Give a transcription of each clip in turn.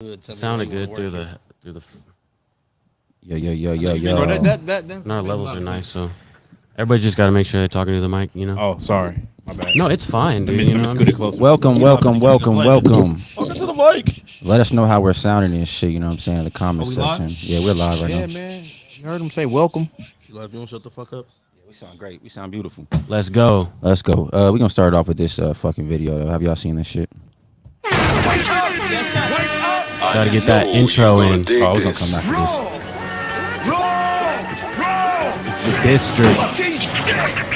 It sounded good through the. Yo. And our levels are nice, so everybody just got to make sure they're talking to the mic. You know. Oh, sorry, my bad. No, it's fine, dude. Let me scoot it closer. Welcome. Welcome to the mic. Let us know how we're sounding and shit. You know what I'm saying in the comment we section. live? Yeah, we're live right Yeah, now. man. You heard him say welcome. You love you don't shut the fuck up. Yeah, we sound great. We sound beautiful. Let's go. Let's go. We're gonna start off with this fucking video. Have y'all seen this shit? Got to get that intro in. Oh, I was gonna come after It's the district.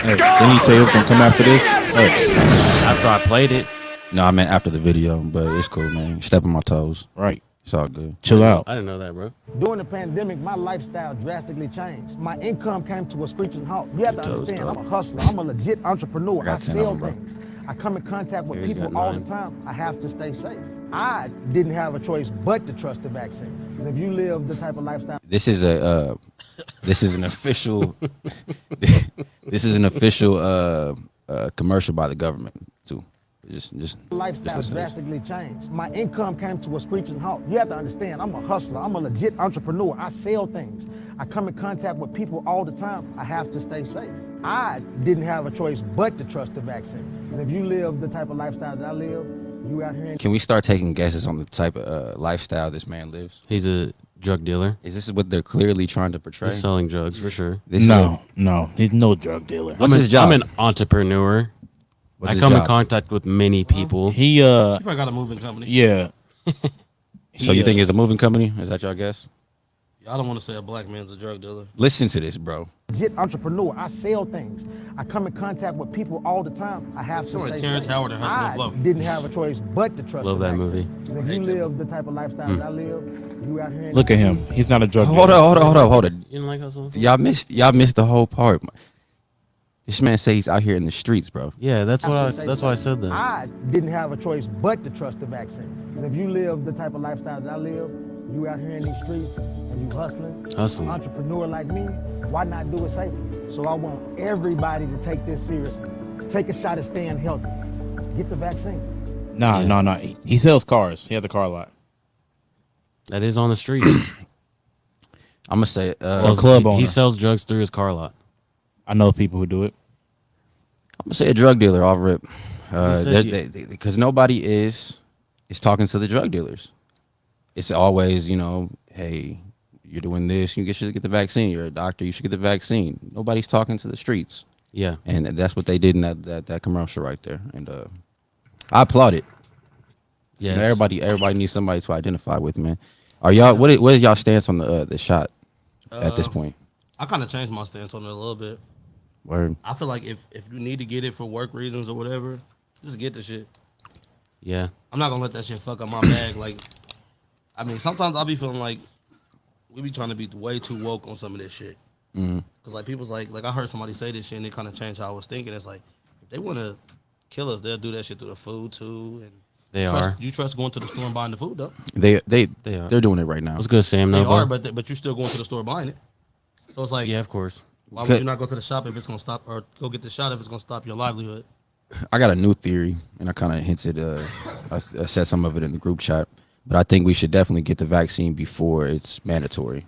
Hey, didn't he say he was gonna come after this? Hey, After I played it, this. No, I meant after the video, but it's cool, man. Step on my toes. right. It's all good. Chill out. I didn't know that, bro. During the pandemic, my lifestyle drastically changed. My income came to a screeching halt. You have to understand, I'm a hustler. I'm a legit entrepreneur. I 10 of sell them, bro. things. I come in contact with Here's people got all 9. the time. I have to stay safe. I didn't have a choice but to trust the vaccine. 'Cause if you live the type of lifestyle This is an official this is an official commercial by the government too. Just lifestyle listen to this. drastically changed. My income came to a screeching halt. You have to understand, I'm a hustler. I'm a legit entrepreneur. I sell things. I come in contact with people all the time. I have to stay safe. I didn't have a choice but to trust the vaccine. 'Cause if you live the type of lifestyle that I live, you out here in Can we start taking guesses on the type of lifestyle this man lives? He's a drug dealer. Is this what they're clearly trying to portray? He's selling drugs for sure. This is No, he's no drug dealer. What's his job? I'm an entrepreneur. What's I his come in job? contact with many people. He You probably got a moving company. yeah. So you think it's a moving company? Is that your guess? I don't want to say a black man's a drug dealer. Listen to this, bro. legit entrepreneur. I sell things. I come in contact with people all the time. I have to Sound like stay Terrence safe. Howard and Hustle and I Flow. didn't have a choice but to trust Love the that vaccine. movie. 'Cause If you live the type of lifestyle that I live, you out here in Look at him. He's not a drug Hold dealer. on. You didn't like Hustle? and Flow? Y'all missed the whole part. This man say he's out here in the streets, bro. Yeah, that's what have I. to stay That's why I safe. said that. I didn't have a choice but to trust the vaccine. 'Cause if you live the type of lifestyle that I live, you out here in these streets and you Hustling. entrepreneur like me, why not do it safely? So I want everybody to take this seriously. Take a shot at staying healthy. Get the vaccine. Nah. He sells cars. He has a car lot. That is on the streets. I'm gonna say Sells- club He owner. sells drugs through his car lot. I know people who do it. I'm gonna say a drug dealer off rip. said Because nobody is talking to the drug dealers. It's always, hey, you're doing this, you should get the vaccine. You're a doctor, you should get the vaccine. Nobody's talking to the streets. Yeah. And that's what they did in that commercial right there. And I applaud it. Yes. Everybody needs somebody to identify with, man. Are y'all what is y'all stance on the shot at this point? I kind of changed my stance on it a little bit. Word. I feel like if you need to get it for work reasons or whatever, just get the shit. Yeah. I'm not gonna let that shit fuck up my bag. Like, I mean, sometimes I'll be feeling like we be trying to be way too woke on some of this shit. Cause like people's like I heard somebody say this shit and it kind of changed how I was thinking. It's like if they want to kill us, they'll do that shit through the food too. And They trust, are. You trust going to the store and buying the food though? They are. they're doing it right now. What's good, Sam? They No, are, but you're still going to the store buying it. So it's like, yeah, of course. why would you not go to the shop if it's gonna stop, or go get the shot if it's gonna stop your livelihood? I got a new theory, and I kind of hinted. I said some of it in the group chat, but I think we should definitely get the vaccine before it's mandatory,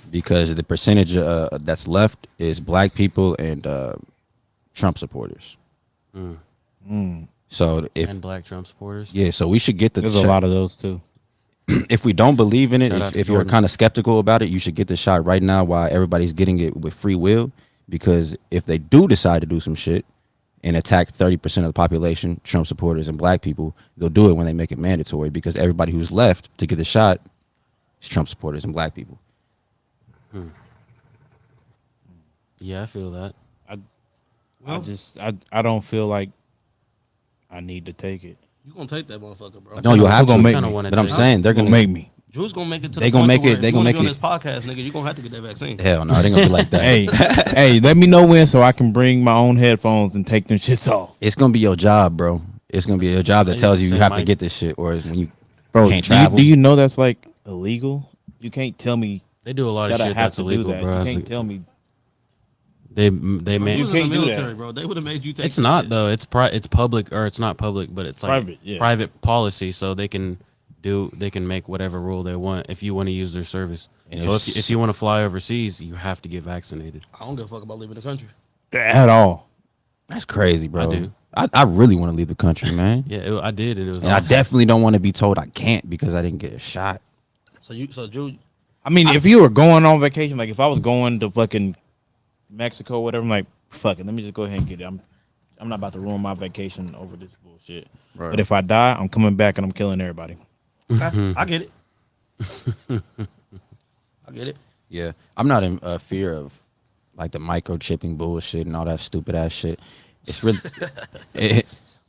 because the percentage that's left is black people and Trump supporters. So And black Trump supporters. so we should get the. There's a lot of those too. If we don't believe in it, Shout out to if you're Jordan. kind of skeptical about it, you should get the shot right now while everybody's getting it with free will. Because if they do decide to do some shit and attack 30% of the population, Trump supporters and black people, they'll do it when they make it mandatory, because everybody who's left to get the shot is Trump supporters and black people. Yeah, I feel that. I don't feel like I need to take it. You gonna take that motherfucker, bro? No, you'll have to. gonna make Kinda me. wanna But I'm take- saying they're Gonna gonna make me. Drew's gonna make it to They the gonna point make to where it- they if you gonna wanna make be on it- this podcast, nigga. You gonna have to get that vaccine. Hell no, it ain't gonna be like that. Hey, let me know when so I can bring my own headphones and take them shits off. It's gonna be your job, bro. It's gonna be your job that They tells use you the you same have to mic. get this shit, or when you Bro, can't do you, travel. do you know that's like illegal? You can't tell me They do a lot of that I shit have that's to do illegal, that. bro. You It's can't like- tell me. They Bro, man. you was in the can't do that. military, bro. They would have made you take. It's that not shit. though. It's public, or it's not public, but it's like Private, yeah. private policy, so they can make whatever rule they want if you want to use their service. And So if you want to fly overseas, you have to get vaccinated. I don't give a fuck about leaving the country. At all. That's crazy, bro. I do. I really want to leave the country, man. Yeah, I did, and it was. And I awesome. definitely don't want to be told I can't because I didn't get a shot. So Drew, I mean, if you were going on vacation, like if I was going to fucking Mexico or whatever, I'm like, fuck it, let me just go ahead and get it. I'm not about to ruin my vacation over this bullshit. Right. But if I die, I'm coming back and I'm killing everybody. I get it. I get it. Yeah, I'm not in fear of like the microchipping bullshit and all that stupid ass shit. It's really,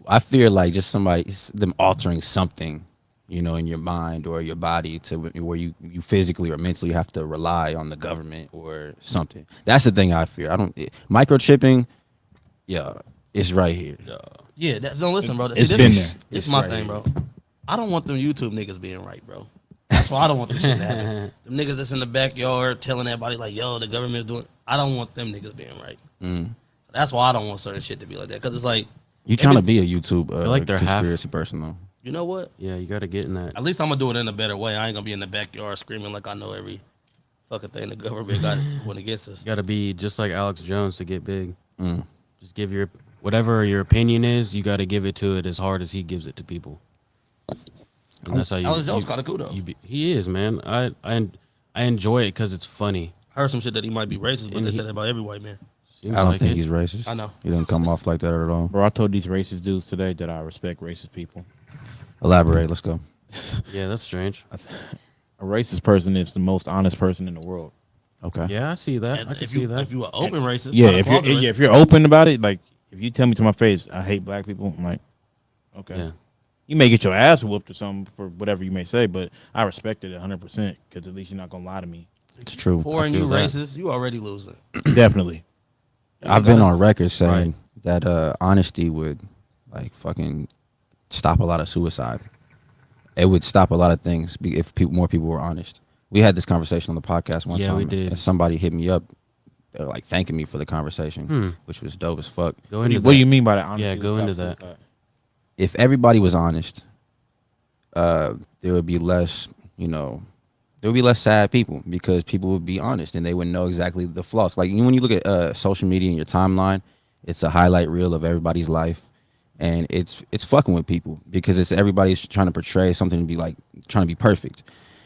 I fear like just them altering something, you know, in your mind or your body to where you physically or mentally have to rely on the government or something. That's the thing I fear. Microchipping, yeah, it's right here. Yeah, no, listen, bro. It's been there. It's my right thing, here. bro. I don't want them YouTube niggas being right, bro. That's why I don't want this shit to happen. Them niggas that's in the backyard telling everybody like, yo, the government's doing. I don't want them niggas being right. That's why I don't want certain shit to be like that. Because it's like, You trying to be a YouTube like they're conspiracy person though? you know what? Yeah, you got to get in that. At least I'm gonna do it in a better way. I ain't gonna be in the backyard screaming like I know every fucking thing the government got went against us. You got to be just like Alex Jones to get big. Just give whatever your opinion is. You got to give it to it as hard as he gives it to people. And that's how you. Alex Jones kind of cool though. He is, man. I enjoy it because it's funny. I heard some shit that he might be racist, but And they he- said that about every white man. Seems I don't like think it. he's racist. I know. He doesn't come off like that at all. Bro, I told these racist dudes today that I respect racist people. Elaborate. Let's go. Yeah, that's strange. A racist person is the most honest person in the world. Okay. Yeah, I see that. And I can if see you that. if you are open racist, Yeah, not a if closet racist, you're open about it, like if you tell me to my face, I hate black people, I'm like, okay. Yeah. You may get your ass whooped or something for whatever you may say, but I respect it 100% because at least you're not gonna lie to me. It's true. poor I and feel you that. racist, you already losing. Definitely. I've been on record saying that honesty would like fucking stop a lot of suicide. It would stop a lot of things if more people were honest. We had this conversation on the podcast one time. Yeah, we did. And somebody hit me up, they were like thanking me for the conversation, which was dope as fuck. Go into What do you that. mean by that? Honesty Yeah, go would into stop that. suicide? If everybody was honest, there would be less, there would be less sad people because people would be honest and they would know exactly the flaws. Like when you look at social media and your timeline, it's a highlight reel of everybody's life, and it's fucking with people because it's everybody's trying to portray something to be like trying to be perfect.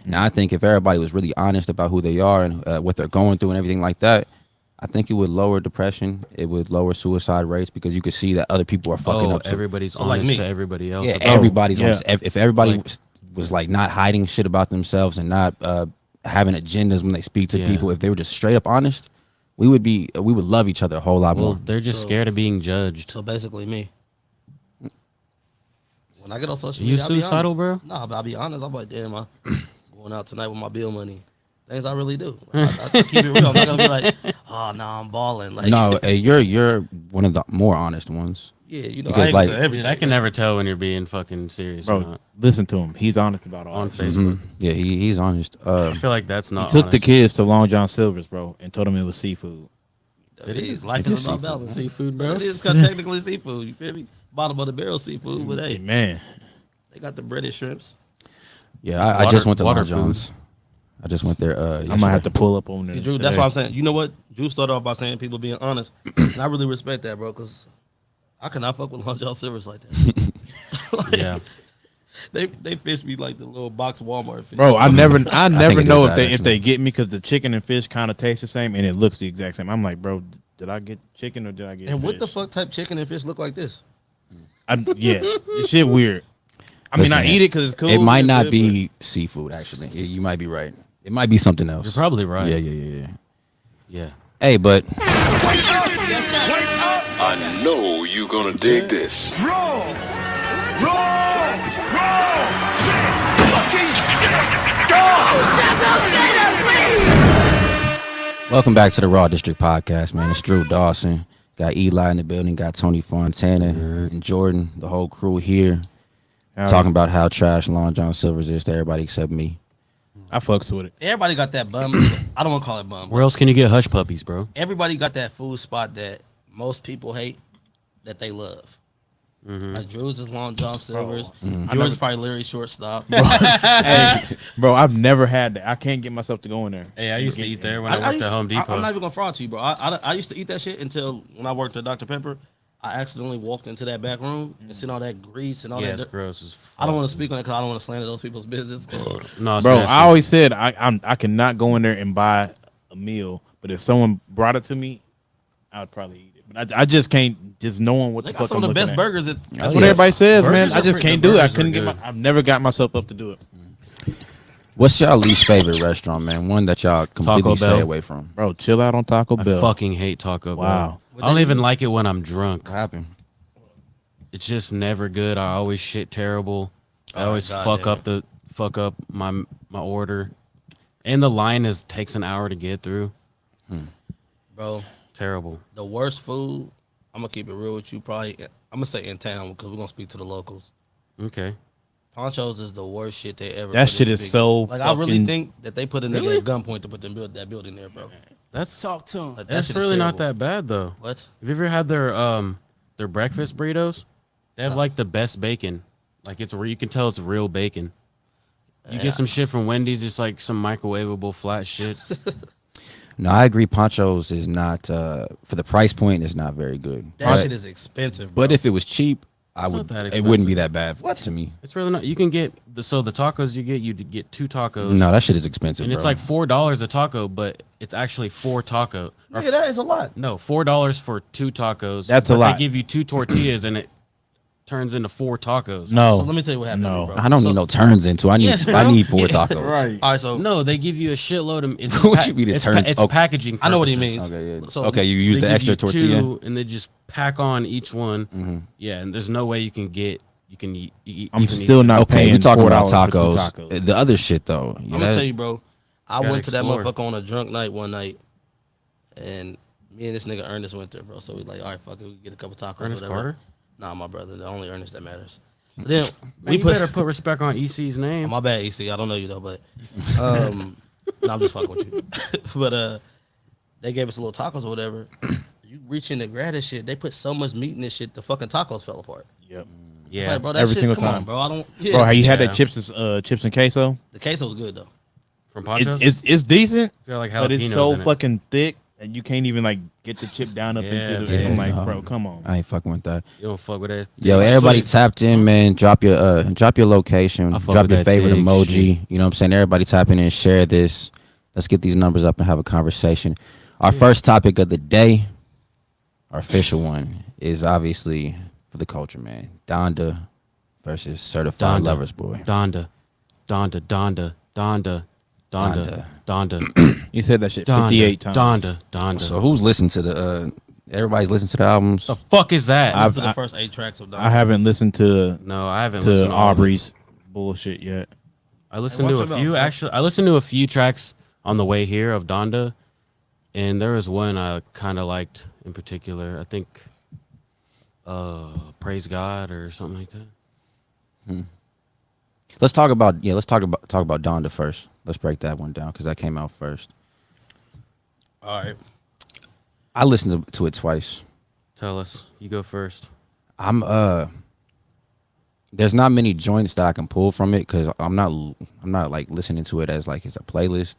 Now I think if everybody was really honest about who they are and what they're going through and everything like that, I think it would lower depression. It would lower suicide rates because you could see that other people are fucking up. Everybody's So like honest me. to everybody else. Yeah, about- everybody's yeah. honest. If everybody Like- was like not hiding shit about themselves and not having agendas when they speak to Yeah. people, if they were just straight up honest, we would love each other a whole lot Well, more. they're just So- scared of being judged. So basically, me. When I get on social You media, I'll be suicidal, honest. bro? Nah, but I'll be honest. I'm like, damn, I'm going out tonight with my bill money. Things I really do. Like, I keep it real. I'm not gonna be like, oh, nah, I'm balling. Like, No, you're one of the more honest ones. yeah, I because, ain't like- like, everything. I can never tell when you're being fucking serious or Bro, not. listen to him. He's honest about all On of it. Facebook. Yeah, he's honest. I feel like that's He not took the honest. kids to Long John Silver's, bro, and told them it was seafood. It is. Life It is is about seafood. balance. Seafood, bro. It is technically seafood. You feel me? Bottom of the barrel seafood, but Hey, hey, man. they got the breaded shrimps. Yeah, It's I just water- went to water Long John's. I just went there. I might have to pull up on See, it. Drew, that's what I'm saying. You know what? Drew started off by saying people being honest, and I really respect that, bro, because I cannot fuck with Long John Silver's like that. Like, Yeah. They fish me like the little box of Walmart fish. Bro, I never think know it is, if they actually. get me because the chicken and fish kind of taste the same and it looks the exact same. I'm like, bro, did I get chicken or did I get And fish? what the fuck type chicken and fish look like this? Yeah, this shit weird. I mean, I Listen, eat it because it's cool. It might it's not good, be seafood, actually. You might be right. It might be something else. You're probably right. Yeah. Yeah. Hey, but I know you gonna dig this. welcome back to the Raw District podcast, man. It's Drew Dawson. Got Eli in the building. Got Tony Fontana and Jordan, the whole crew here, but talking about how trash Long John Silver's is to everybody except me. I fucks with it. Everybody got that bum. I don't want to call it bum. Where else can you get hush puppies, bro? Everybody got that food spot that most people hate that they love. Like Drew's is Long John Silver's. I Yours never- is probably Larry Shortstop. Hey, bro, I've never had that. I can't get myself to go in there. Hey, I used to eat there when I worked at Home Depot. I'm not even gonna fraud to you, bro. I used to eat that shit until when I worked at Dr. Pepper. I accidentally walked into that back room and seen all that grease and all Yeah, that. it's gross as fuck. I don't want to speak on it because I don't want to slander those people's business. 'Cause No, it's Bro, nasty. I always said I cannot go in there and buy a meal, but if someone brought it to me, I would probably eat it. But I just can't. Just knowing what they the got fuck some I'm of the looking best at. burgers. That's what everybody says, man. Burgers I are just pretty- can't the do it. I burgers are couldn't get good. I've never got myself up to do it. What's y'all least favorite restaurant, man? One that y'all completely Taco stay Bell. away from. Bro, chill out on Taco I Bell. fucking hate Taco Bell. Wow. I don't even like it when I'm drunk. What happened? It's just never good. I always shit terrible. I Oh, always God fuck up my order, and the line takes an hour to get through. Bro, Terrible. the worst food. I'm gonna keep it real with you. Probably, I'm gonna say in town because we're gonna speak to the locals. Okay. Ponchos is the worst shit they ever. That put shit in is Big- so Like I really fucking- think that they put a nigga at gunpoint to put that building there, bro. That's Talk to him. Like, that that's shit is really not terrible. that bad though. What? Have you ever had their breakfast burritos? They have like the best bacon. Like it's where you can tell it's real bacon. You get some shit from Wendy's, it's like some microwavable flat shit. No, I agree. Ponchos is not for the price point. It's not very good. That shit is expensive, bro. But if it was cheap, I It's would. not that It wouldn't be expensive. that bad to me. It's really not. You can get the tacos you get 2 tacos. No, that shit is expensive. and it's bro. like $4 a taco, but it's actually 4 taco. Or nigga, that is a lot. No, $4 for 2 tacos. That's a but lot. They give you 2 tortillas and it turns into 4 tacos. No. So let me tell you what happened, to me, bro. I don't So- need no turns into. I need. Yes, I bro. need 4 tacos. Right. All right, so No, they give you a shitload of. It's What you mean it it's, turns- it's okay. packaging. I know what he purposes. means. Okay, yeah. So Okay, you use They the give extra you tortilla. 2, and they just pack on each one. Yeah, and there's no way you can eat. I'm still not Okay, paying we talking about $4 tacos. for 2 tacos. The other shit though. I'm gonna tell you, bro. I Gotta went to that explore. motherfucker on a drunk night one night, and me and this nigga Ernest went there, bro. So we like, all right, fuck it, we get a couple tacos. Ernest whatever. Carter? Nah, my brother, the only Ernest that matters. So then Man, you better put respect on EC's name. my bad, EC. I don't know you though, but no, I'm just fucking with you. But they gave us a little tacos or whatever. You reach in to grab this shit, they put so much meat in this shit, the fucking tacos fell apart. Yep. Yeah, It's like, bro, that every shit, single come time. on, bro. I don't. Yeah. Bro, how you had Yeah. that chips and queso? The queso's good though. from Ponchos. It's decent, It's got like but it's jalapenos so in it. fucking thick and you can't even like get the chip down up Yeah, into the. man. I'm like, no. bro, come on. I ain't fucking with that. You don't fuck with that. Yo, everybody tapped in, man. Drop your location. I fuck Drop with your that favorite thick emoji. shit. You know what I'm saying? Everybody tap in and share this. Let's get these numbers up and have a conversation. Our first topic of the day, our official one, is obviously for the culture, man. Donda versus Certified Lover's Boy. Donda. You said that shit 58 times. Donda. So who's listened to the? Everybody's listened to the albums. the fuck is that? This is I- the first 8 tracks of Donda. I haven't listened to no, I haven't listened to all of it. Aubrey's bullshit yet. I listened Hey, to watch a your few. mouth, bro. Actually, I listened to a few tracks on the way here of Donda, and there was one I kind of liked in particular. I think, "Praise God" or something like that. Let's talk about Donda first. Let's break that one down because that came out first. All right. I listened to it twice. Tell us. You go first. I'm there's not many joints that I can pull from it because I'm not like listening to it as like it's a playlist,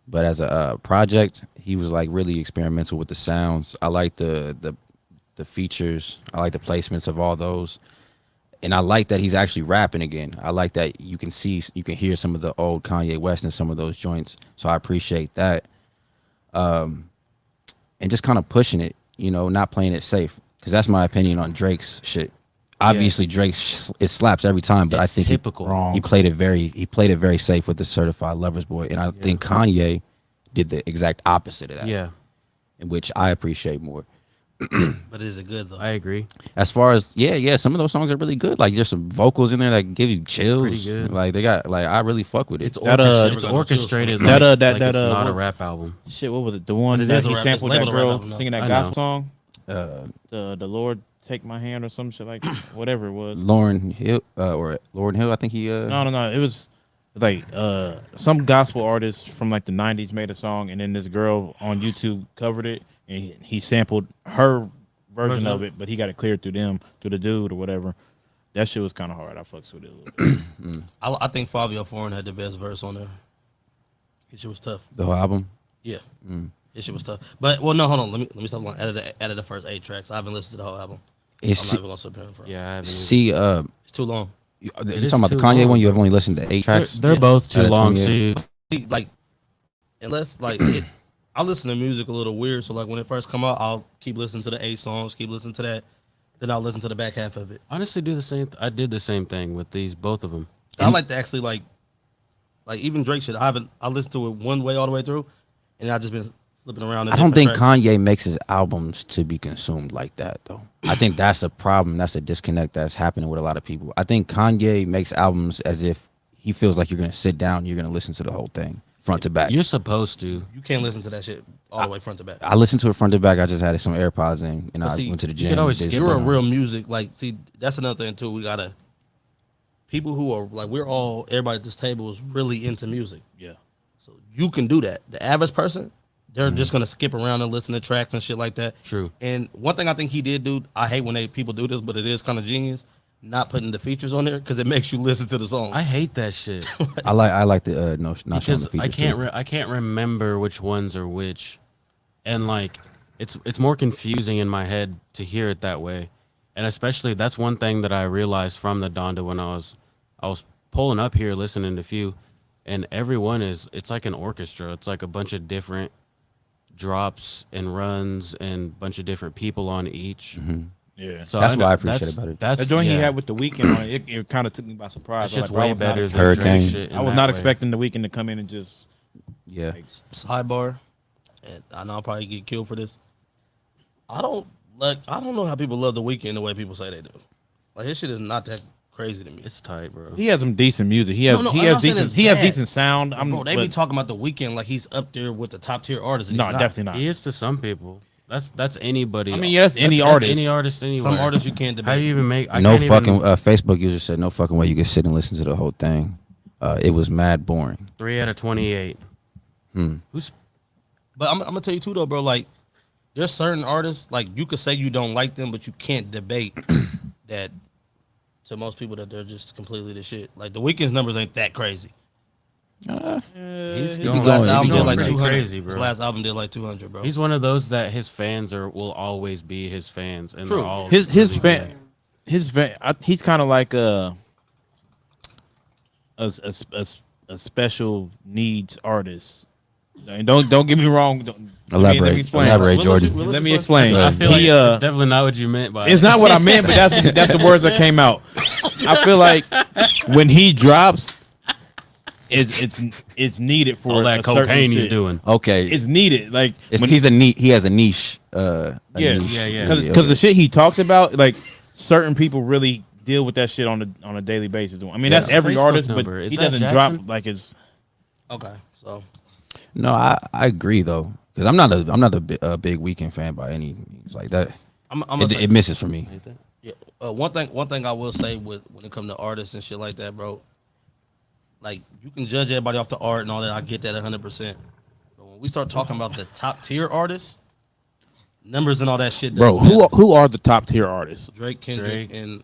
but as a project, he was like really experimental with the sounds. I like the features. I like the placements of all those, and I like that he's actually rapping again. I like that you can hear some of the old Kanye West in some of those joints. So I appreciate that, and just kind of pushing it, you know, not playing it safe because that's my opinion on Drake's shit. Obviously, Drake it slaps every time, but I It's think typical. he played it very safe with the Certified Lover's Boy, and I think Kanye did the exact opposite of that. Yeah, in which I appreciate more. But is it good though? I agree. As far as some of those songs are really good. Like there's some vocals in there that give you chills. Pretty good. Like they got I really fuck with it. It's That, it's Never got no orchestrated. chills. Like, That, it's not a what- rap album. Shit, what was it? The one It that is a he rap- sampled it's that labeled a rap girl album, though. singing that I gospel know. song. The Lord Take My Hand or some shit like whatever it was. Lauren Hill I think he No. It was like some gospel artist from like the 90s made a song, and then this girl on YouTube covered it, and he sampled her version of it, but he got it cleared through them, through the dude or whatever. That shit was kind of hard. I fucks with it a little bit. I think Fabio Foreign had the best verse on there. His shit was tough. The whole album. Yeah. His shit was tough. But hold on. Let me stop long. Out of the first 8 tracks, I haven't listened to the whole album. I'm not even gonna sit here in front. Yeah, I haven't See, It's too long. you is talking about the too Kanye long. one? You have only listened to 8 tracks. They're both too Out of long 28. too. See, like, unless like I listen to music a little weird. So like when it first come out, I'll keep listening to the 8 songs, keep listening to that. Then I'll listen to the back half of it. Honestly, do the same. I did the same thing with both of them. I like to actually like even Drake shit. I listened to it one way all the way through, and I just been flipping around. I don't think Kanye makes his albums to be consumed like that, though. I think that's a problem. That's a disconnect that's happening with a lot of people. I think Kanye makes albums as if he feels like you're going to sit down, you're going to listen to the whole thing front to back. You're supposed to. You can't listen to that shit all the way front to back. I listened to it front to back. I just had some AirPods in, and I see, went to the you gym. could always and did skip You're a something. real music that's another thing too. We gotta people who are like everybody at this table is really into music. Yeah. So you can do that. The average person, they're just gonna skip around and listen to tracks and shit like that. True. And one thing I think he did do, I hate when people do this, but it is kind of genius, not putting the features on there because it makes you listen to the songs. I hate that shit I like the not showing because the features. I can't remember which ones are which, and like it's more confusing in my head to hear it that way, and especially that's one thing that I realized from the Donda when I was pulling up here listening to few, and everyone it's like an orchestra. It's like a bunch of different drops and runs and a bunch of different people on each. Yeah. So That's what I appreciate that's- about it. That's The joint he yeah. had with the Weeknd on it, it kind of took me by surprise. That shit's Like, bro, way better than Hurricane. Drake shit. I was not expecting the Weeknd to come in and just Yeah. Sidebar, and I know I'll probably get killed for this. I don't know how people love The Weeknd the way people say they do. Like his shit is not that crazy to me. It's tight, bro. he has some decent music. He has No, he I'm has not saying decent it's he has bad. decent sound. Bro, they be but- talking about The Weeknd like he's up there with the top tier artists. and No, he's not. definitely not. He is to some people. That's anybody. I mean, yeah, that's any That's artist. any artist anywhere. Some artists you can't debate. How do you even make? I No can't fucking even, Facebook user said no fucking way you could sit and listen to the whole thing. It was mad boring. 3 out of 28. Who's But I'm gonna tell you too though, bro. Like, there's certain artists like you could say you don't like them, but you can't debate that to most people that they're just completely the shit. Like The Weeknd's numbers ain't that crazy. he's His going, last he's album did going like pretty 200. crazy, His bro. last album did like 200, bro. He's one of those that his fans will always be his fans, and True. they're all his really fan good. his fan he's kind of like a special needs artist. And don't get me wrong. Let me explain. Elaborate, We'll Jordan. let you Let me explain. I feel like He, it's definitely not what you meant by it's it. not what I meant, but that's the words that came out. I feel like when he drops, it's needed for all that a certain cocaine he's shit. doing. Okay, It's needed. Like when- he has a niche. yeah, Niche. yeah. Because the shit he talks about, like certain people really deal with that shit on a daily basis. I mean, that's Yeah. every Facebook artist, number. but Is he that doesn't drop Jackson? like it's. Okay, so No, I agree though, because I'm not a big Weeknd fan by any means like that. I'm gonna say, It misses for me. yeah, one thing I will say when it comes to artists and shit like that, bro. Like you can judge everybody off the art and all that. I get that 100%. But when we start talking about the top tier artists, numbers and all that shit, Bro, doesn't matter. who are the top tier artists? Drake, Kendrick, Drake. and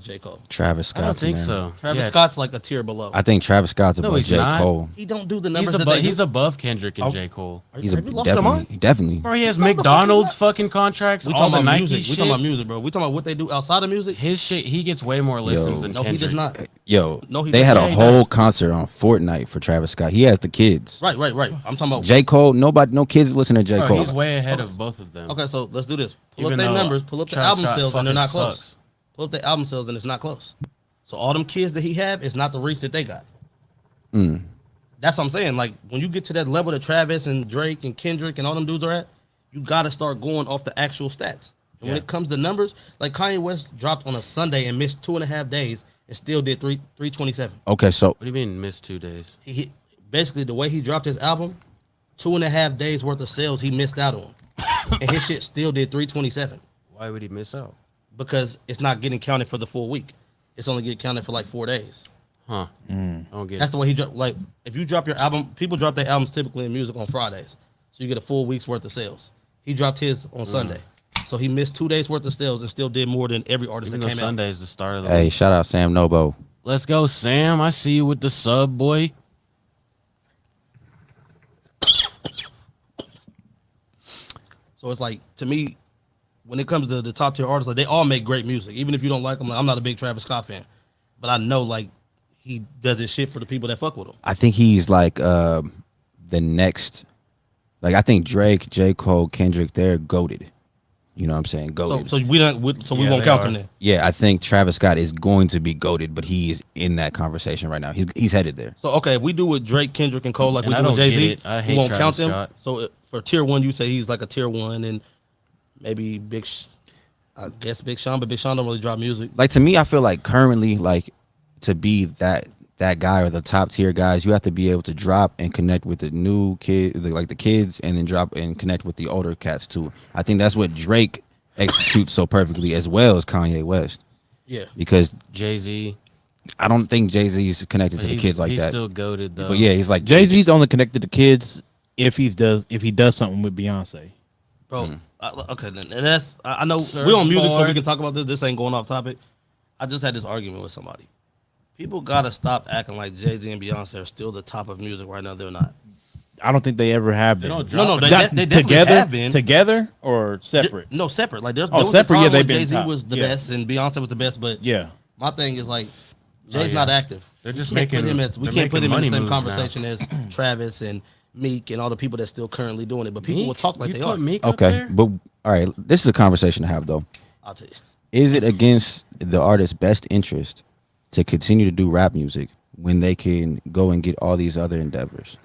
J. Cole. Travis Scott. I don't think so. Travis Yeah. Scott's like a tier below. I think Travis Scott's No, above he's J. not. Cole. He don't do the He's numbers that above, they he's do. above Kendrick and Oh. J. Cole. He's Have you lost your mind? definitely. Bro, he has No, the fuck he's McDonald's not. fucking contracts, We all talking the about Nike music. We shit. talking about music, bro. We talking about what they do outside of music. His shit, he gets way more listens than No, he Kendrick. does not. Yo, No, he they had doesn't. a Yeah, he whole does. concert on Fortnite for Travis Scott. He has the kids. Right. I'm talking about. J. Cole, no kids listen to J. Bro, Cole. he's way ahead of both of them. Okay, so let's do this. Pull Even up their though numbers. Pull up the Travis album Scott sales, and they're not fucking close. sucks. Pull up the album sales, and it's not close. So all them kids that he have is not the reach that they got. That's what I'm saying. Like when you get to that level that Travis and Drake and Kendrick and all them dudes are at, you got to start going off the actual stats. And when Yeah. it comes to numbers, like Kanye West dropped on a Sunday and missed 2.5 days and still did 327. Okay, so What do you mean missed 2 days? He basically the way he dropped his album, 2.5 days worth of sales he missed out on, and his shit still did 327 Why would he miss out? because it's not getting counted for the full week. It's only getting counted for like 4 days. Huh. I don't get That's it. the way he dropped. Like if you drop your album, people drop their albums typically in music on Fridays, so you get a full week's worth of sales. He dropped his on Sunday. So he missed 2 days worth of sales and still did more than every artist Even that though came Sunday out. is the start of the Hey, week. shout out Sam Nobo. Let's go, Sam. I see you with the sub, boy. So it's like, to me, when it comes to the top tier artists, like they all make great music. Even if you don't like them, like, I'm not a big Travis Scott fan, but I know like he does his shit for the people that fuck with him. I think he's like the next. Like I think Drake, J. Cole, Kendrick, they're goated. You know what I'm saying? Goated. So we don't. We Yeah, won't they count are. them then. Yeah, I think Travis Scott is going to be goated, but he is in that conversation right now. He's headed there. So okay, if we do with Drake, Kendrick, and Cole like And we I do with don't Jay get Z, it. I we hate won't Travis count them. Scott. So for tier one, you say he's like a tier one, and maybe I guess Big Sean, but Big Sean don't really drop music. Like to me, I feel like currently, like to be that guy or the top tier guys, you have to be able to drop and connect with the new kid, like the kids, and then drop and connect with the older cats too. I think that's what Drake executes so perfectly, as well as Kanye West, Yeah, because Jay-Z. I don't think Jay-Z is connected to the kids like he's that. still goated though. But yeah, he's like Jay-Z's only connected to kids if he does something with Beyonce. bro. Okay, then and that's I know Surfboard. we're on music, so we can talk about this. This ain't going off topic. I just had this argument with somebody. People gotta stop acting like Jay-Z and Beyonce are still the top of music right now. They're not. I don't think they ever have been. don't No, drop they, it. they definitely together, have been. together or separate. No, separate. Like there Oh, was separate, a yeah, time they've when been Jay-Z top. was the Yeah. best and Beyonce was the best, but Yeah, my thing is like Jay's yeah. not active. They're just We can't put making- him as, we they're can't put him making in the money same moves conversation as Travis and Meek and all the people that's still currently doing it. But people will Meek? talk like You they put are. Meek up okay, there? but all right, this is a conversation to have though. I'll tell you. Is it against the artist's best interest to continue to do rap music when they can go and get all these other endeavors?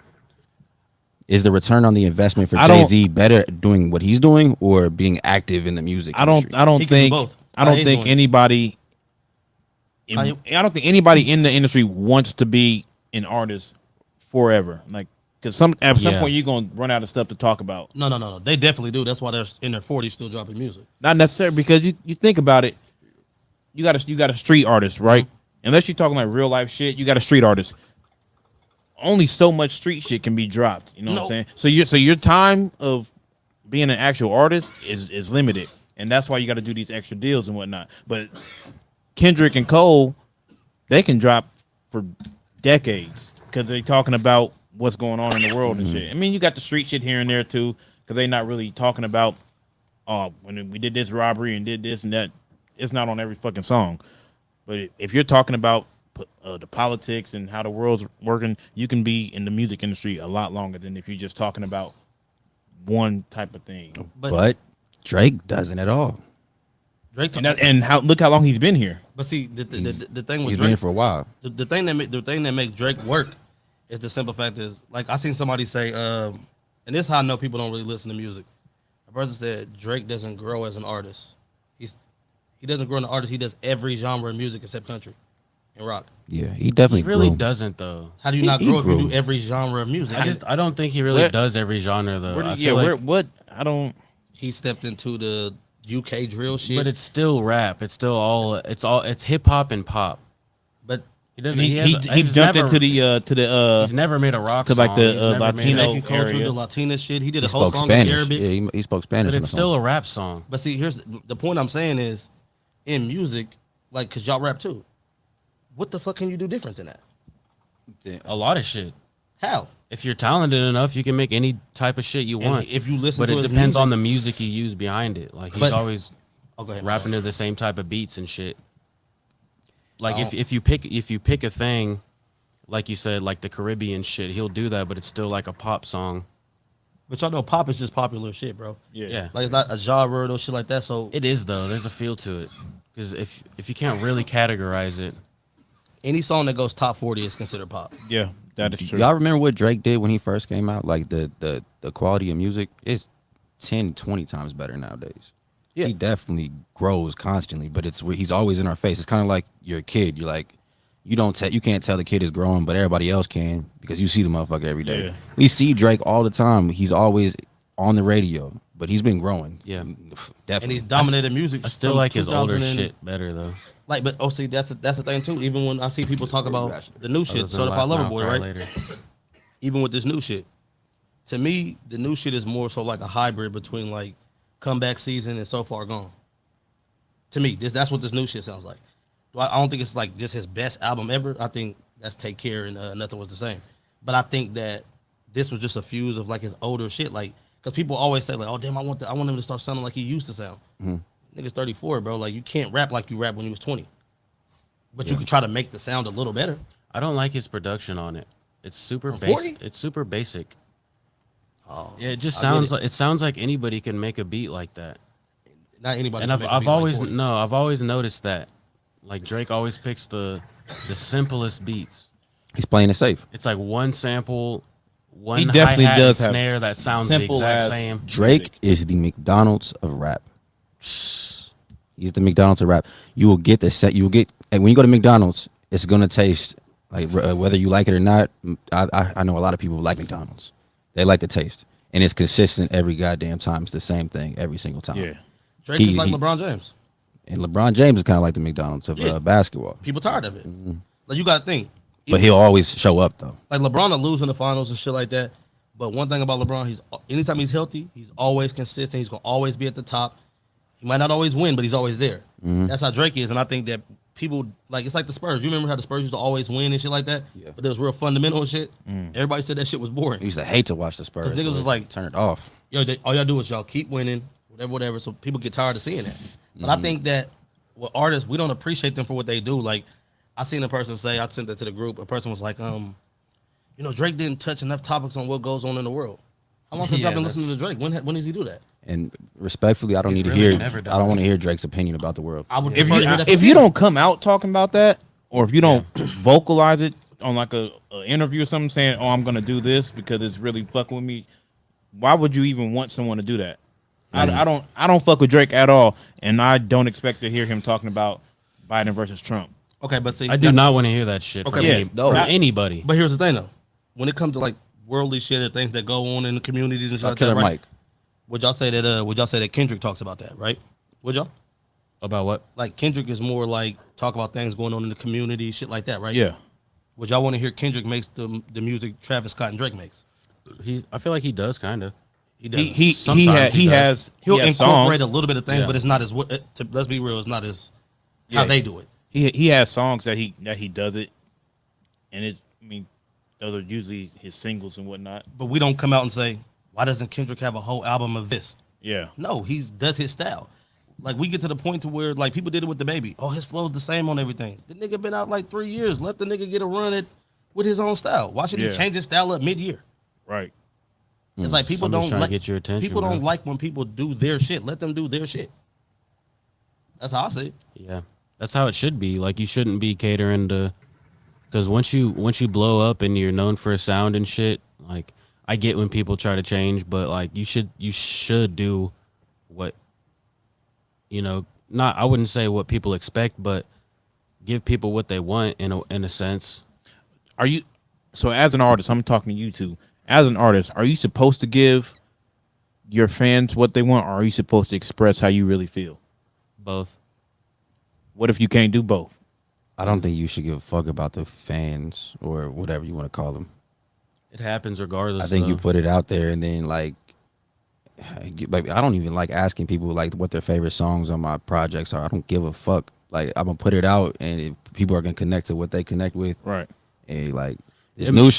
Is the return on the investment for I don't- Jay-Z better doing what he's doing or being active in the music I don't industry? I don't He can do think both. I don't Kanye's think doing it. anybody. Kanye- I don't think anybody in the industry wants to be an artist forever. Like, because at some Yeah. point you're gonna run out of stuff to talk about. No. They definitely do. That's why they're in their 40s still dropping music. Not necessarily because you think about it. You got a street artist, right? Unless you're talking like real life shit, you got a street artist. Only so much street shit can be dropped. You know what I'm No. saying? So your time of being an actual artist is limited, and that's why you got to do these extra deals and whatnot. But Kendrick and Cole, they can drop for decades because they're talking about what's going on in the world and shit. I mean, you got the street shit here and there too, because they're not really talking about, oh, when we did this robbery and did this and that. It's not on every fucking song. But if you're talking about the politics and how the world's working, you can be in the music industry a lot longer than if you're just talking about one type of thing. But Drake doesn't at all. Drake, And look how long he's been here. but see the thing with He's been here Drake for a while. the thing that makes Drake work is the simple fact is like I seen somebody say, and this is how I know people don't really listen to music. A person said Drake doesn't grow as an artist. He doesn't grow as an artist. He does every genre of music except country and rock. Yeah, he definitely He really grew. doesn't though. How do you He- not he grow if you grew. do every genre of music? I don't think he really Where- does every genre though. I Yeah, feel like, I don't. He stepped into the UK drill shit. but it's still rap. It's still it's hip hop and pop. but He doesn't. He he's jumped never, into the He's never made a rock to, song. like, the, He's never made Latino- Jamaican culture, area. the Latina shit. He did He a whole spoke song Spanish. in Arabic. Yeah, he spoke Spanish. but in it's the still song. a rap song. But see, here's the point I'm saying is, in music, like, cause y'all rap too. What the fuck can you do different than that? A lot of shit. How? If you're talented enough, you can make any type of shit you And want. if you listen but to it his depends music- on the music you use behind it. Like he's But- always Oh, go ahead. rapping to the same type of beats and shit. Like Oh. if you pick a thing, like you said, like the Caribbean shit, he'll do that, but it's still like a pop song. But y'all know pop is just popular shit, bro. Yeah. Like it's not a genre or no shit like that. So It is though. There's a feel to it. Because if you can't really categorize it, any song that goes top 40 is considered pop. yeah, that is true. Y'all remember what Drake did when he first came out? Like the quality of music is 10, 20 times better nowadays. Yeah. He definitely grows constantly, but he's always in our face. It's kind of like you're a kid. You're like, you can't tell the kid is growing, but everybody else can because you see the motherfucker every day. Yeah. We see Drake all the time. He's always on the radio, but he's been growing. Yeah. Definitely. And he's dominated music. I still from like his older 2000 and- shit better though. Like, but see, that's the thing too. Even when I see people talk about the new Other shit, than Certified Laugh Lover Now, Boy, Cry right? Later. Even with this new shit, to me, the new shit is more so like a hybrid between like comeback season is so far gone. To me, that's what this new shit sounds like. I don't think it's like just his best album ever. I think that's Take Care and Nothing Was the Same. But I think that this was just a fuse of like his older shit, like because people always say like, oh damn, I want him to start sounding like he used to sound. Nigga's 34, bro. Like you can't rap like you rap when you was 20, but you can try to make the sound a little better. I don't like his production on it. It's super On 40? basic. It's super basic. Oh, Yeah, it just I get sounds it. like it sounds like anybody can make a beat like that. Not anybody. And can make a I've beat like always 40. I've always noticed that. Like Drake always picks the simplest beats. He's playing it safe. It's like one sample, one He definitely hi-hat does and have snare that sounds the simple exact ass- same. Drake is the McDonald's of rap. He's the McDonald's of rap. You will get the set. You will get, and when you go to McDonald's, it's gonna taste like whether you like it or not. I know a lot of people who like McDonald's. They like the taste, and it's consistent every goddamn time. It's the same thing every single time. Yeah. Drake is like LeBron James. And LeBron James is kind of like the McDonald's of basketball. People tired of it. Like you got to think. But he'll always show up though. Like LeBron will lose in the finals and shit like that. But one thing about LeBron, anytime he's healthy, he's always consistent. He's gonna always be at the top. He might not always win, but he's always there. That's how Drake is, and I think that people like it's like the Spurs. You remember how the Spurs used to always win and shit like that? Yeah. But there was real fundamental shit. Everybody said that shit was boring. I used to hate to watch the Spurs. 'Cause niggas but was like- turn it off. Yo, all y'all do is y'all keep winning, whatever. So people get tired of seeing that. But I think that with artists, we don't appreciate them for what they do. Like I seen a person say, I sent that to the group. A person was like, Drake didn't touch enough topics on what goes on in the world. How long have y'all been listening to Drake? When does he do that? And respectfully, I don't need to really hear. never I done don't that. want to hear Drake's opinion about the world. I would If prefer you to hear that if from you him. don't come out talking about that, or if you don't vocalize it on like a interview or something, saying, "Oh, I'm gonna do this because it's really fucking with me," why would you even want someone to do that? I don't fuck with Drake at all, and I don't expect to hear him talking about Biden versus Trump. Okay, but see, I do not want to hear that shit Okay, from, yeah, from anybody. But here's the thing, though. When it comes to like worldly shit and things that go on in the communities and shit like Killer that, right? Mike. Would y'all say that Kendrick talks about that, right? Would y'all? About what? Like Kendrick is more like talk about things going on in the community, shit like that, right? Yeah, Would y'all want to hear Kendrick makes the music Travis Scott and Drake makes? I feel like he does kind of. He does. he Sometimes he has He'll he has incorporate songs. a little bit of things, Yeah. but it's not as let's be real, it's not as how Yeah. they do it. He has songs that he does it, and those are usually his singles and whatnot. But we don't come out and say, why doesn't Kendrick have a whole album of this? Yeah, No, he does his style. Like we get to the point to where like people did it with the baby. Oh, his flow's the same on everything. The nigga been out like 3 years. Let the nigga get a run with his own style. Why should Yeah. he change his style up mid-year? right. It's like people Somebody's don't trying to like get your attention, people don't bro. like when people do their shit. Let them do their shit. That's how I see it. Yeah, that's how it should be. Like you shouldn't be catering to, because once you blow up and you're known for a sound and shit. Like I get when people try to change, but like you should do what, not I wouldn't say what people expect, but give people what they want in a sense. Are you so as an artist? I'm talking to you two. As an artist, are you supposed to give your fans what they want, or are you supposed to express how you really feel? Both. What if you can't do both? I don't think you should give a fuck about the fans or whatever you want to call them. It happens regardless. I think you though. put it out there, and then like I don't even like asking people like what their favorite songs on my projects are. I don't give a fuck. Like I'm gonna put it out, and if people are gonna connect to what they connect with. Right. And like the new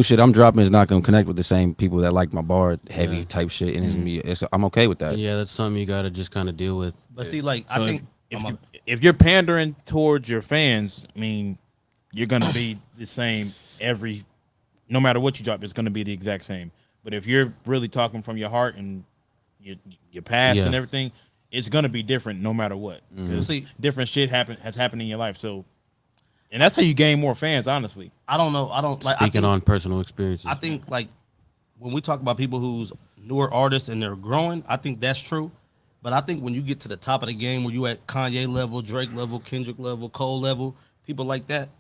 shit I'm dropping is not gonna connect with the same people that like my bar heavy type shit, and it's gonna be. I'm okay with that. Yeah, that's something you got to just kind of deal with. But see, like So I think if you're pandering towards your fans, you're gonna be the same no matter what you drop, it's gonna be the exact same. But if you're really talking from your heart and your past Yeah. and everything, it's gonna be different no matter what. 'Cause See- different shit has happened in your life. So, and that's how you gain more fans, honestly. I don't know. I don't like. Speaking on personal experiences. I think like when we talk about people who's newer artists and they're growing, I think that's true. But I think when you get to the top of the game, where you at Kanye level, Drake level, Kendrick level, Cole level, people like that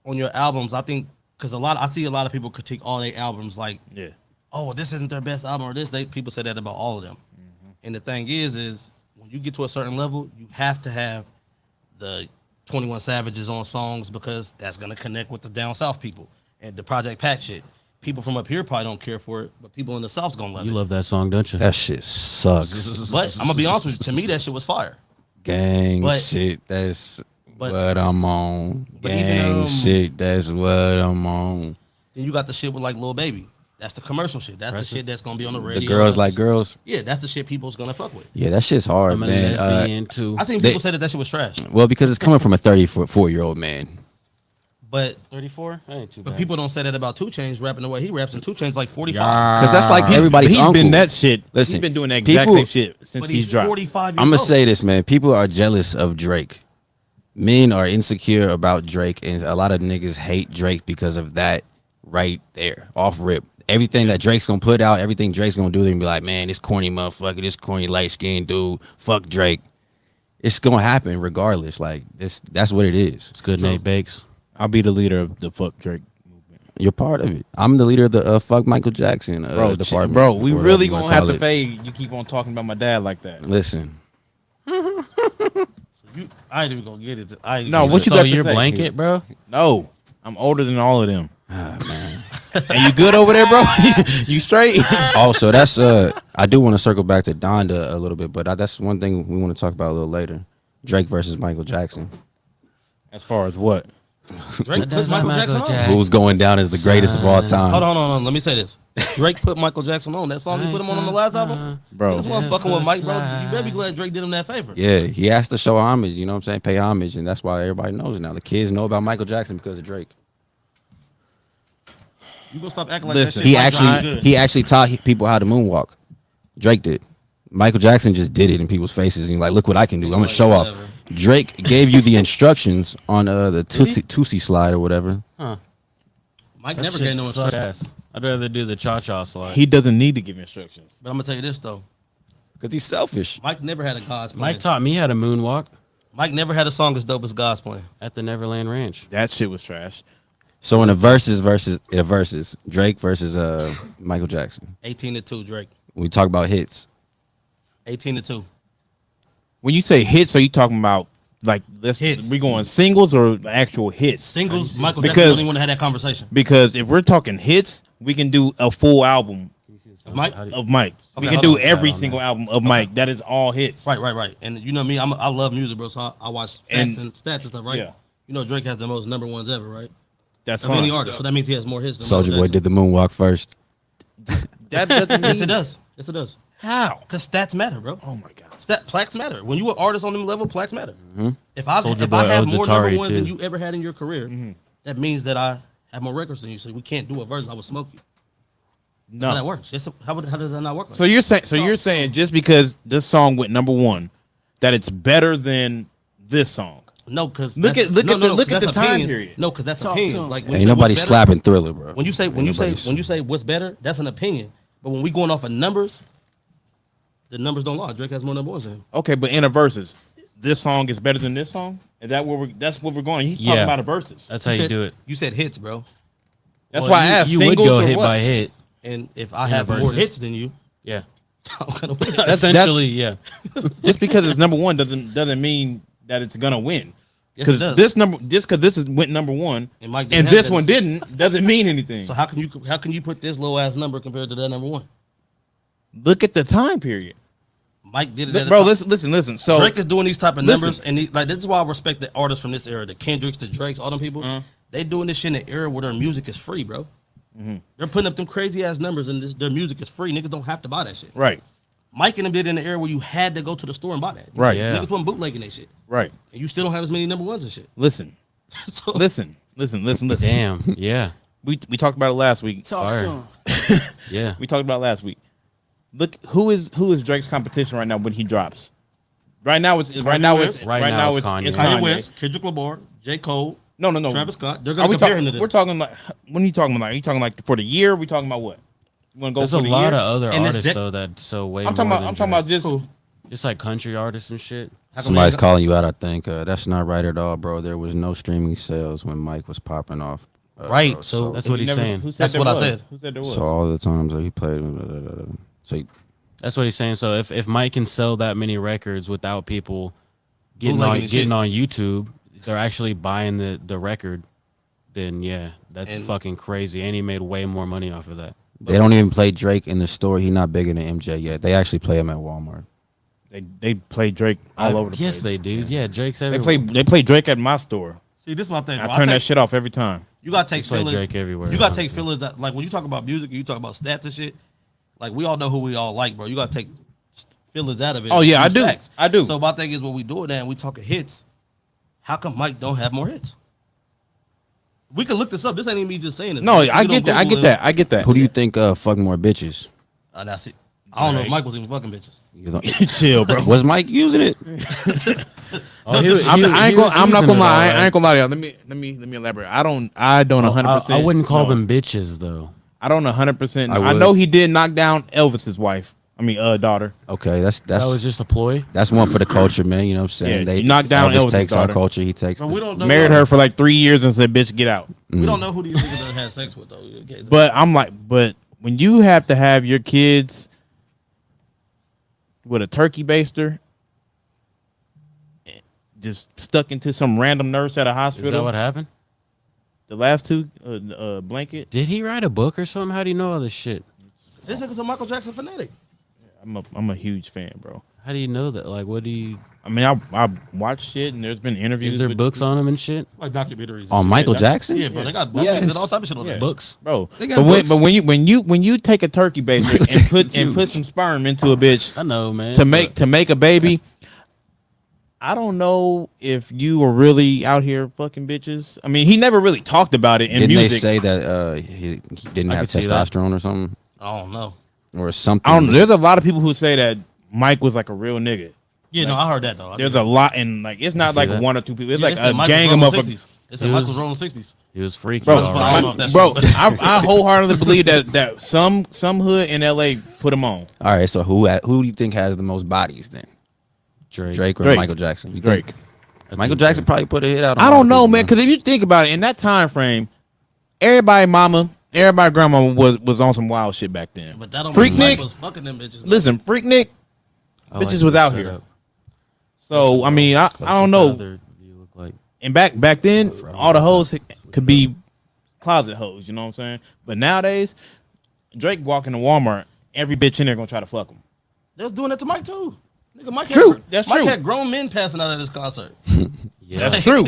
on your albums, I think because I see a lot of people critique all their albums like, Yeah. oh, this isn't their best album or this. People say that about all of them. And the thing is when you get to a certain level, you have to have the 21 Savages on songs because that's gonna connect with the down south people and the Project Pat shit. people from up here probably don't care for it, but people in the South's gonna love You it. love that song, don't you? That shit sucks. But I'm gonna be honest with you. To me, that shit was fire. Gang But- shit, that's but- what I'm on. but Gang even, shit, that's what I'm on. Then you got the shit with like Lil Baby. That's the commercial shit. That's the shit that's gonna be on the radio. The girls like girls. Yeah, that's the shit people's gonna fuck with. Yeah, that shit's hard, I'm a man. lesbian too. I seen They- people say that shit was trash, Well, because it's coming from a 34-year-old man. but 34? That ain't too bad. people don't say that about 2 Chainz rapping the way he raps, and 2 Chainz like 45. Because that's like everybody's He's uncle. been that shit. Listen, He's been doing that exact people- same shit since But he's he's dropped. 45 years I'm old. gonna say this, man. People are jealous of Drake. Men are insecure about Drake, and a lot of niggas hate Drake because of that right there, off rip. Everything that Drake's gonna put out, everything Drake's gonna do, they're gonna be like, man, this corny motherfucker, this corny light skinned dude, fuck Drake. It's gonna happen regardless. Like that's what it is. It's good, Nate Bakes. I'll be the leader of the fuck Drake movement. You're part of it. I'm the leader of the fuck Michael Jackson department. Bro, we or whatever really you wanna gonna have call to it. fade. You keep on talking about my dad like that. Listen, I ain't even gonna get it. I ain't No, what you So got to your say? blanket, bro? No, I'm older than all of them. man. And you good over there, bro? You straight? Also, that's I do want to circle back to Donda a little bit, but that's one thing we want to talk about a little later. Drake versus Michael Jackson. As far as what? Drake put Michael Jackson on. Who's going down as the greatest of all time? Hold on. Let me say this. Drake put Michael Jackson on. That song he put him on the last album. Bro. This one fucking with Mike, bro. You better be glad Drake did him that favor. Yeah, he has to show homage, you know what I'm saying? Pay homage, and that's why everybody knows it now. The kids know about Michael Jackson because of Drake. You gonna stop acting like Listen, that shit? He Mike actually Jackson good. he actually taught people how to moonwalk. Drake did. Michael Jackson just did it in people's faces and he's like, look what I can do. I'm gonna show off. Whatever. Drake gave you the instructions on the Tootsie slide or whatever. Mike That never shit gave no sucks. instructions. I'd rather do the cha-cha slide. He doesn't need to give instructions. But I'm gonna tell you this though. Because he's selfish. Mike never had a God's plan. Mike taught me how to moonwalk Mike never had a song as dope as God's plan. at the Neverland Ranch. That shit was trash. So in a versus, Drake versus Michael Jackson. 18-2, Drake. We talk about hits. 18-2. When you say hits, are you talking about like Hits. we going singles or actual hits? Singles. Michael Because- Jackson the only one that had that conversation. Because if we're talking hits, we can do a full album Mike. of Mike. We Okay, can hold do on. every single album of Mike. That is all hits. Right. And you know me, I love music, bro. So I watch And- stats and stuff, right? yeah. You know Drake has the most number ones ever, right? That's Of any fine. artist. So that means he has more hits than Soldier Michael Boy Jackson. did the moonwalk first. That doesn't mean Yes, it does. Yes, it does. How? Because stats matter, bro. Oh my god. Plaques matter. When you an artist on them level, plaques matter. Mm-hmm. If I Soulja if Boy I have owns more Atari, number ones than too. you ever had in your career, that means that I have more records than you. So we can't do a version. I would smoke you. That's how that No. works. How does that not work? Like So you're saying you're saying just because this song went number one, that it's better than this song. no, because Look at the time period. No, because that's Talk to opinion. him. Like when you Ain't say what's nobody better- slapping Thriller, bro. When you say Ain't what's better, that's an opinion. But when we going off of numbers, the numbers don't lie. Drake has more number ones than him. Okay, but in a versus, this song is better than this song. Is that where that's what we're going? He's talking Yeah. about a versus. That's how you said- do it. You said hits, bro. That's Well, why I you- asked you would singles go or hit what? by hit. And if I In a have more versus. hits than you, Yeah. I'm gonna win. Essentially, yeah. Just because it's number one doesn't mean that it's gonna win. Yes, it Because does. this went number one And Mike and didn't this have one that. didn't doesn't mean anything. So how can you put this low ass number compared to that number one? Look at the time period, Mike did it, at a bro. time. Listen. So Drake is doing these type of Listen. numbers, and like this is why I respect the artists from this era, the Kendricks, the Drakes, all them people. They doing this shit in the era where their music is free, bro. They're putting up them crazy ass numbers, and their music is free. Niggas don't have to buy that shit. right, Mike and them did it in the era where you had to go to the store and buy that. Right. Yeah. Niggas wasn't bootlegging that shit, right. and you still don't have as many number ones and shit. Listen, So, listen. Damn. Yeah. We talked about it last week. Talk Fire. to him. Yeah. We talked about it last week. Look, who is Drake's competition right now when he drops? Right now it's West. Right now it's it's Kanye. It's Kanye Kanye. West, Kendrick Lamar, J. Cole, No. Travis Scott. They're Are gonna we compare talking? him to them. We're talking like when are you talking about? Are you talking like for the year? We talking about what? You want to go There's for a the lot year? of other And this artists dec- though that so way I'm talking more about. than I'm talking about Drake. just. Who? Just like country artists and shit. How come Somebody's they- calling you out, I think. That's not right at all, bro. There was no streaming sales when Mike was popping off. Right, bro. so That's what He he's never- saying. Who said That's there what I was? said. Who said there was? So all the times that he played, so That's what he's saying. So if Mike can sell that many records without people Bootlegging and shit. getting on YouTube, they're actually buying the record then yeah, that's And- fucking crazy. And he made way more money off of that. They don't even play Drake in the store. He's not bigger than MJ yet. They actually play him at Walmart. They play Drake all over the place. Yes, they do. Yeah, Drake's They everywhere. play Drake at my store. See, this is my thing. I bro. turn that shit off every time. You gotta take play feelings. Drake everywhere, You gotta take honestly. feelings that, like when you talk about music and you talk about stats and shit. Like we all know who we all like, bro. You gotta take feelings out of it. Oh, yeah, I Use do. facts. I do. So my thing is when we doing that and we talking hits, how come Mike don't have more hits? We can look this up. This ain't even me just saying it. No, You I can get that. I Google get that. I get that. Who do you think fuck more bitches? That's it. I don't know if Mike was even fucking bitches. You know, Chill, bro. was Mike using it? Oh, he was- I'm he not was gonna using it, lie. all I ain't gonna lie to y'all. Let me elaborate. I don't 100%. I wouldn't call them bitches though. I don't 100%. I I would. know he did knock down Elvis's wife. I mean, daughter. Okay, that's That was just a ploy. that's one for the culture, man. You know what I'm saying? Yeah, They he knocked down Elvis Elvis' takes our daughter. culture. He takes. But the- we don't know. Married her for like 3 years and said, "Bitch, get out." We don't know who these niggas done had sex with though. Okay, so- But I'm like, but when you have to have your kids with a turkey baster, just stuck into some random nurse at a Is hospital. that what happened? The last two, blanket. Did he write a book or something? How do you know all this shit? this nigga's a Michael Jackson fanatic. I'm a huge fan, bro. How do you know that? Like, what do you? I mean, I watch shit and there's been interviews. Is there with- books on him and shit? Like documentaries. and on shit. Michael Yeah, Jackson? Yeah, bro. They got books and all type of shit on Yeah. there. Books. bro. They got But books. when you take a turkey baster and put some sperm into a bitch I know, man. to but make a baby, I don't know if you were really out here fucking bitches. I mean, he never really talked about it in Didn't music. they say that he didn't I have could see that. testosterone or something I don't know. or something? I don't know. There's a lot of people who say that Mike was like a real nigga. Yeah, no, I heard that though. There's a lot, and like it's not see like that. one or two people. It's Yeah, like they said a Mike gang was of rolling motherfuckers. 60s. They said He Mike was- was rolling 60s. he was freaky. Bro, all I right. don't know if that's bro, true. I wholeheartedly believe that some hood in LA put him on. All right, so who do you think has the most bodies then? Drake or Drake. Michael Jackson? You Drake. think I Michael think Jackson Drake. probably put a hit out. On I a lot don't of know, people, man, because if you think about it, in that time frame, everybody mama, everybody grandma was on some wild shit back then. But that don't Freak mean Mike Nick, was fucking them bitches. listen, Freak Nick, I like bitches was the out here. setup. So I mean, I don't know. Father, you look like And back then, all the hoes could be closet hoes. You know what I'm saying? But nowadays, Drake walking to Walmart, every bitch in there gonna try to fuck him. They was doing that to Mike too. Nigga, Mike True. Had, That's Mike true. had grown men passing out at this concert. yeah. That's true.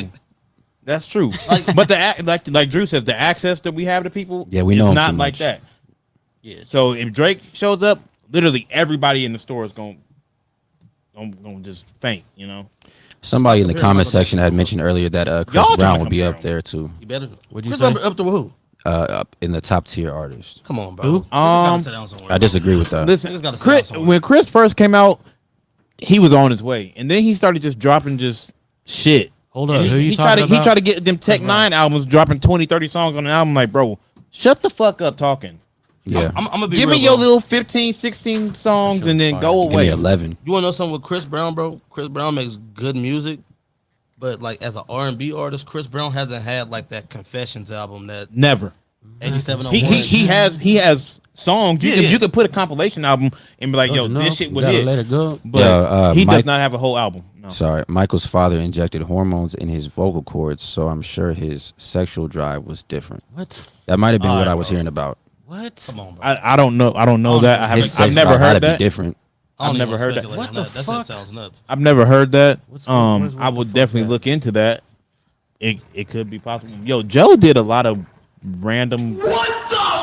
That's true. But like Drew says, the access that we have to people, Yeah, we is know 'em not too like much. that. Yeah. So if Drake shows up, literally everybody in the store is gonna just faint. You know, Somebody in the comparing comment Michael section Jackson had to mentioned earlier that Chris Y'all trying Brown to would be compare up there too, You better. What'd you Chris say? Brown up to who? up in the top tier artists. Come on, bro. Who? Niggas gotta sit down somewhere. I disagree with that. listen, Niggas gotta sit Chris, down somewhere. when Chris first came out, he was on his way, and then he started just dropping just shit. Hold up, And who you he talking tried to, about? He tried to get them Tech 9 albums, dropping 20, 30 songs on an album. Like, bro, shut the fuck up talking. Yeah, I'm gonna be Give real, me your bro. little 15, 16 songs That and shit then was go give away. me 11. You wanna know something with Chris Brown, bro? Chris Brown makes good music, but like as an R&B artist, Chris Brown hasn't had like that Confessions album that Never. 87 He has songs. Yeah, yeah. You could put a compilation album and be like, Don't yo, you know? this shit You would gotta hit. let it go. But Yeah, he does Mike- not have a whole album. No. Sorry, Michael's father injected hormones in his vocal cords, so I'm sure his sexual drive was different. What? That might have been All what right, I was bro. hering about. What? Come on, bro. I don't know. I don't know that. I His haven't. I've sexual never drive heard gotta be that. different. I don't I've even never wanna heard that. speculate What on the that. That fuck? shit sounds nuts. I've never heard that. What's- I what the would fuck definitely that? look into that. It could be possible. Yo, Joe did a lot of random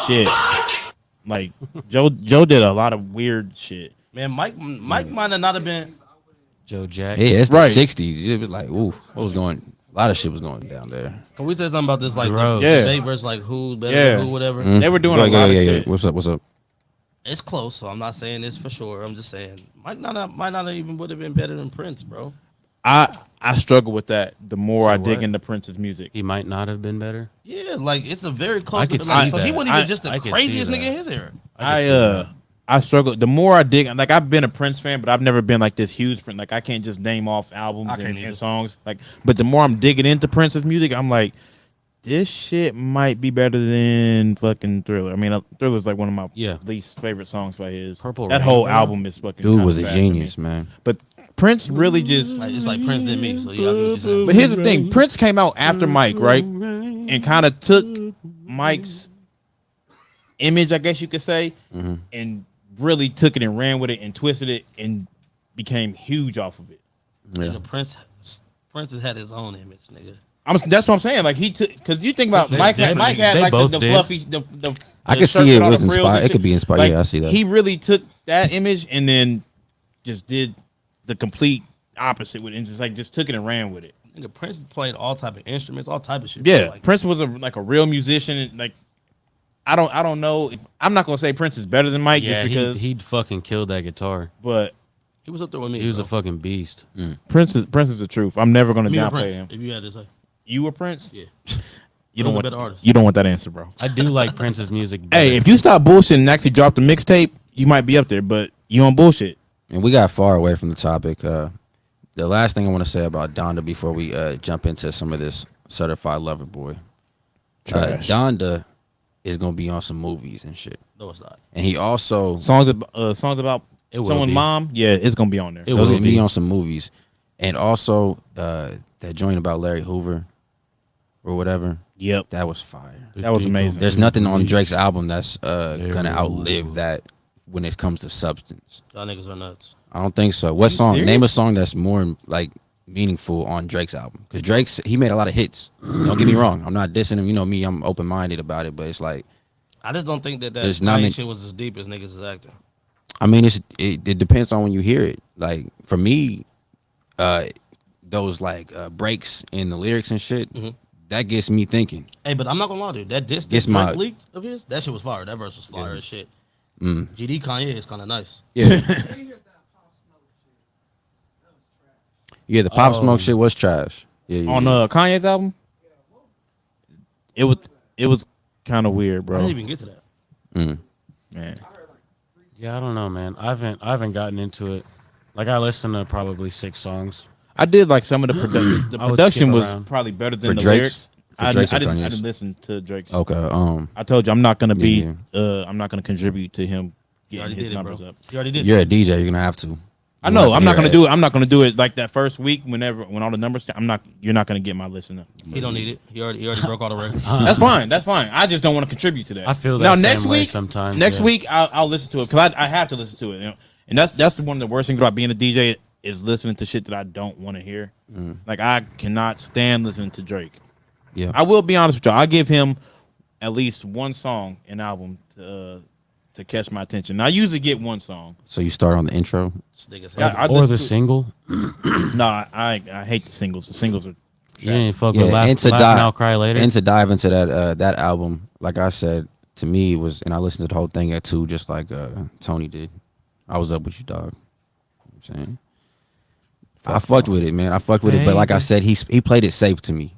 shit. Like Joe did a lot of weird shit. Man, Mike might have not have been. Joe Jack. Yeah, it's Right. the 60s. It was like, ooh, what was going? A lot of shit was going down there. Can we say something about this? Like Gross. the Yeah. debate versus like who's better Yeah. than who, whatever. They were doing Go a ahead, lot of yeah. shit. What's up? What's up? It's close, so I'm not saying this for sure. I'm just saying might not even would have been better than Prince, bro. I struggle with that. The more So I dig what? into Prince's music. He might not have been better. Yeah, like it's a very close. I could like, see so he that. wasn't even just the I could see craziest that. nigga in his era. I struggle. The more I dig, like I've been a Prince fan, but I've never been like this huge Prince. Like I can't just name off albums I can't and either. songs. Like, but the more I'm digging into Prince's music, I'm like, this shit might be better than fucking Thriller. I mean, Thriller's like one of my least favorite songs by his. Purple that Rain, whole bro. album is fucking. Dude kinda was a trash to me. genius, man. But Prince really just. Like it's like Prince did me. So yeah, I get what you're saying. But here's the thing: Prince came out after Mike, right? and kind of took Mike's image, I guess you could say, and really took it and ran with it and twisted it and became huge off of it. Yeah. Nigga, Prince has had his own image, nigga. That's what I'm saying. Like he took, because you think about Mike had like the fluffy, the I could see it was inspired. It could be inspired. Like, yeah, I see that. He really took that image and then just did the complete opposite with it, and just took it and ran with it. Nigga, Prince played all type of instruments, all type of shit. Yeah, Like, Prince was a real musician. And like, I don't know if I'm not gonna say Prince is better than Mike Yeah, just because he'd fucking killed that guitar. but he was up there with me. He was bro. a fucking beast. Prince is the truth. I'm never gonna Me or downplay Prince, him. if you had to say. You were Prince? Yeah. You don't Who's a want better artist? You don't want that answer, bro. I do like Prince's music. Better. Hey, if you stop bullshitting and actually drop the mixtape, you might be up there, but you on bullshit. And we got far away from the topic. The last thing I want to say about Donda before we jump into some of this Certified Lover Boy. Trash. Donda is gonna be on some movies and shit, No, it's not. and he also Songs about It will someone's be. mom, yeah, it's gonna be on there. It those will gonna be be. on some movies, and also that joint about Larry Hoover or whatever. Yep, That was fire. that was amazing. There's nothing on Drake's album that's gonna outlive that when it comes to substance. Y'all niggas are nuts. I don't think so. What song? serious? Name a song that's more like meaningful on Drake's album. Because he made a lot of hits. Don't get me wrong. I'm not dissing him. You know me. I'm open minded about it. But it's like, I just don't think that There's not Kanye many- shit was as deep as niggas is acting. I mean, it depends on when you hear it. Like for me, those like breaks in the lyrics and shit, that gets me thinking. Hey, but I'm not gonna lie to you. That It's Drake my- leaked of his, that shit was fire. That verse was fire as shit. GD Kanye is kind of nice. Yeah. Yeah, the Pop Smoke shit was trash. Yeah, on Kanye's album. It was kind of weird, I bro. didn't even get to that. Man. Yeah, I don't know, man. I haven't gotten into it. Like I listened to probably 6 songs. I did like some of the production. The I would production skip was around. probably better than For the Drake's? lyrics. For I Drake's or didn't Kanye's? listen to Drake's. Okay. I told you I'm not gonna be. Yeah. I'm not gonna contribute to him You getting already his did it, bro. numbers up. You already did. You're a DJ. You're gonna have to. I know. I'm not gonna do it. I'm not gonna do it like that first week. When all the numbers, you're not gonna get my listen up. He don't need it. He already broke all the records. That's fine. That's fine. I just don't want to contribute to that. I feel that now same next way week. sometimes, Next yeah. week I'll listen to it because I have to listen to it. You know? And that's one of the worst things about being a DJ is listening to shit that I don't want to hear. Like I cannot stand listening to Drake. Yeah. I will be honest with y'all. I give him at least one song, an album to catch my attention. Now, I usually get one song. So you start on the intro. This nigga's Yeah, heavy. I Or just- the single. No, I hate the singles. The singles are You ain't fuck Yeah, with laugh, and to laugh dive Now Cry Later. and to dive into that album, like I said, to me it was, and I listened to the whole thing at 2, just like Tony did. I was up with you, dog. You know what I'm saying, I fucked with it, man. I fucked with it, but like I said, he played it safe to me.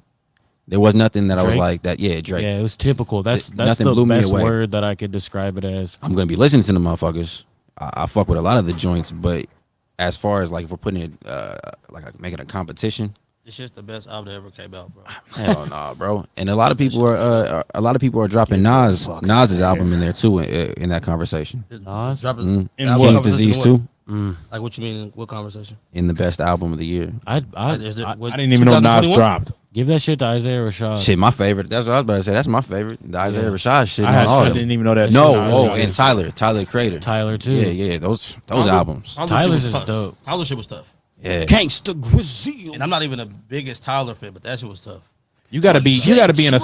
There was nothing that I was Drake? like that. Yeah, Drake. Yeah, it was typical. That's Nothing the blew me best away. word that I could describe it as. I'm gonna be listening to the motherfuckers. I fuck with a lot of the joints, but as far as like if we're putting it like making a competition, This shit's the best album that ever came out, bro. hell no, bro. And a lot of people are dropping Nas's album in there too in that conversation. Nas? Dropping In album what? King's conversation Disease what? too Like what you mean? What conversation? in the best album of the year. I Is it, what, I didn't even know Nas 2021? dropped. give that shit to Isaiah Rashad. Shit, my favorite. That's what I was about to say. That's my favorite. The Isaiah Rashad shit. I on all of them. didn't even know that. No, shit. oh, and Tyler the Creator. Tyler too. Yeah, those albums. Tyler's shit was is tough. dope. Tyler shit was tough. Yeah, Gangsta Grizzly. And I'm not even the biggest Tyler fan, but that shit was tough. You gotta be in a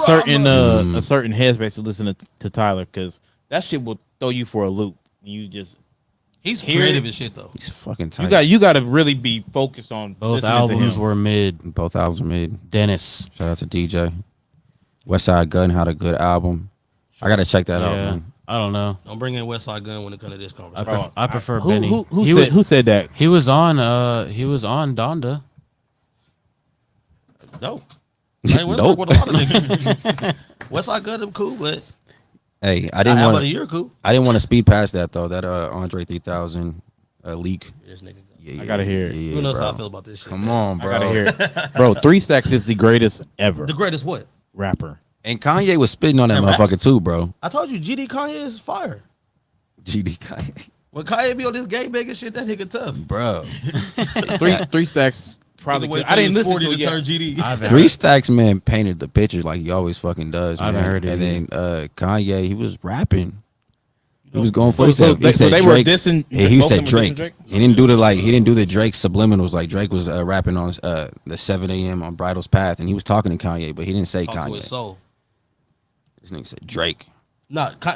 certain headspace to listen to Tyler because that shit will throw you for a loop. You just He's Hear creative it. as shit though. he's fucking tight. you got to really be focused on Both listening to albums him. were mid. Both albums are made. Dennis. Shout out to DJ. West Side Gun had a good album. I gotta check that out, Yeah. man. I don't know. Don't bring in West Side Gun when it comes to this I, conversation. I prefer Who, Benny. who, he, who, said, who said that? he was on Donda. Dope. Hey, West Dope. Side with a lot of niggas. West Side Gun, them cool, but Hey, I didn't album want of the to. year cool. I didn't want to speed past that though. That Andre 3000 leak. This nigga. Yeah, I gotta hear it. Yeah, Who knows bro. how I feel about this shit? Come man. on, I bro. gotta hear it, bro. 3 Stacks is the greatest ever The greatest what? rapper. And Kanye was spitting on that And raps. motherfucker too, bro. I told you, GD Kanye is fire. GD Kanye, When Kanye be on this game banging shit, that nigga tough. bro. 3 Stacks probably Wait could. till I didn't he was listen 40 to it to yet. turn GD. I haven't Three heard- Stacks, man, painted the picture like he always fucking does. I haven't man. heard it And either. then Kanye, he was rapping. He was going for. Oh, He so said, he said they were Drake. dissing. Yeah, he both said of them were dissing Drake. He didn't do the like. He didn't do the Drake subliminals like Drake was rapping on the 7 a.m. on Bridal's Path, and he was talking to Kanye, but he didn't say Talk to his Kanye. soul. This nigga said Drake.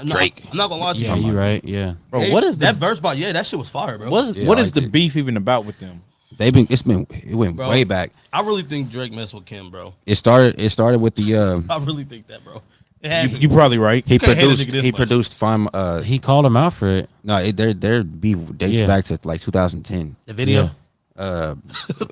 Drake. I'm not gonna lie to Yeah, you. you right. Yeah. Bro, Hey, what is that the verse by that shit was fire, bro. what is Yeah, what I is the liked it. beef even about with them? It went Bro. way back. I really think Drake messed with Kim, bro. It started with the I really think that, bro. It had to. You probably right. he can't hate a produced nigga this he much. produced fine He called him out for it. no their beef dates Yeah. back to like 2010. the video. Yeah.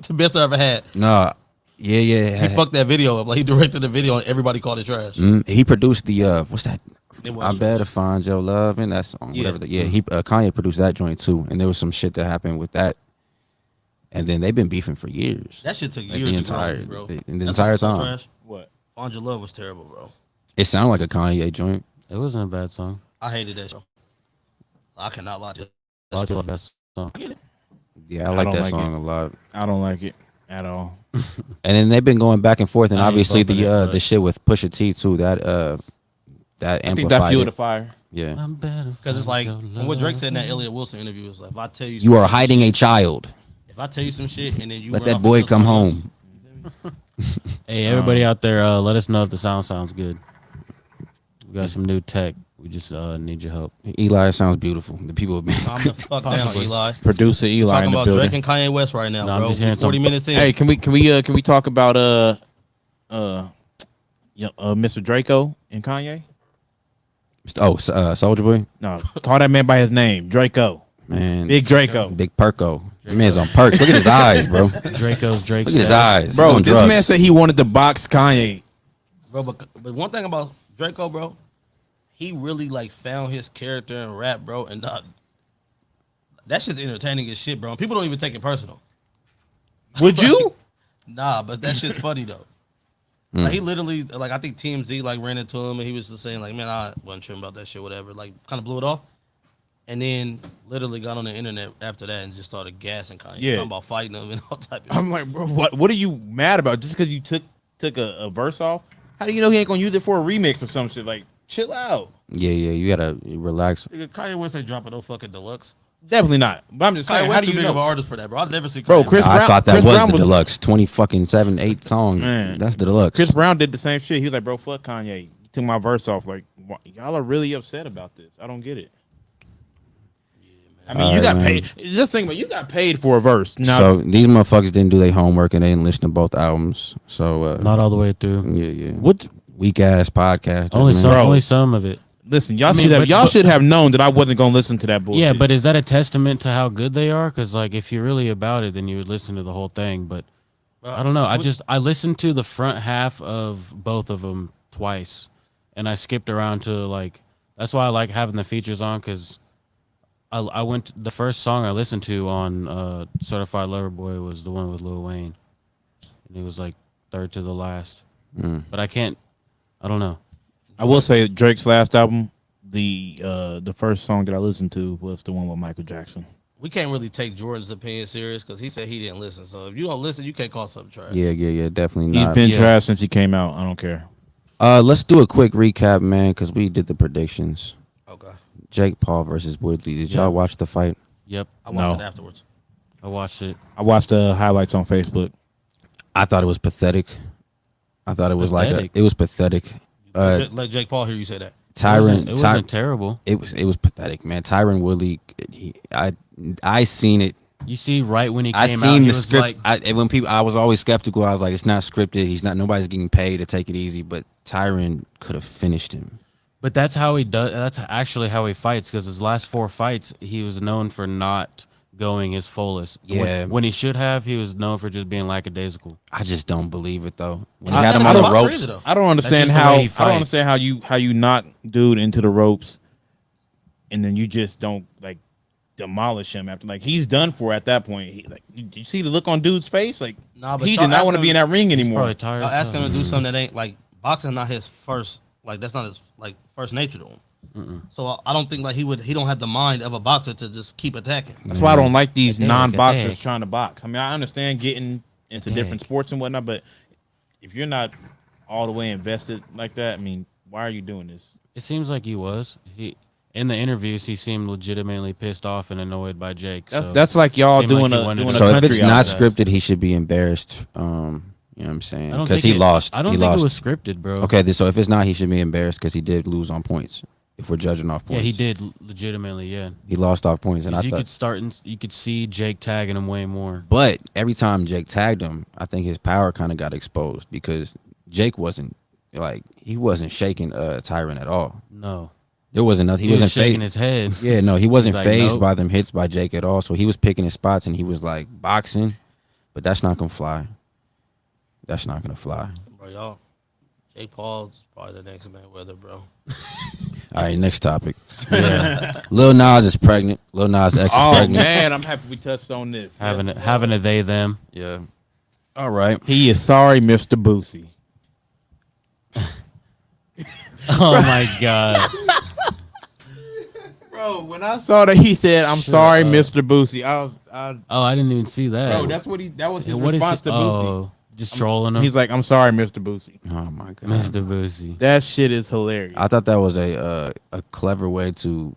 The best I ever had. No, yeah. He fucked that video up. Like he directed the video and everybody called it trash. He produced the what's that? It was I trash. better find your love in that song. Yeah. Whatever. He Kanye produced that joint too, and there was some shit that happened with that. And then they've been beefing for years. That shit took Like, years the to grow on entire- me, bro. the That entire song was so time. trash. What? Find Your Love was terrible, bro. It sounded like a Kanye joint. It wasn't a bad song. I hated that show. I cannot lie to you. I like that song. Yeah, I I like don't that like song it. a lot. I don't like it at all. And then they've been going back and forth, and I ain't obviously bumping it, but- the shit with Pusha T too. That I amplified think that fueled it. the fire. Yeah, I'm better Because it's like find your what Drake said in that love. Elliot Wilson interview is like, if I tell you, you some are shit- hiding a child. If I tell you some shit and then you Let run that off boy and tell come someone else, home. Hey, everybody out there, let us know if the sounds good. We got some new tech. We just need your help. Eli sounds beautiful. The people have been. calm the fuck down, Possibly. Eli. Producer Eli Talking in the about building. Drake and Kanye West right now, No, I'm bro. just hearing 40 some- minutes in. Hey, can we talk about Mr. Draco and Kanye? Soldier Boy, No, call that man by his name, Draco. man, Big Draco. Big Perko. That man's on perks. Look at his eyes, bro. Look Draco's Drake's. at his eyes. Bro, He's on this drugs. man said he wanted to box Kanye. Bro, but one thing about Draco, bro, he really like found his character in rap, bro, and that shit's entertaining as shit, bro. And people don't even take it personal. Would you? Nah, but that shit's funny though. Like he literally, like I think TMZ like ran into him and he was just saying like, man, I wasn't tripping about that shit, whatever. Like kind of blew it off, and then got on the internet after that and just started gassing Kanye, Yeah. talking about fighting him and all type of shit. I'm like, bro, what are you mad about? Just because you took a verse off? How do you know he ain't gonna use it for a remix or some shit? Like, chill out. Yeah, you gotta relax. Nigga, Kanye West ain't dropping no fucking deluxe. Definitely not. But I'm just saying, Kanye how West do too you big of an know? artist for that, bro. I've never seen Bro, Kanye Chris West. I Brown- thought that Chris was Brown the was- deluxe. 20 fucking 8 songs. Man. That's the deluxe. Chris Brown did the same shit. He was like, bro, fuck Kanye. He took my verse off. Like, y'all are really upset about this. I don't get it. I mean, you All got right, paid. Just think about it. You got paid for a verse. Now, So these motherfuckers didn't do their homework and they didn't listen to both albums. So Not all the way through. yeah. what? Weak ass podcast. Only some. Bro. Only some of it. Listen, y'all I mean, should have. but- Y'all but- should have known that I wasn't gonna listen to that bullshit. Yeah, but is that a testament to how good they are? Because like, if you're really about it, then you would listen to the whole thing. But I don't know. I listened to the front half of both of them twice, and I skipped around to like. That's why I like having the features on because I went. The first song I listened to on Certified Lover Boy was the one with Lil Wayne, and it was like third to the last. But I can't. I don't know. I will say Drake's last album, the first song that I listened to was the one with Michael Jackson. We can't really take Jordan's opinion serious because he said he didn't listen. So if you don't listen, you can't call something trash. Yeah, definitely He's not. been Yeah. trash since he came out. I don't care. Let's do a quick recap, man, because we did the predictions. Okay. Jake Paul versus Woodley. Did y'all watch the fight? Yep, I watched No. it afterwards. I watched it. I watched the highlights on Facebook. I thought it was pathetic. I thought it was Pathetic? it was pathetic. Let Jake Paul hear you say that. Tyron, It wasn't terrible. it was pathetic, man. Tyron Woodley, I seen it. You see, right when he came I out, seen he the was script. like, When people, I was always skeptical. I was like, it's not scripted. He's not. Nobody's getting paid to take it easy. But Tyron could have finished him. but that's how he does. That's actually how he fights. Because his last 4 fights, he was known for not going his fullest. Yeah. When he should have, he was known for just being lackadaisical. I just don't believe it though. When I- he had him I on the don't- ropes, I don't understand just the how way he I don't fights. understand how you knock dude into the ropes, and then you just don't like demolish him after like he's done for at that point. You see the look on dude's face, like Nah, but he y'all did not ask want to him- be in that ring anymore. Probably tired. I'll as ask hell. him to do something that ain't like boxing. Not his first. Like that's not his like first nature to him. So I don't think like he don't have the mind of a boxer to just keep attacking. That's why I don't like these They like non-boxers an egg. trying to box. I mean, I understand getting into different sports and whatnot. But if you're not all the way invested like that, I mean, why are you doing this? It seems like he was. In the interviews, he seemed legitimately pissed off and annoyed by Jake. That's like y'all seemed doing like he a wanted doing to- a So if country it's not album. scripted, he should be embarrassed. You know what I'm saying? I don't Because think he it- lost. I don't he think lost. it was scripted, bro. Okay, so if it's not, he should be embarrassed because he did lose on points. If we're judging off Yeah, points, he did legitimately. Yeah, He lost off points, and I 'cause you thought. could start and you could see Jake tagging him way more. But every time Jake tagged him, I think his power kind of got exposed because Jake wasn't he wasn't shaking Tyron at all. No, There wasn't nothing. he was wasn't shaking phased. his head. Yeah, no, he wasn't He's like, phased nope. by them hits by Jake at all. So he was picking his spots, and he was like boxing, but that's not gonna fly. That's not gonna fly. Bro, y'all. Jake Paul's probably the next Mayweather, bro. All right, next topic. Yeah, Lil Nas is pregnant. Lil Nas X is Oh pregnant. man, I'm happy we touched on this. Having a they them. Yeah. All right. He is sorry, Mr. Boosie. Oh my god. Bro, when I saw that he said, "I'm sorry, Mr. Boosie," Oh, I didn't even see that. bro, that was his What is response it? to Boosie. Oh, just trolling him. He's like, "I'm sorry, Mr. Boosie." Oh my god. Mr. Boosie. That shit is hilarious. I thought that was a clever way to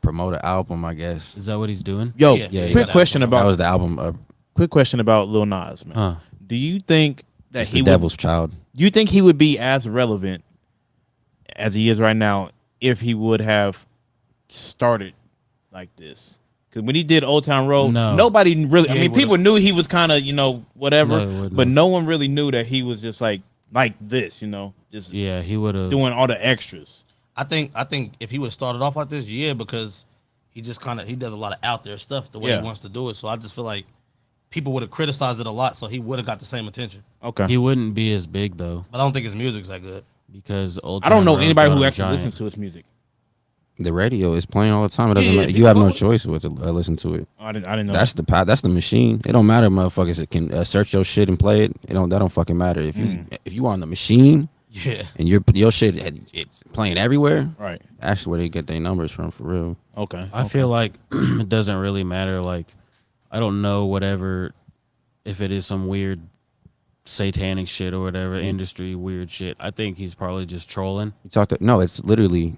promote an album, I guess. Is that what he's doing? Yo, Yeah, yeah, quick that question That about was the album. quick question about Lil Nas, man. Huh. Do you think that It's he the Devil's Child. Do you think he would be as relevant as he is right now if he would have started like this? Because when he did Old Town Road, No. nobody really. Yeah, I he mean, people knew he was kind of whatever, No, he wouldn't but have. no one really knew that he was just like this, just Yeah, he would have. doing all the extras. I think if he would have started off like this, yeah, because he just he does a lot of out there stuff the way Yeah. he wants to do it. So I just feel like people would have criticized it a lot, so he would have got the same attention. Okay, He wouldn't be as big though But I don't think his music's that good. because Old I don't Town know Road anybody got who him actually giant. listens to his music. The radio is playing all the time. It doesn't Yeah, matter. You have no fuck with- choice but to listen to it. I didn't know. That's the machine. It don't matter, motherfuckers. It can search your shit and play it. That don't fucking matter. If you on the machine Yeah. and your shit it's playing everywhere, right. that's where they get their numbers from for real. Okay, I feel like it doesn't really matter. Like, I don't know whatever if it is some weird satanic shit or whatever industry weird shit. I think he's probably just trolling. No, it's literally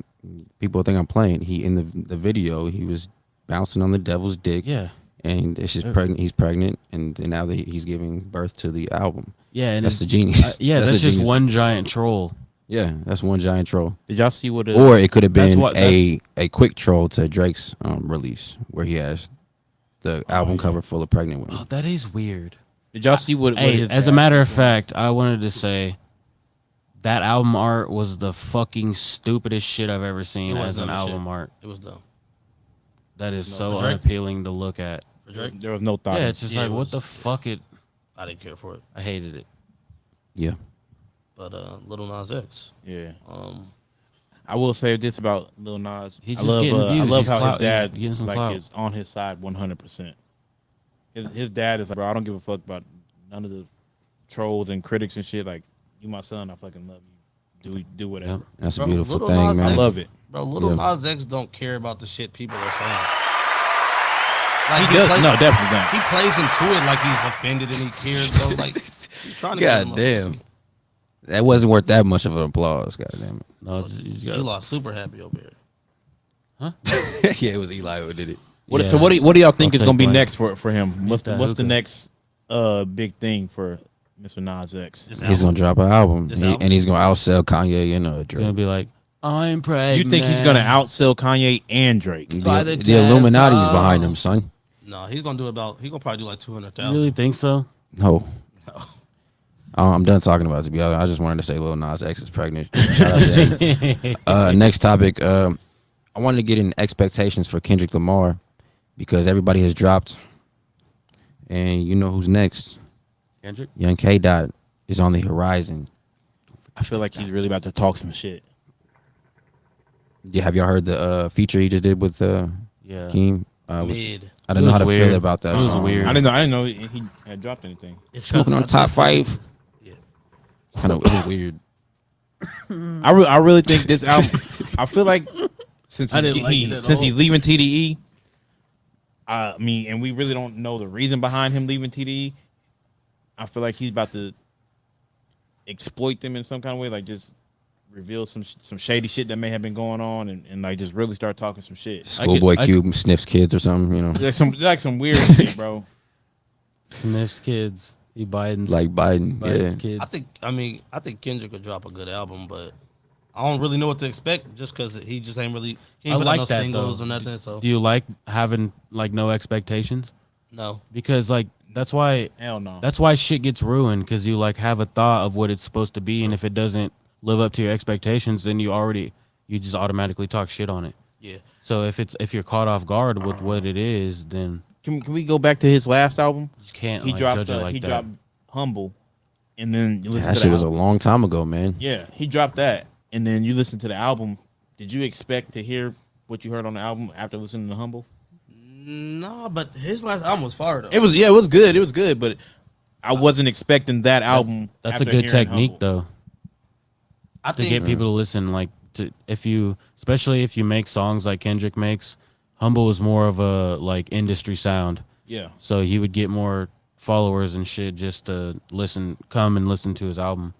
people think I'm playing. He in the video he was bouncing on the devil's dick. Yeah, And it's just pregnant. He's pregnant, and now that he's giving birth to the album. yeah, and That's it's- the genius. yeah, That's that's the just genius. one giant troll. Yeah, that's one giant troll. did y'all see what? Or it could have That's been what- a quick troll to Drake's release, where he has the album cover full of pregnant women. Oh, that is weird. Did y'all see what? Hey, his as a dad- matter of fact, I wanted to say that album art was the fucking stupidest shit I've ever seen It was as an dumb as album shit. art. It was dumb. That is so for Drake? unappealing to look at. For Drake, there was no thought. Yeah, it's just Yeah, like it what was- the fuck it. I didn't care for it. I hated it. Yeah, But Lil Nas X, yeah. um, I will say this about Lil Nas. He's I just love, getting I views. love He's how clout- his dad he's getting some clout. is on his side 100%. His dad is like, bro, I don't give a fuck about none of the trolls and critics and shit. Like, you my son, I fucking love you. Do whatever. Yep. that's a Bro, beautiful Lil thing, Nas man. I love it. bro, Lil Yeah. Nas X don't care about the shit people are saying. He does, no, definitely not. He plays into it like he's offended and he cares, bro. Like, he's trying to get God him damn, that wasn't worth that much of an applause. God damn it. No, you just He gotta, lost super happy over here. Yeah, it was Eli who did it. What, Yeah. So what do y'all think I'll is gonna take be blame. next for him? What's that the hookah. next big thing for Mr. Nas X? This He's album. gonna drop an album, This and, album? and he's gonna outsell Kanye and gonna Drake. be like, I'm pregnant. You think he's gonna outsell Kanye and Drake? by The, the the Illuminati's devil. behind him, son. No, he's gonna do about. He's gonna probably do like You 200,000. really think so? No. I'm done talking about it, to be honest. I just wanted to say Lil Nas X is pregnant. Shout out to him. Next topic. I wanted to get in expectations for Kendrick Lamar because everybody has dropped. And you know who's next. Kendrick? Young K. Dot is on the horizon. I feel like he's really about to talk some shit. Yeah, have y'all heard the feature he just did with Yeah. Keem? Mid. I don't It know how was to weird. feel about that It was song. weird. I didn't know he had dropped anything. It's Smoking on top 5. Yeah. Kind of it was weird. I really think this album. I feel like since I didn't like it at since all. he's leaving TDE, I mean, and we really don't know the reason behind him leaving TDE. I feel like he's about to exploit them in some kind of way, like just reveal some shady shit that may have been going on, and like just really start talking some shit. Schoolboy Q sniffs kids or something, you know. Like some weird shit, bro. Sniffs kids. He Biden's Like Biden, Biden's yeah. kids. I think Kendrick could drop a good album, but I don't really know what to expect just because he just ain't really he ain't I put out like no that, singles though. or nothing. So Do you like having like no expectations? no, Because like that's why Hell no. that's why shit gets ruined, because you like have a thought of what it's supposed to be, and if it doesn't live up to your expectations, then you just automatically talk shit on it. yeah. So if you're caught off guard with what it is, then Can we go back to his last album? you just can't He like, dropped judge it like he that. dropped Humble, and then you listen That to shit the was a album. long time ago, man. Yeah, he dropped that, and then you listen to the album. Did you expect to hear what you heard on the album after listening to Humble? No, but his last album was fire though. It was good. It was good, but I wasn't expecting that album. That's after a good hearing technique Humble. though, I to think get people to listen. Like especially if you make songs like Kendrick makes, Humble is more of a like industry sound. Yeah, So he would get more followers and shit just to come and listen to his album.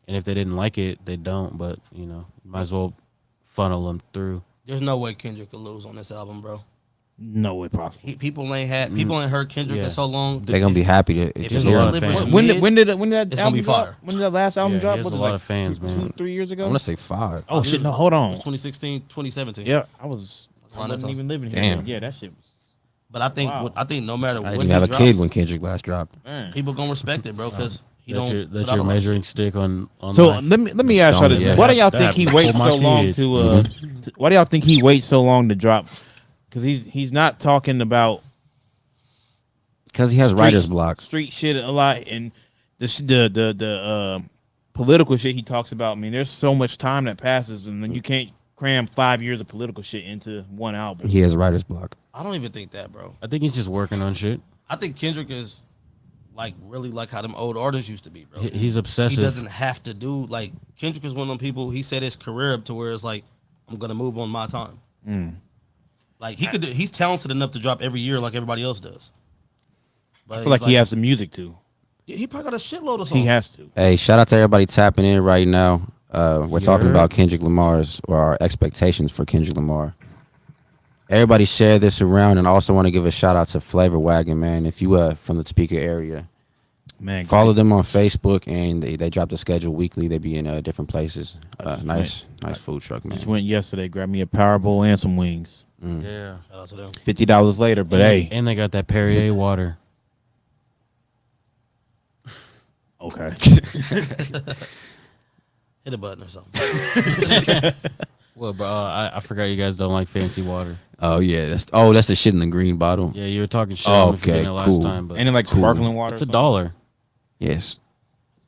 And if they didn't like it, they don't. But you know, might as well funnel them through. there's no way Kendrick could lose on this album, bro. no way possible. People ain't heard Kendrick Yeah. in so long. They're gonna be happy to If just it's hear a him. lot of fans. When did that It's gonna album be drop? fire. When did that last album Yeah, drop? he has Was a it lot like of fans, two, man. 3 years I ago? want to say 5. Oh shit! No, hold It on. was 2016, 2017. Yeah, I wasn't that's even living here. Damn. Yeah, that shit was. But I think Wow. I think no matter I when didn't he have a drops, kid when Kendrick last dropped. Man. people gonna respect it, bro, because he don't. That's put out your a lot of measuring shit. stick on So life. let me ask y'all this: Yeah. Why do y'all That think he waits for my so long kid. to? Why do y'all think he waits so long to drop? Because he's not talking about Because he has writer's block. street shit a lot, and the political shit he talks about. I mean, there's so much time that passes, and then you can't cram 5 years of political shit into one album. He has writer's block. I don't even think that, bro. I think he's just working on shit. I think Kendrick is like really like how them old artists used to be, bro. He's He obsessive. doesn't have to do like Kendrick is one of them people. He set his career up to where it's like I'm gonna move on my time. Like he could, he's talented enough to drop every year like everybody else does. But I feel like he has the music too. he probably got a shitload of songs. He has to. Hey, shout out to everybody tapping in right now. We're talking Yeah. about Kendrick Lamar's or our expectations for Kendrick Lamar. Everybody share this around, and I also want to give a shout out to Flavor Wagon, man. If you from the Topeka area, Man, follow them on Facebook, and they drop the schedule weekly. They be in different places. Nice food truck, man. Just went yesterday, grabbed me a Powerball and some wings. Yeah. Shout out to them. $50 later, but hey, And they got that Perrier water. okay. Hit a button or something. Well, bro, I forgot you guys don't like fancy water. Oh yeah, that's the shit in the green bottle. Yeah, you were talking shit Oh, on me for getting okay, it last cool. time, but And then like sparkling water. it's or $1. something? Yes,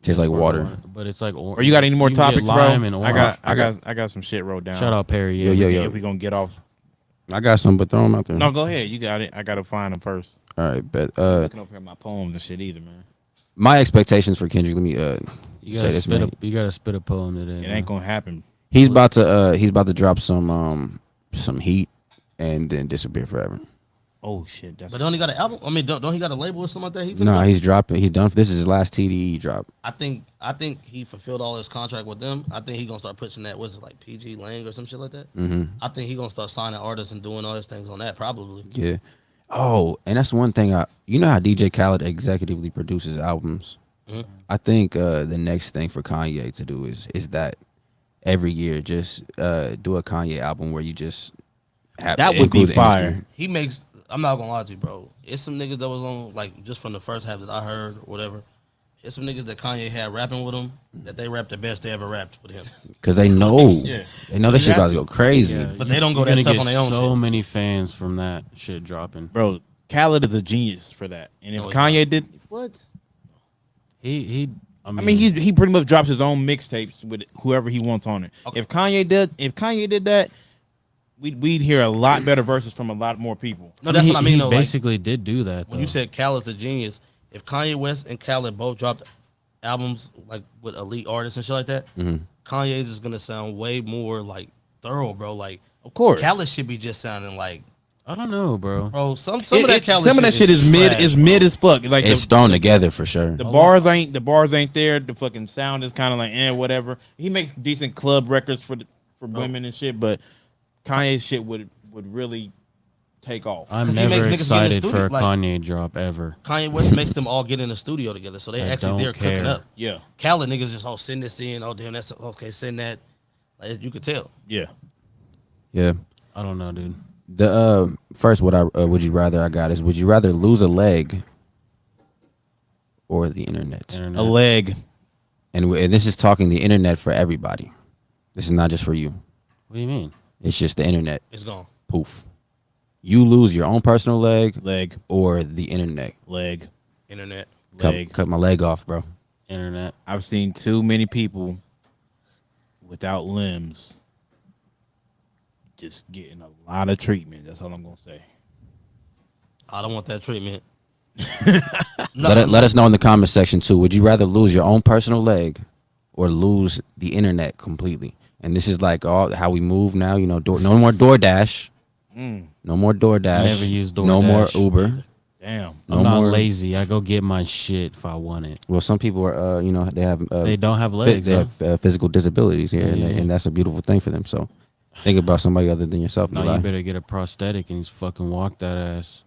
tastes like water. But it's like Or you got any more can get topics, bro? lime and I orange. got some shit wrote down. Shout out Perrier. Yo, yo. If we gonna get off. I got some, but throw them out there. No, go ahead. You got it. I gotta find them first. All right, bet. Looking over here at my poems and shit either, man. My expectations for Kendrick. Let me You say gotta this, spit man. you gotta spit a poem today. It man. ain't gonna happen. He's about to drop some heat and then disappear forever. Oh shit. That's But don't he got an album? I mean, don't he got a label or something like that? He No, he's dropping. He's done. This is his last TDE drop. I think he fulfilled all his contract with them. I think he gonna start pushing that. What's it like, PG Lang or some shit like that? Mm-hmm. I think he gonna start signing artists and doing all his things on that probably. Yeah. Oh, and that's one thing. You know how DJ Khaled executively produces albums. Mhm. I think the next thing for Kanye to do is that every year just do a Kanye album where you just have That would be include the fire. industry. He makes. I'm not gonna lie to you, bro. It's some niggas that was on like just from the first half that I heard or whatever. It's some niggas that Kanye had rapping with him that they rapped the best they ever rapped with him. Cause they know, Yeah. they know this shit about to go crazy. Yeah, But they don't go you're that gonna tough get on their own so shit. many fans from that shit dropping. bro. Khaled is a genius for that. And if No, he's Kanye did what? He I mean, he pretty much drops his own mixtapes with whoever he wants on it. Okay. If Kanye did that, we'd hear a lot better verses from a lot more people. No, that's what I mean. He Though, like, basically did do that. when though. you said Khaled's a genius, if Kanye West and Khaled both dropped albums like with elite artists and shit like that, Kanye's is gonna sound way more like thorough, bro. Like Of course. Khaled should be just sounding like I don't know, bro. Bro, some of that Cali some of that shit is mid trash, is bro. mid as fuck. Like It's thrown together for sure. the bars ain't there. The fucking sound is kind of like whatever. He makes decent club records for women and shit, but Kanye's shit would really take off. I'm 'Cause he makes never niggas get in the excited studio, for a like- Kanye drop ever. Kanye West makes them all get in the studio together, so they I actually don't they're cooking care. up. Yeah, Cali niggas just send this in. Oh damn, that's okay. Send that. Like, you could tell. yeah. Yeah. I don't know, dude. The first would you rather I got is would you rather lose a leg or the internet? Internet. A leg. And this is talking the internet for everybody. This is not just for you. What do you mean? It's just the internet. It's gone. Poof. You lose your own personal leg Leg. or the internet. Leg. Internet. Leg. Cut my leg off, bro. Internet. I've seen too many people without limbs just getting a lot of treatment. That's all I'm gonna say. I don't want that treatment. Let us know in the comment section too. Would you rather lose your own personal leg or lose the internet completely? And this is like all how we move now. You know, no more DoorDash. No more DoorDash. Never use No more DoorDash. Uber. Damn. No I'm not more lazy. I go get my shit if I want it. Well, some people are, they have They don't have legs. they have physical disabilities here, Yeah. and that's a beautiful thing for them. So, think about somebody other than yourself. No, Eli. you better get a prosthetic and just fucking walk that ass.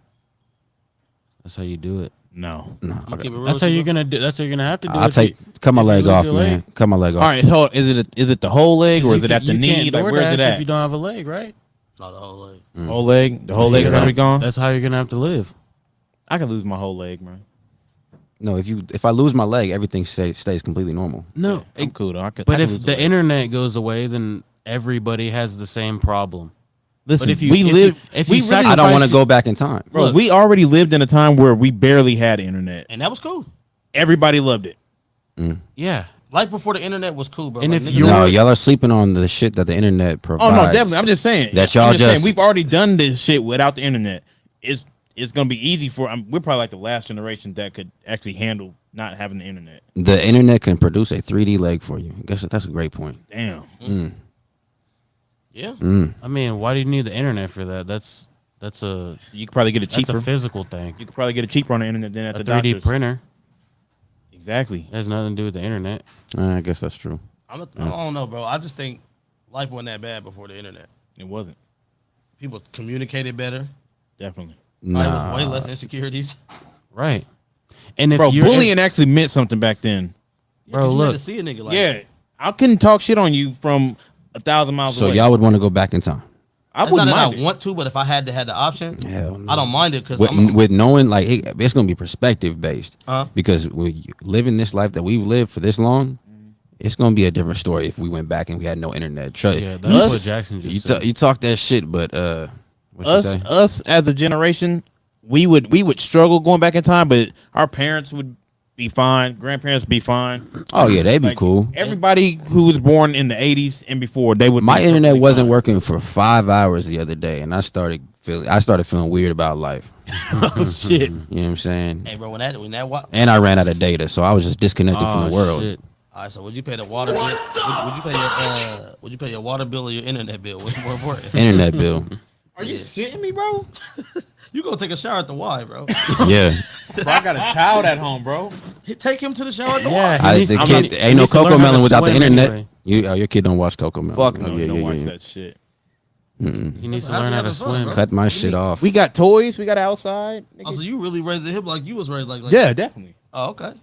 That's how you do it. No. No, I'm gonna keep it real That's with how you, you're bro. gonna do. That's how you're gonna have to do. I'll it. cut my if you leg lose off, your man. leg. Cut my leg off. All right, hold. Is it the whole leg or is it at the knee? You Like can't where's it DoorDash at? if you don't have a leg, right? No, the whole leg. Whole leg. The whole leg is already gone. That's how you're gonna have to live. I can lose my whole leg, man. No, if I lose my leg, everything stays completely normal. No, I'm cool though. I but can if lose the leg. internet goes away, then everybody has the same problem. Listen, But if you- we if you- live. if we you really, sacrifice- I don't want to go back in time. bro. Look. We already lived in a time where we barely had internet. And that was cool. Everybody loved it. Yeah, Like before the internet was cool, bro. And Like, if niggas- you're- No, y'all are sleeping on the shit that the internet Oh provides. no, definitely. I'm just saying that y'all I'm saying, just we've already done this shit without the internet. It's gonna be easy for. We're probably like the last generation that could actually handle not having the internet. the internet can produce a 3D leg for you. I guess that's a great point. Damn. yeah. I mean, why do you need the internet for that? That's a You could probably get it that's cheaper. a physical thing. You could probably get it cheaper on the internet than at A the 3D doctors. printer Exactly. has nothing to do with the internet. I guess that's true. I don't know, bro. I just think life wasn't that bad before the internet. It wasn't. People communicated better. Definitely. There was way less insecurities. Right. And if Bro, you're bullying actually meant something back then. Bro, You had look. to see a nigga like Yeah. I couldn't talk shit on you from 1,000 miles So away. y'all would want to go back in time. I It's not wouldn't that I mind it. want to, but if I had the option, Hell no. I don't mind it because With knowing like it's gonna be perspective based, Uh-huh. because when you living this life that we've lived for this long, it's gonna be a different story if we went back and we had no internet. Yeah, that's Us- what Jackson just you said. you talk that shit, but what you say? Us as a generation, we would struggle going back in time, but our parents would be fine, grandparents would be fine. Oh yeah, they'd be Like, cool. Everybody who was born in the 80s and before, they would. My be internet perfectly wasn't fine. working for 5 hours the other day, and I started feeling weird about life. Oh, shit. You know what I'm saying? hey, bro, when that And I ran out of data, so I was just disconnected from Oh, the world. shit. all right. So would you pay the water bill? Would you pay your water bill or your internet bill? What's more important? Internet bill. Are you shitting me, bro? You gonna take a shower at the Y, bro? Yeah. Bro, I got a child at home, bro. Take him to the shower at the Yeah, Y. he needs- The I'm kid not- he ain't no needs to learn Coco how Melon to without the swim internet. anyway. Your kid don't watch Coco Melon. Fuck no, Oh, you don't watch that shit. He needs to How's learn he how to having fun, swim. bro? Cut my shit off. We got toys. We got outside. nigga. Oh, so you really raised him like you was raised like Yeah, definitely. Oh, okay.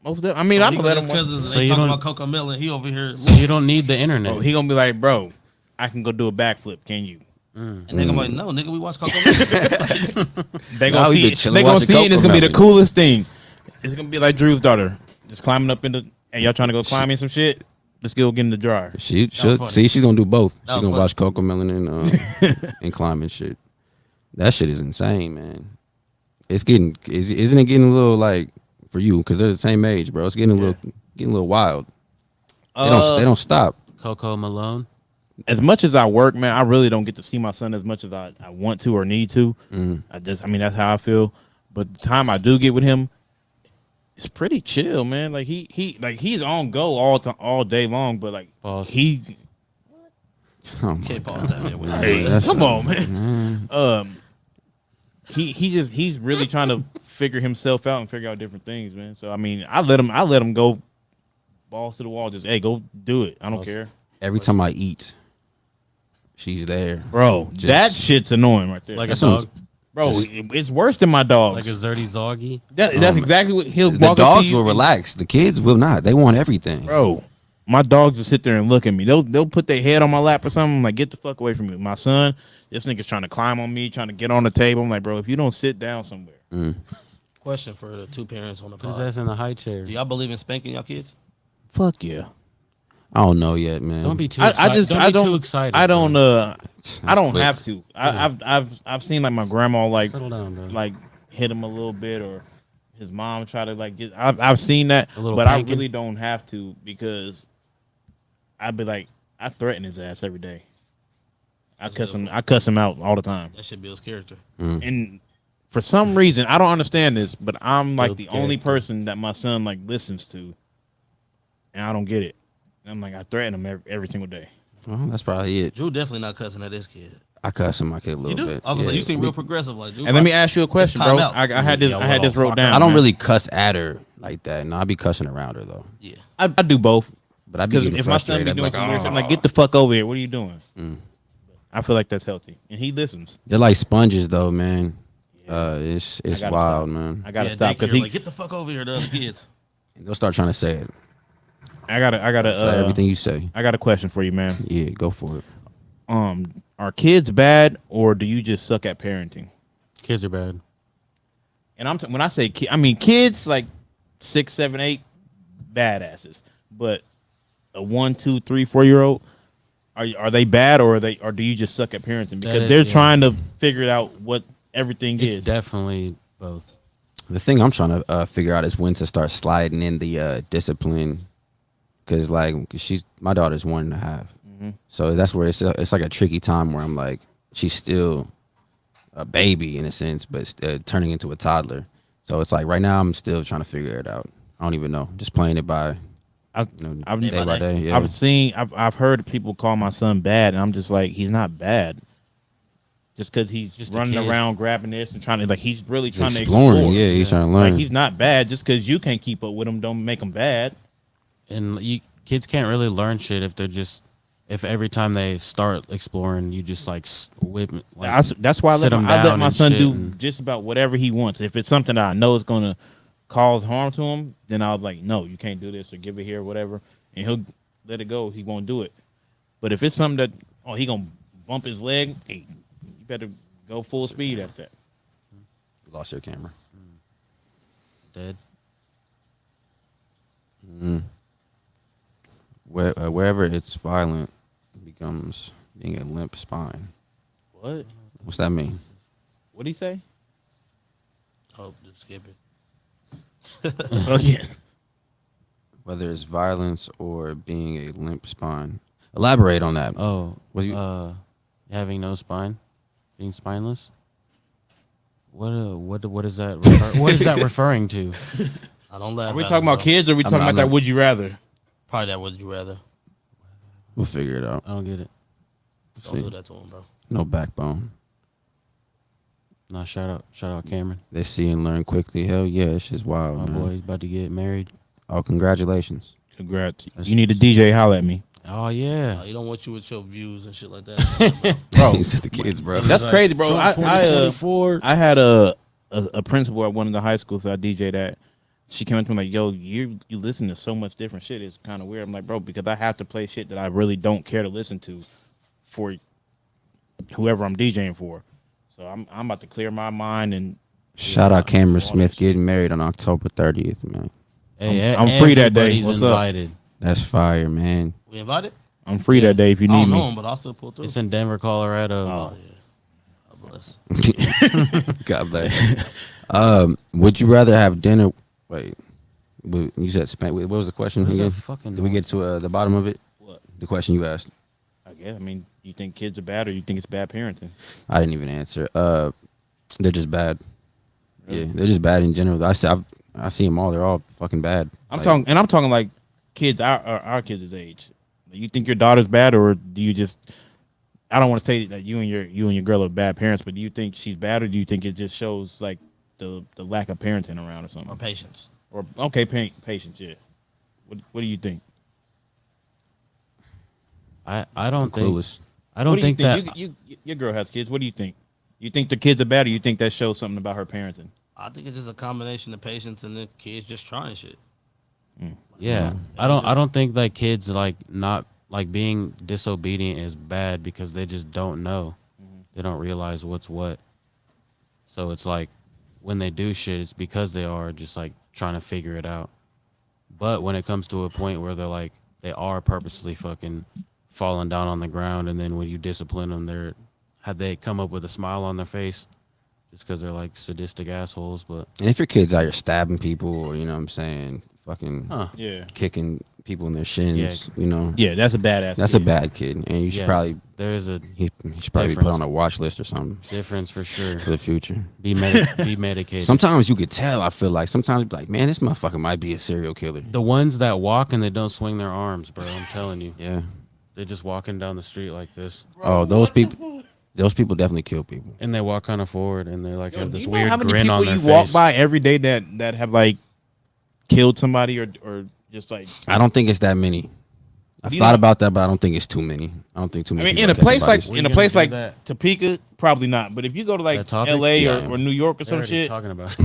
Most of I mean, I'm He gonna let his him. cousins. So They you talking don't- about Coco Melon. He over here. So you don't need the internet. Bro, he gonna be like, bro, I can go do a backflip. Can you? And nigga like, no, nigga, we watch Coco Melon. They Nah, gonna we see been it. chilling They gonna watching see it. And it's Coco gonna be the Melon. coolest thing. It's gonna be like Drew's daughter, just climbing up in the. Hey, y'all trying to go climbing some shit? Let's go get in the dryer. She'll funny. see. She's gonna do both. That She's was gonna funny. watch Coco Melon and climbing shit. That shit is insane, man. It's getting isn't it getting a little like for you because they're the same age, bro? It's getting a little wild. They don't stop. Coco Malone. As much as I work, man, I really don't get to see my son as much as I want to or need to. I mean, that's how I feel. But the time I do get with him, it's pretty chill, man. Like he's on go all day long. But like Pause. Oh my Can't pause that man. With Hey, that. come on, man. He's really trying to figure himself out and figure out different things, man. So I mean, I let him go balls to the wall. Just hey, go do it. I don't care, Every time I eat, she's there. bro. Just- that shit's annoying right there, Like a That sounds- dog, bro. It's worse than my dogs. like a Zerdy Zoggy. That's exactly what he'll The walk up to dogs you will and- relax. The kids will not. They want everything. Bro, my dogs will sit there and look at me. They'll put their head on my lap or something. I'm like, get the fuck away from me. My son, this nigga's trying to climb on me, trying to get on the table. I'm like, bro, if you don't sit down somewhere. Question for the two parents on the Put his pod. ass in the high chair. Do y'all believe in spanking y'all kids? Fuck yeah. I don't know yet, man. Don't be too. I excited. just don't I be don't too excited. I don't bro. I don't quick. have to. I've seen like my grandma like Settle down, bro. like hit him a little bit or his mom try to like get I've seen that, A little but panking. I really don't have to because I'd be like I threaten his ass every day. I cuss him out all the time. That shit builds character. And for some reason, I don't understand this, but I'm like Builds the only character. person that my son like listens to, and I don't get it. And I'm like, I threaten him every single day. Well, that's probably it. Drew definitely not cussing at this kid. I cuss him my kid a little You do? bit. I was Yeah. like, you seem real progressive. Like, Drew, And let me ask you a question, bro. timeouts. I had this. Yeah, I had this little wrote down. I don't man. really cuss at her like that. No, I be cussing around her though. Yeah. I do both. But I be Because getting if my son frustrated. be I be doing like, some weird shit, I'm "Oh." like, get the fuck over here. What are you doing? I feel like that's healthy, and he listens. They're like sponges though, man. It's gotta wild, stop. man. I gotta Yeah, stop because daycare, he. like, get the fuck over here to other kids. They'll start trying to say it. I gotta. Say everything you say. I got a question for you, man. Yeah, go for it. Are kids bad, or do you just suck at parenting? Kids are bad. And when I say I mean kids like 6, 7, 8, badasses. But a 1, 2, 3, 4-year-old, are they bad or do you just suck at parenting? Because is- they're yeah. trying to figure out what everything It's is. definitely both. The thing I'm trying to figure out is when to start sliding in the discipline, because like my daughter's 1.5, so that's where it's like a tricky time where I'm like she's still a baby in a sense, but turning into a toddler. So it's like right now I'm still trying to figure it out. I don't even know, just playing it by I've day by day. Yeah. I've heard people call my son bad, and I'm just like, he's not bad. Just because he's Just a running kid. around grabbing this and trying to he's really trying to exploring. explore. Yeah, he's trying to learn. Like he's not bad. Just because you can't keep up with him, don't make him bad. And kids can't really learn shit if every time they start exploring, you just like whip. Like, That's why I sit let 'em my down and son shit do and- just about whatever he wants. If it's something that I know is gonna cause harm to him, then I'll be like, no, you can't do this or give it here or whatever, and he'll let it go. He won't do it. But if it's something that he gonna bump his leg, hey, you better go full speed at that. You lost your camera. dead. Wherever it's violent, it becomes being a limp spine. What? What's that mean? What'd he say? Oh, just skip it. Okay. Whether it's violence or being a limp spine. Elaborate on that. Oh, What do you- having no spine, being spineless. What is that? What is that referring to? I don't laugh. Are we at talking him, about bro. kids or are we talking I'm about that not- would you rather? Probably that would you rather. We'll figure it out. I don't get it. Don't See. do that to him, bro. No backbone. No, shout out Cameron. They see and learn quickly. Hell yeah, it's just wild, My man. boy, he's about to get married. Oh, congratulations. Congrats. That's- You need a DJ, holla at me. Oh yeah. He don't want you with your views and shit like that. Bro, He said the kids, bro. that's crazy, bro. Trump I 2024. had a principal at one of the high schools that I DJ'd at. She came up to me like, yo, you listen to so much different shit. It's kind of weird. I'm like, bro, because I have to play shit that I really don't care to listen to for whoever I'm DJing for. So I'm about to clear my mind and Shout out Cameron all Smith that shit. getting married on October 30th, man. Hey, I'm free that day. everybody's What's up? invited. That's fire, man. We invited? I'm free that day if you I need don't know me. him, but I'll still pull through. It's in Denver, Colorado. Oh, yeah. God bless. God bless. Would you rather have dinner? Wait, you said what was the question What is again? that fucking Did we get to the bottom of it? What? The question you asked. I guess. I mean, you think kids are bad or you think it's bad parenting? I didn't even answer. They're just bad. Yeah, they're just bad in general. I see them all. They're all fucking bad. I'm talking like kids, our kids' age. You think your daughter's bad, or do you just I don't want to say that you and your girl are bad parents, but do you think she's bad, or do you think it just shows like the lack of parenting around or something? Or patience. Or okay, patience. Yeah. What do you think? I don't think Clueless. I don't think that your girl has kids. What do you think? You think the kids are bad, or you think that shows something about her parenting? I think it's just a combination of patience and the kids just trying shit. yeah. I don't think that kids like not like being disobedient is bad because they just don't know. They don't realize what's what. So it's like when they do shit, it's because they are just like trying to figure it out. But when it comes to a point where they're like they are purposely fucking falling down on the ground, and then when you discipline them, they come up with a smile on their face just because they're like sadistic assholes. But And if your kid's out here stabbing people, or you know what I'm saying, fucking Yeah. kicking people in their shins, you know, Yeah, that's a badass. that's a bad kid, and you should yeah, probably there is a he should probably be put difference. on a watch list or something difference for sure. for the future. Be medicated. Sometimes you could tell. I feel like sometimes you be like, man, this motherfucker might be a serial killer. The ones that walk and they don't swing their arms, bro. I'm telling you, Yeah. they're just walking down the street like this, Oh, those people definitely kill people. and they walk kind of forward, and they like have this You know weird how many grin people on their you face. walk by every day that have like killed somebody or just like I don't think it's that many. I've You thought know- about that, but I don't think it's too many. I don't think too I many. mean, people in a place like somebody's- When in you a place gonna like do that? Topeka, probably not. But if you go to like That topic? L.A. Yeah. or New York or They're some already shit, talking about.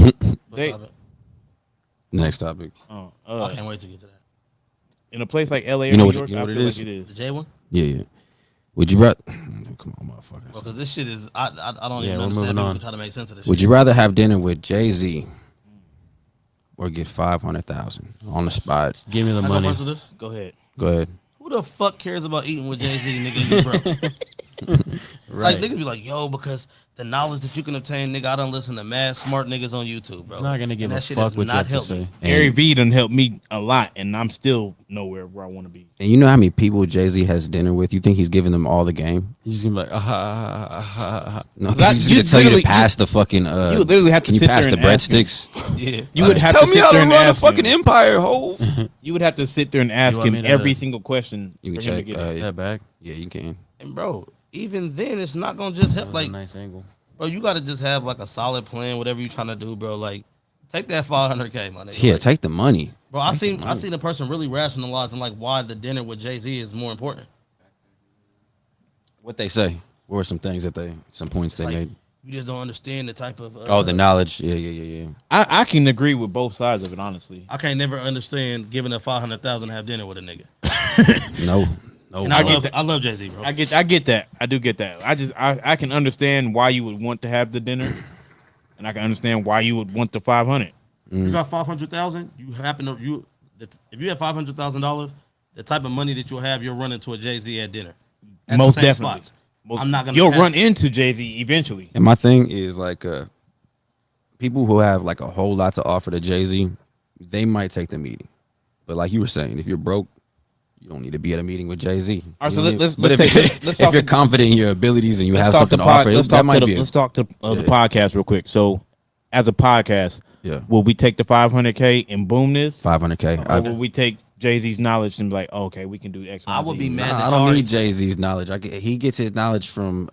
they Next topic. I can't wait to get to that. in a place like L.A. or You know New what- York, you know I what it feel is? like it The is. J one? Yeah, yeah. Would you rather? Come on, motherfuckers. Because this shit is, I don't Yeah, even we're understand moving people on. can try to make sense of this Would shit. you rather have dinner with Jay-Z or get 500,000 on the spot? Give me the Can I go money. first with this? Go ahead. Go ahead. Who the fuck cares about eating with Jay-Z, nigga? You broke. Right. Like, niggas be like, yo, because the knowledge that you can obtain, nigga, I don't listen to mad smart niggas on YouTube, bro. It's not gonna give And a that shit fuck has what you not have to helped say. me. Gary Vee done helped me a lot, and I'm still nowhere where I want to be. And you know how many people Jay-Z has dinner with? You think he's giving them all the game? He's gonna be like, No, That- he's you gonna tell you literally- to pass the fucking. you would literally have to can you sit pass there the and ask him. breadsticks? Yeah. You would have Tell to me sit how there to and run a ask fucking him. empire, ho. You would have to sit there and ask want him me to- every single question. You can for him to check. get it. that back. Yeah, you can. And bro, even then, it's not gonna just help. That was Like, a nice angle. bro, you gotta just have like a solid plan, whatever you trying to do, bro. Like, take that 500K, my nigga. Yeah, Like, take the money. bro, I seen a person really rationalizing like why the dinner with Jay-Z is more important. What they say? What were some things that some points they Like, made? you just don't understand the type of. Oh, the knowledge. Yeah. I can agree with both sides of it, honestly. I can't never understand giving a 500,000 to have dinner with a nigga. No. And I love Jay-Z, bro. I get that. I do get that. I can understand why you would want to have the dinner, and I can understand why you would want the 500. You got 500,000. You happen to if you have $500,000, the type of money that you'll have, you'll run into a Jay-Z at dinner. At the Most same definitely. spots. I'm not gonna. You'll pass- run into Jay-Z eventually. And my thing is like, people who have like a whole lot to offer to Jay-Z, they might take the meeting. But like you were saying, if you're broke, you don't need to be at a meeting with Jay-Z. All right, You so know what I mean? let's But take if, let's if talk you're to- confident in your abilities and you have Let's something to talk offer, let's that talk might to be. let's talk to the Yeah. podcast real quick. So, as a podcast, Yeah. will we take the 500K and boom this, 500K. or will we take Jay-Z's knowledge and be like, oh, okay, we can do X, Y, I would Z? be mad. I don't need Jay-Z's knowledge. He gets his knowledge from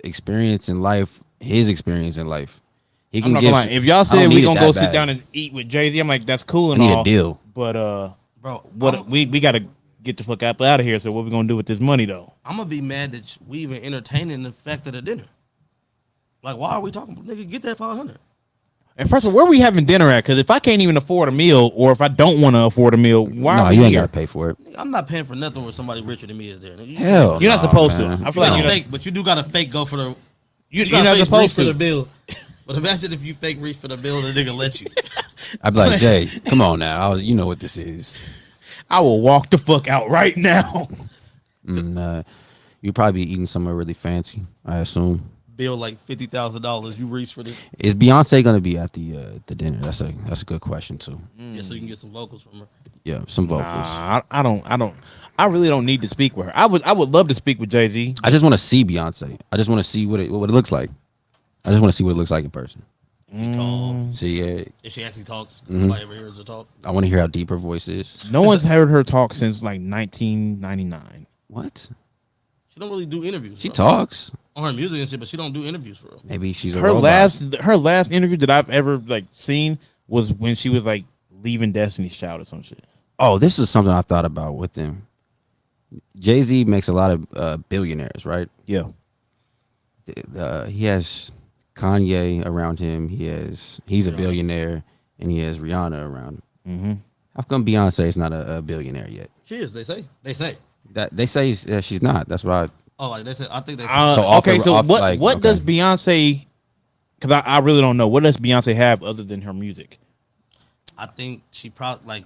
experience in life, his experience in life. He I'm can not give. gonna lie. If y'all I said don't we need it gonna that go sit bad. down and eat with Jay-Z, I'm like, that's cool I and need all. a deal. But Bro, what we gotta get the fuck out of here. So what we gonna do with this money though? I'm gonna be mad that we even entertaining the fact of the dinner. Like, why are we talking? Nigga, get that 500. And first of all, where we having dinner at? Because if I can't even afford a meal, or if I don't want to afford a meal, why? No, are we you ain't here? gotta pay for it. Nigga, I'm not paying for nothing where somebody richer than me is there. Nigga, you Hell, You're not no, supposed man. to. I feel gotta like you're fake, but you do gotta fake go for the. you're gotta not fake supposed reach for to. the bill. But imagine if you fake reach for the bill, the nigga let you. I'd be like, Jay, come on now. You know what this is. I will walk the fuck out right now. You probably be eating somewhere really fancy, I assume. Bill like $50,000. You reach for this, Is Beyonce gonna be at the dinner? That's a good question too. yeah, so you can get some vocals from her. Yeah, some vocals. I really don't need to speak with her. I would love to speak with Jay-Z. I just want to see Beyonce. I just want to see what it looks like. I just want to see what it looks like in person. She tall. See, If she actually talks, Mm-hmm. nobody ever hears her talk. I want to hear how deep her voice is. No one's heard her talk since like 1999. What? She don't really do interviews. She bro. talks. On her music and shit, but she don't do interviews for real. Maybe she's a her robot. last interview that I've ever like seen was when she was like leaving Destiny's Child or some shit. Oh, this is something I thought about with them. Jay-Z makes a lot of billionaires, right? Yeah. He has Kanye around him. He's a billionaire, and he has Rihanna around him. Mm-hmm. How come Beyonce is not a billionaire yet? She is. They say. That they say she's not. That's why. Oh, like they said. I think they. Said, So off okay, the- so off, what like, what okay. does Beyonce? Because I really don't know. What does Beyonce have other than her music? I think she probably like.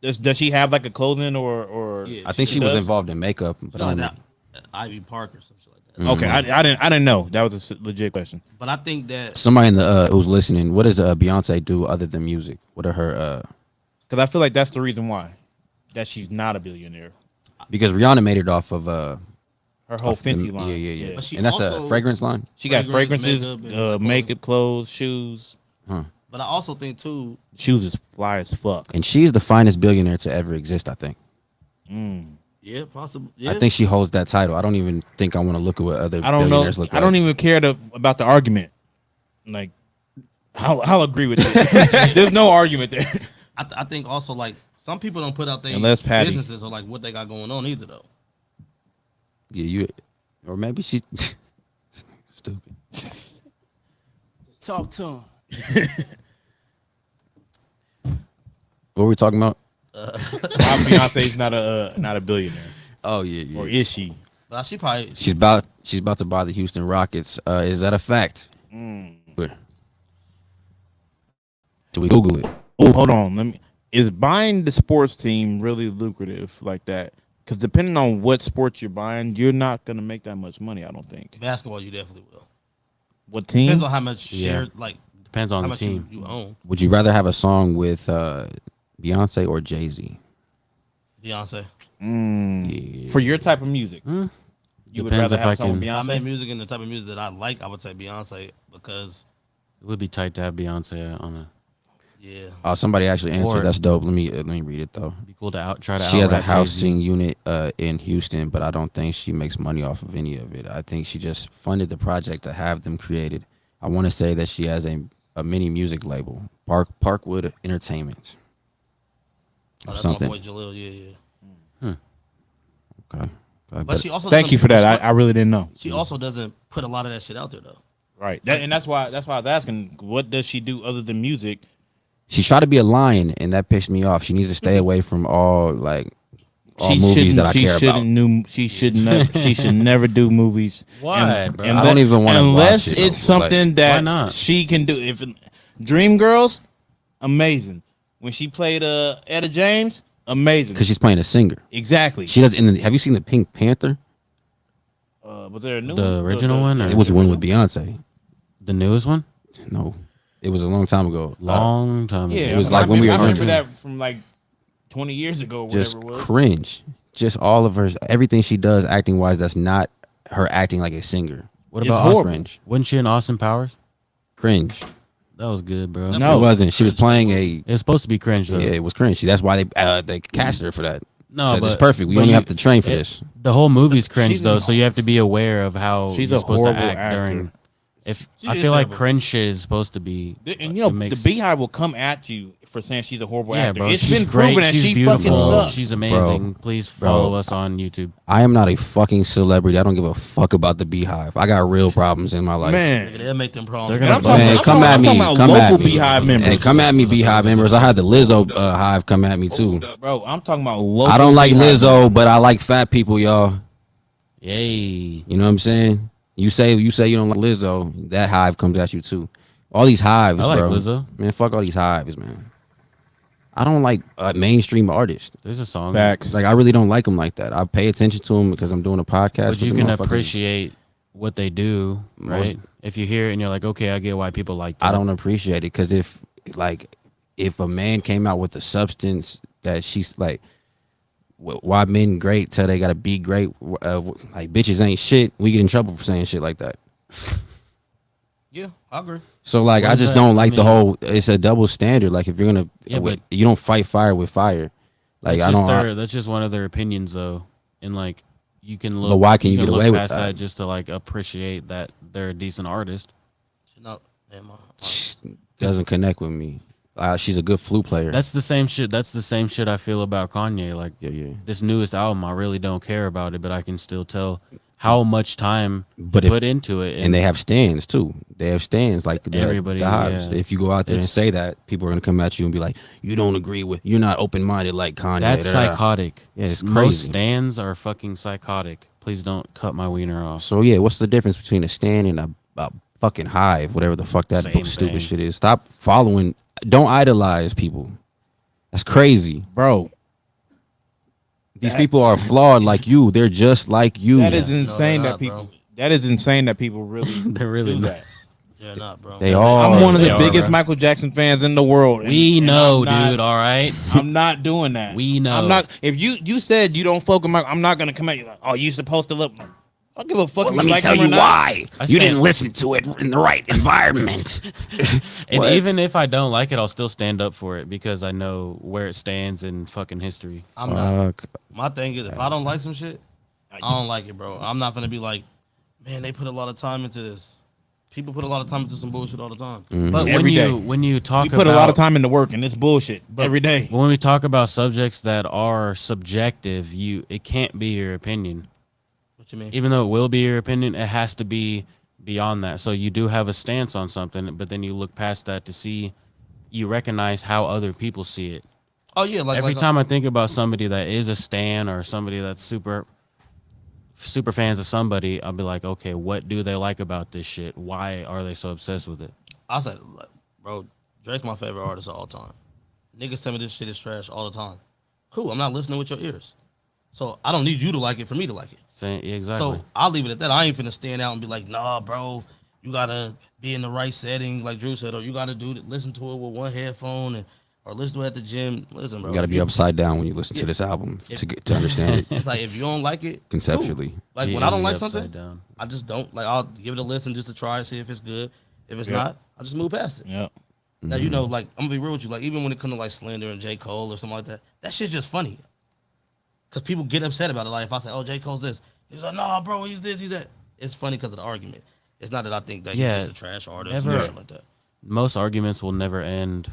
Does she have like a clothing or? Yeah, I think she was involved in makeup, but I like don't know. that. Ivy Park or some shit like that. Okay, I didn't know. That was a legit question. But I think that Somebody in the who's listening, what does Beyonce do other than music? What are her? Because I feel like that's the reason why that she's not a billionaire. Because Rihanna made it off of Her whole Fenty line. Yeah. But she And that's also- a fragrance line. She got Fragrance, fragrances, makeup, and makeup, clothes, shoes. But I also think too. Shoes is fly as fuck. And she's the finest billionaire to ever exist, I think. Yeah, possible. Yeah. I think she holds that title. I don't even think I want to look at what other I don't know. billionaires look like. I don't even care about the argument. Like, I'll agree with it. There's no argument there. I think also like some people don't put out their Unless Patty. businesses or like what they got going on either though. Yeah, or maybe she stupid. Talk to him. What were we talking about? Why Beyonce's not a billionaire, Oh yeah. or is she? But she probably She's about to buy the Houston Rockets. Is that a fact? Where? Do we Google it? Oh, hold on. Is buying the sports team really lucrative like that? Because depending on what sports you're buying, you're not gonna make that much money. I don't think. basketball. You definitely will. What team? Depends on how much Yeah. share like Depends on how the much team. you own. Would you rather have a song with Beyonce or Jay-Z? Beyonce. For your type of music, you would Depends rather if have I someone can- If I made Beyonce. music and the type of music that I like, I would say Beyonce because It would be tight to have Beyonce on a. yeah. Somebody actually answered. Or- That's dope. Let me read it though. It'd be cool to try to. She has a out-rap Jay-Z. housing unit in Houston, but I don't think she makes money off of any of it. I think she just funded the project to have them created. I want to say that she has a mini music label, Parkwood Entertainment, Oh, or that's something. my boy Jalil. Yeah. Okay. But she also Thank doesn't- you for that. I really didn't know. She also doesn't put a lot of that shit out there though. Right. And that's why I was asking. What does she do other than music? She tried to be a lion, and that pissed me off. She needs to stay away from all movies shouldn't. that I She care shouldn't. about. She should never. She should never do movies. Why, bro? I don't even wanna unless watch it, it's though, like- something Why that not? she can do. If Dreamgirls, amazing. When she played Etta James, amazing. Because she's playing a singer. Exactly. She does. Have you seen the Pink Panther? Was there a new The original one, or- It was one with Beyonce. The newest one, No, it was a long time ago. long time ago. Yeah, It was I like when we were remember young. that from like 20 years ago, or Just whatever it was. cringe. Just all of her, everything she does acting wise, that's not her acting like a singer. What It's about Austin? cringe? Wasn't she in Austin Powers? Cringe. That was good, bro. No. It wasn't. She was playing a. It was supposed to be cringe though. Yeah, it was cringe. That's why they cast her for that. No, Said, but it's perfect. We but only you- have to train for it- this. The whole movie's cringe She's though, an- so you have to be aware of how She's you're a supposed to horrible act actor. during. If She I is feel like terrible. cringe shit is supposed to be, And you know, it makes- the Beehive will come at you for saying she's a horrible yeah, actor. bro. It's she's been great. proven that She's she beautiful. fucking sucks. She's amazing. Please follow us on YouTube. I am not a fucking celebrity. I don't give a fuck about the Beehive. I got real problems in my life. Man, They'll make them problems. They're And gonna I'm talking- Man, I'm come talking- at I'm me. talking about Come at local me. Beehive members. Hey, come at me, Beehive members. I had the Lizzo hive come at me too. bro, I'm talking about local. I don't like Beehive Lizzo, but I like fat people, y'all. Yay! You know what I'm saying? You say you don't like Lizzo, that hive comes at you too. All these hives, I like bro. Lizzo. Man, fuck all these hives, man. I don't like mainstream artists. There's a song. Facts. Like I really don't like them like that. I pay attention to them because I'm doing a podcast. But you the can motherfuckers- appreciate what they do, right? If you hear it and you're like, okay, I get why people like that. I don't appreciate it because if a man came out with a substance that she's like, why men great till they gotta be great? Like bitches ain't shit. We get in trouble for saying shit like that. Yeah, I agree. So like What I is just that? don't like I the mean- whole. It's a double standard. Like if you're gonna, Yeah, but- you don't fight fire with fire. Like That's I just don't. that's just one of their opinions though. And like you can look. But why can you get look away with past that? just to like appreciate that they're a decent artist? You know, yeah, my, Doesn't connect with me. She's a good flute player. That's the same shit. That's the same shit I feel about Kanye. Like yeah. this newest album, I really don't care about it, but I can still tell how much time But put into it. And they have stands too. They have stands like Everybody, the Hives. yeah. If you go out there and say that, people are gonna come at you and be like, "You don't agree with. You're not open minded like Kanye." That's da, da, da. psychotic. Yeah, it's Most crazy. stands are fucking psychotic. Please don't cut my wiener off. So yeah, what's the difference between a stand and a fucking hive, whatever the fuck that Same stupid thing. shit is? Stop following. Don't idolize people. That's crazy. Bro, These people are flawed like you. They're just like you. that is insane they're that not, people. bro. That is insane that people really They're really do not. that. yeah, not bro. They are. I'm one of They the are, biggest bro. Michael Jackson fans in the world. We know, I'm not- dude. All right. I'm not doing that. We know. I'm not. If you said you don't fuck with Michael, I'm not gonna come at you like, oh, you supposed to look. I don't give a fuck. Well, if let me like tell him or you not. why. I You didn't stand- listen to it in the right environment. And What? even if I don't like it, I'll still stand up for it because I know where it stands in fucking history. I'm not. Fuck. My thing is, if I don't like some shit, I don't like it, bro. I'm not gonna be like, man, they put a lot of time into this. People put a lot of time into some bullshit all the time. But Every day. when you talk You put about a lot of time into work and it's bullshit every day. when we talk about subjects that are subjective, it can't be your opinion. What you mean? Even though it will be your opinion, it has to be beyond that. So you do have a stance on something, but then you look past that to see, you recognize how other people see it. Oh yeah, like Every like, time I think about somebody that is a stan or somebody that's super fans of somebody, I'll be like, okay, what do they like about this shit? Why are they so obsessed with it? I said, like, bro, Drake's my favorite artist of all time. Niggas tell me this shit is trash all the time. Cool, I'm not listening with your ears. So I don't need you to like it for me to like it. Yeah, exactly. So I'll leave it at that. I ain't finna stand out and be like, nah, bro, you gotta be in the right setting, like Drew said, or you gotta listen to it with one headphone or listen to it at the gym. Listen, bro. You got to if be upside down when you listen to this album to understand it It's like if you don't like it, conceptually. cool. Like when Yeah, I don't be like upside something, down. I just don't. Like I'll give it a listen just to try and see if it's good. If it's not, I just move past it. Yeah. Now you know, like I'm gonna be real with you. Like even when it comes to like slander and J. Cole or something like that, that shit's just funny. Cause people get upset about it. Like if I say, "Oh, J. Cole's this," he's like, "Nah, bro, he's this, he's that." It's funny because of the argument. It's not that I think that Yeah, he's just a trash artist never- or shit like that. Most arguments will never end.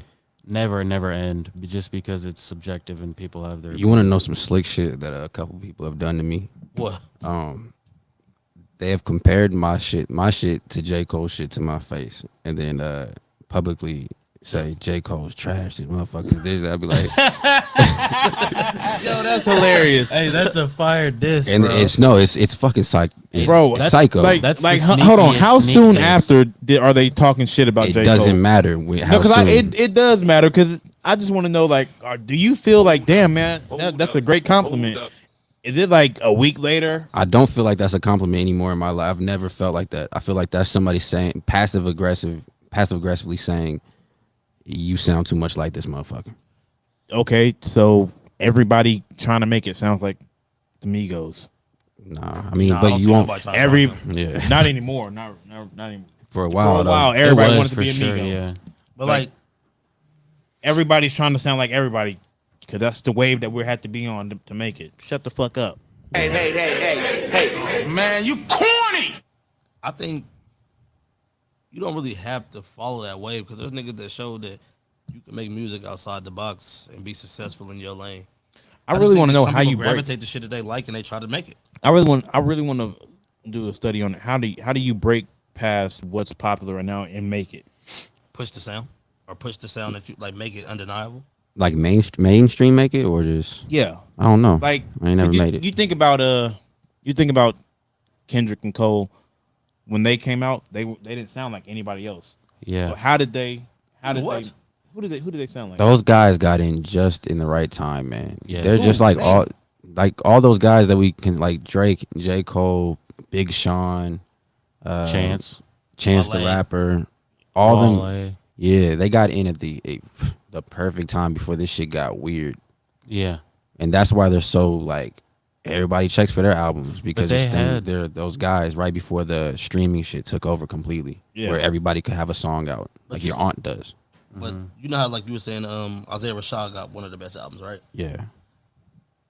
Never end just because it's subjective and people have their. You want to know some slick shit that a couple people have done to me? What? They have compared my shit to J. Cole shit to my face, and then publicly say J. Cole's trash. These motherfuckers. This. I'd be like, Yo, that's hilarious. Hey, that's a fire diss, and bro. it's fucking Bro, it's psycho. Like, That's the hold on. sneakiest How sneak soon diss. after are they talking shit about it J. doesn't Cole? matter. No, How because soon. it does matter. Because I just want to know, like, do you feel like, damn, man, that's a great compliment? Is it like a week later? I don't feel like that's a compliment anymore in my life. I've never felt like that. I feel like that's somebody saying passive aggressively saying, "You sound too much like this motherfucker." Okay, so everybody trying to make it sound like the Migos. Nah, I mean, Nah, I but don't you see won't nobody trying to Every sound like Yeah. not anymore. Not anymore. for a For while. a while, though. everybody it was wanted to for be a sure, Migo. yeah. But Like- like, Everybody's trying to sound like everybody because that's the wave that we had to be on to make it. Shut the fuck up. Man, you corny! I think you don't really have to follow that wave because there's niggas that show that you can make music outside the box and be successful in your lane. I just really think want to that know some how people you break. gravitate to shit that they like and they try to make it. I really want to do a study on it. How do you break past what's popular right now and make it? Push the sound or push the sound that you like, make it undeniable. Like mainstream make it or just Yeah, I don't know. like I ain't never you, made it. You think about Kendrick and Cole when they came out. They didn't sound like anybody else. Yeah. But how did they? What? Who did they sound like? Those guys got in just in the right time, man. Yeah. They're just Ooh, like man. all those guys that we can like Drake, J. Cole, Big Sean, Chance. Chance the Wale. Rapper, all them. Wale. Yeah, they got in at the perfect time before this shit got weird, Yeah. and that's why they're so like everybody checks for their albums because they it's them, had- they're those guys right before the streaming shit took over completely, Yeah. where everybody could have a song out But like you your see- aunt does. But you know how like you were saying, Isaiah Rashad got one of the best albums, right? Yeah,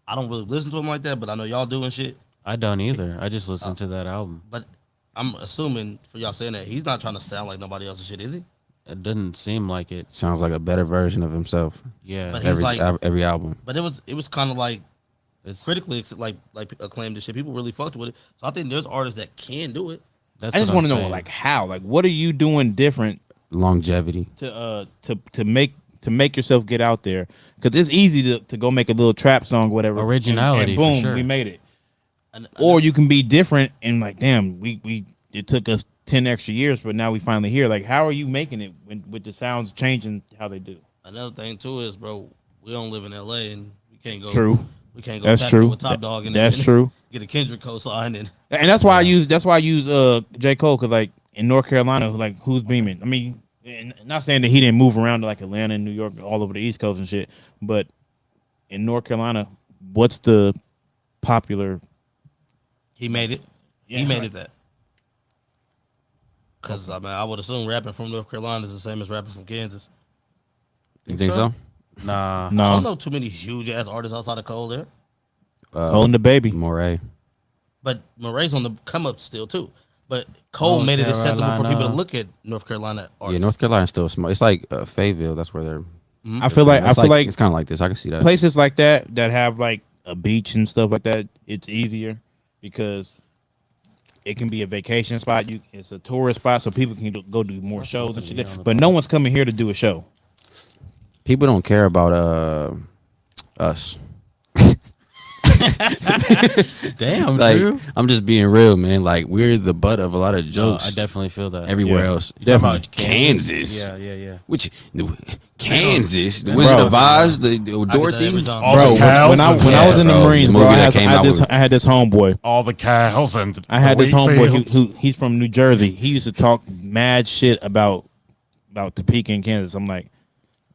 I don't really listen to him like that, but I know y'all doing shit. I don't either. I just listened to that album. But I'm assuming for y'all saying that he's not trying to sound like nobody else's shit, is he? It didn't seem like it. Sounds like a better version of himself. Yeah. But he's Every album. But it was kind of like It's, critically like acclaimed and shit. People really fucked with it. So I think there's artists that can do it. that's I just what want I'm to know saying. like how, like what are you doing different Longevity. to make yourself get out there? Because it's easy to go make a little trap song, whatever. Originality, and boom, for sure. we made it. And Or you can be different and like, damn, we it took us 10 extra years, but now we finally here. Like, how are you making it with the sounds changing how they do? another thing too is, bro, we don't live in LA and we can't go. True. We can't go. That's tap true. in with Top Dog and That's and true. Get a Kendrick co-sign and And that's why I use J. Cole, because like in North Carolina, like who's beaming? I mean, and not saying that he didn't move around to like Atlanta and New York, all over the East Coast and shit, but in North Carolina, what's the popular? he made it. Yeah, he made right. it that. Because I mean, I would assume rapping from North Carolina is the same as rapping from Kansas. You think so? Nah. I don't No, know too many huge ass artists outside of Cole there, Cole and the Baby. Moray. but Murray's on the come up still too. But Cole North made it acceptable for people to Carolina. look at North Carolina artists. Yeah, North Carolina's still small. It's like Fayetteville. That's where they're. I feel like it's kind of like this. I can see that. places like that have like a beach and stuff like that. It's easier because it can be a vacation spot. It's a tourist spot, so people can go do more shows and shit. But no one's coming here to do a show. People don't care about us. Damn, Like Drew. I'm just being real, man. Like we're the butt of a lot of No, jokes I definitely feel that. everywhere Yeah. else. You talking about Kansas. Yeah. Which Kansas, the Bro. Wizard of Oz, the I get that every Dorothy. time. Bro, when I was in the bro, Marines, the bro, movie I that came out with- had this homeboy. All the cows and I had this homeboy who he's from New Jersey. He used to talk mad shit about Topeka and Kansas. I'm like,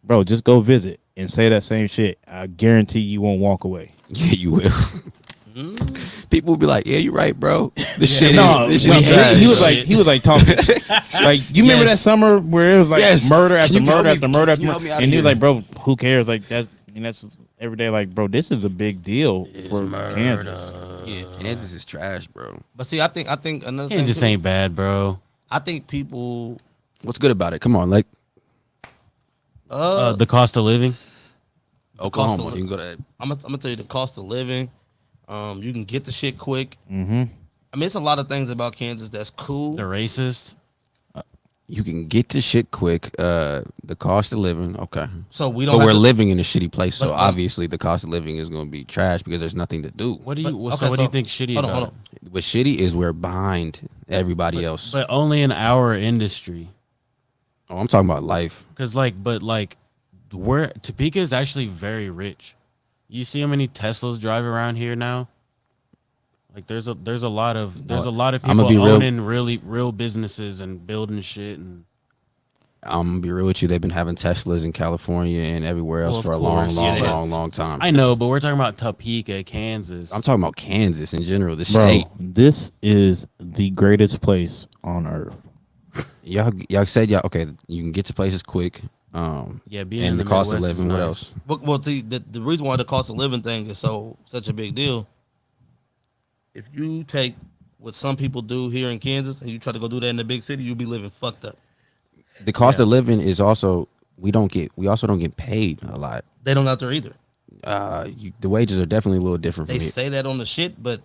bro, just go visit and say that same shit. I guarantee you won't walk away. Yeah, you will. People will be like, "Yeah, you're right, bro. This shit No, is trash." he was like talking like you remember that summer where it was like Yes. murder Can after you murder help me- after murder can you help me out and he here? was like, bro, who cares? Like that's every day. Like, bro, this is a big deal for Kansas. Yeah, Kansas is trash, bro. but see, I think another thing Kansas too, ain't bad, bro. I think people What's good about it? Come on, like The cost of living. Oklahoma. of- You can go to. I'm gonna tell you the cost of living. You can get the shit quick. Mm-hmm. I mean, it's a lot of things about Kansas that's cool. The racist. You can get to shit quick. The cost of living, okay. So we But don't. we're have to, living in a shitty place, so But, obviously the cost of living is going to be trash because there's nothing to do. What do you? But- so okay, what do you so- think shitty hold on, about hold it? What's shitty is we're behind everybody else. But only in our industry. Oh, I'm talking about life. Cause like, where Topeka is actually very rich. You see how many Teslas drive around here now? Like there's a lot of I'ma people be real- owning real businesses and building shit and I'm gonna be real with you. They've been having Teslas in California and everywhere else Well, of for a long, course, long, yeah. long time. I know, but we're talking about Topeka, Kansas. I'm talking about Kansas in general, the Bro, state. this is the greatest place on earth. Y'all said okay. You can get to places quick. Yeah, being and in the the cost of Midwest is living. What nice. else? well, see, the reason why the cost of living thing is such a big deal. If you take what some people do here in Kansas and you try to go do that in the big city, you'll be living fucked up. The cost of living is also we also don't get paid a lot. They don't out there either. The wages are definitely a little different They from here. say that on the shit, but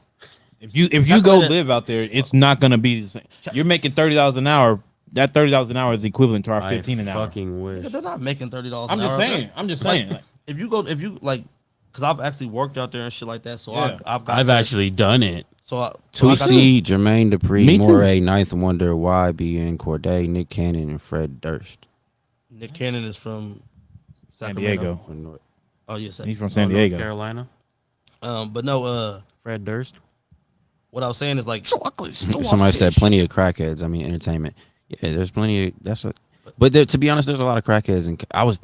If you That's go why live out there, it's not gonna be the same. You're making $30 an hour. That $30 an hour is equivalent to our I 15 an hour. fucking wish. they're not making $30. I'm an just hour. saying. I'm just Like, saying. Like, if you like, because I've actually worked out there and shit like that, so Yeah. I've got I've to- actually done it. so I got to- 2C, Jermaine Me Dupri, too. Moray, Ninth Wonder, YBN, Corday, Nick Cannon, and Fred Durst. Nick Cannon is from San Sacramento. Diego. From North- Oh yes, He's from Oh, San North Diego. Carolina. but no, Fred Durst. what I was saying is like Somebody said plenty of crackheads. I mean, entertainment. Yeah, there's plenty of But to be honest, there's a lot of crackheads, and A A lot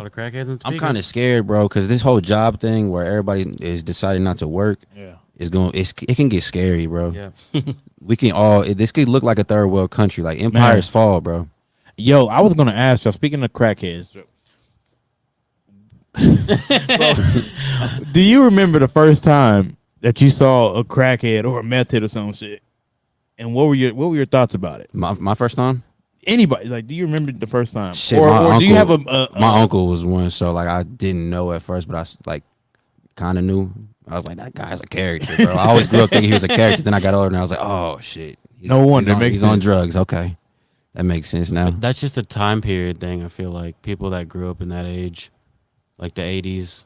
of crackheads in Topeka. I'm kind of scared, bro, because this whole job thing where everybody is deciding not to work Yeah. it can get scary, bro. Yeah. We can this could look like a third world country, like empires fall, bro. Yo, I was gonna ask y'all. Speaking of crackheads, bro, do you remember the first time that you saw a crackhead or a meth head or some shit, and what were your thoughts about it? My first time. Anybody like? Do you remember the first time? Shit, or my or do you have uncle- a My uncle was one, so like I didn't know at first, but I like kind of knew. I was like, that guy's a character, bro. I always grew up thinking he was a character. Then I got older and I was like, oh shit. No wonder, it makes he's on sense. drugs. Okay, that makes sense now. That's just a time period thing. I feel like people that grew up in that age, like the 80s.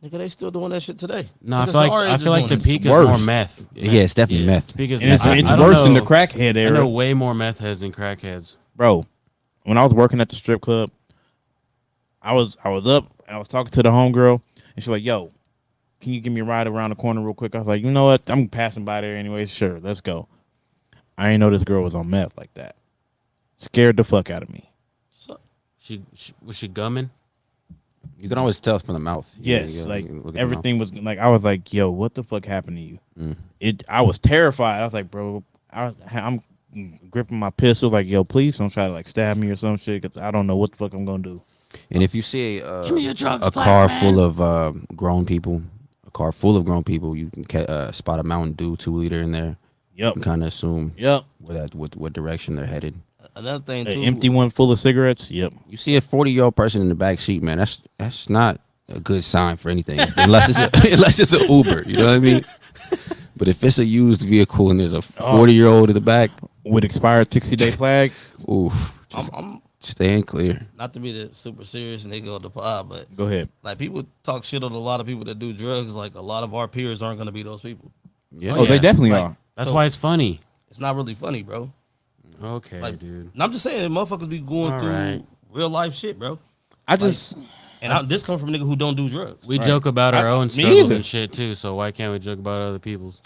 Nigga, they still doing that shit today. No, I Niggas feel like our age is doing this. Topeka's Worse. more meth. Yeah, it's definitely meth. Topeka's And it's, meth. it's I don't worse than the know- crackhead I era, know way more meth heads than crackheads. bro. When I was working at the strip club, I was up and I was talking to the homegirl, and she's like, "Yo, can you give me a ride around the corner real quick?" I was like, "You know what? I'm passing by there anyway. Sure, let's go." I didn't know this girl was on meth like that. Scared the fuck out of me. Was she gumming? You can always tell from the mouth. Yes, You like look at the everything was like I was like, "Yo, what the fuck happened to you?" Mm. I was terrified. I was like, "Bro, I'm gripping my pistol. Like, yo, please don't try to like stab me or some shit, because I don't know what the fuck I'm gonna do." mouth. And if you see Give me your drugs, a black car man. full of grown people, you can spot a Mountain Dew 2-liter in there. You Yep, can kind of assume yep. what direction they're headed. Another thing An too. empty one full of cigarettes. Yep. You see a 40-year-old person in the back seat, man. That's not a good sign for anything, unless it's an Uber. You know what I mean? But if it's a used vehicle and there's a 40-year-old in the back, With expired 60-day flag. oof, just I'm staying clear. not to be the super serious nigga on the pod, but Go ahead. like people talk shit on a lot of people that do drugs. Like a lot of our peers aren't gonna be those people. Yeah. Oh, they definitely Like, are. That's So- why it's funny. It's not really funny, bro. Okay, Like, dude. and I'm just saying, motherfuckers be going All through right. real life shit, bro. I just And this comes from a nigga who don't do drugs. We joke about our own me struggles either. and shit too. So why can't we joke about other people's?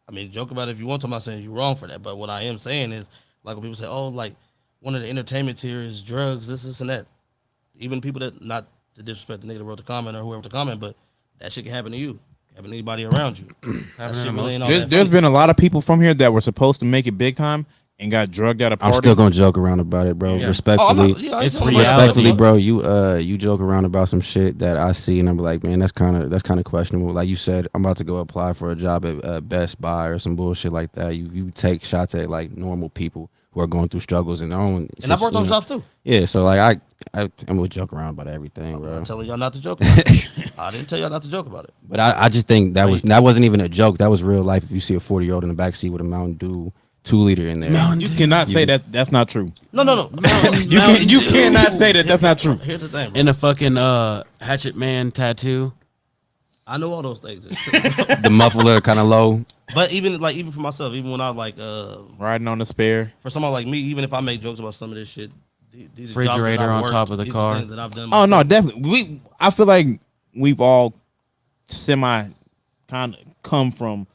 I mean, joke about it if you want to. I'm not saying you're wrong for that, but what I am saying is, like, when people say, "Oh, like one of the entertainments here is drugs, this, and that," even people that, not to disrespect the nigga that wrote the comment or whoever the comment, but that shit can happen to you, happen to anybody around you. That shit really ain't all that there's funny. been a lot of people from here that were supposed to make it big time and got drugged at a party. I'm still gonna joke around about it, bro. Yeah. Respectfully, It's reality. respectfully, bro. You joke around about some shit that I see, and I'm like, man, that's kind of questionable. Like you said, I'm about to go apply for a job at Best Buy or some bullshit like that. You take shots at like normal people who are going through struggles in their own. And I've worked those you know. jobs too. Yeah, so like I'm gonna joke around about everything, bro. I'm telling y'all not to joke about it. I didn't tell y'all not to joke about it. But I just think that wasn't even a joke. That was real life. If you see a 40-year-old in the backseat with a Mountain Dew 2-liter in there, You cannot say that that's not true. No. You cannot say that that's not true. Here's the thing, bro. In a fucking Hatchet Man tattoo. I know all those things. It's true. the muffler kind of low. But even for myself, even when I like Riding on the spare. for someone like me, even if I make jokes about some of this shit, these are jobs that Refrigerator I've on worked, top of the these are car. things that I've done Oh no, myself. definitely. I feel like we've all semi kind of come from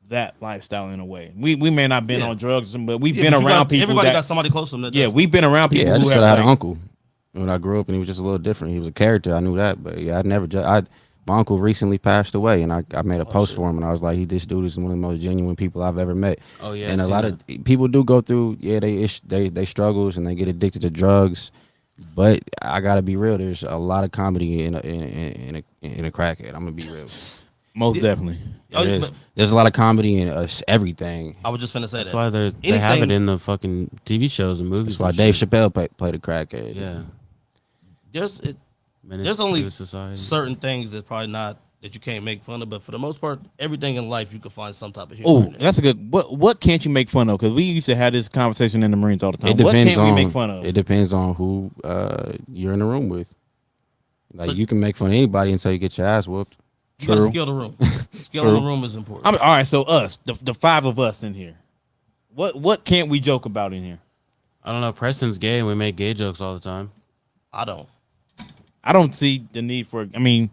that lifestyle in a way. We may not been Yeah. on drugs, but we've Yeah, been but you around got- people Everybody that. got somebody close to them. That Yeah, does. we've been around people Yeah, I who just have said I had an like, uncle when I grew up, and he was just a little different. He was a character. I knew that, but yeah, my uncle recently passed away, and I made a post for him, and I was like, this dude is one of the most genuine people I've ever met. Oh yeah. And I a seen lot that. of people do go through, they struggles and they get addicted to drugs. But I gotta be real. There's a lot of comedy in a crackhead. I'm gonna be real. most definitely. Oh, There is. but There's a lot of comedy in everything. I was just finna say That's that. why they have it Anything- in the fucking TV shows and movies. That's why and Dave shit. Chappelle played a crackhead. Yeah. There's Menace There's to only society. certain things that probably not that you can't make fun of, but for the most part, everything in life you can find some type of humor. Oh, in it. that's a good. What can't you make fun of? Because we used to have this conversation in the Marines all the time. It What depends can't on we make fun of? It depends on who you're in the room with. Like So- you can make fun of anybody until you get your ass whooped. You gotta True. scale the room. Scale in the room is important. All right, so us, the five of us in here. What can't we joke about in here? I don't know. Preston's gay and we make gay jokes all the time. I don't. I don't see the need for. I mean,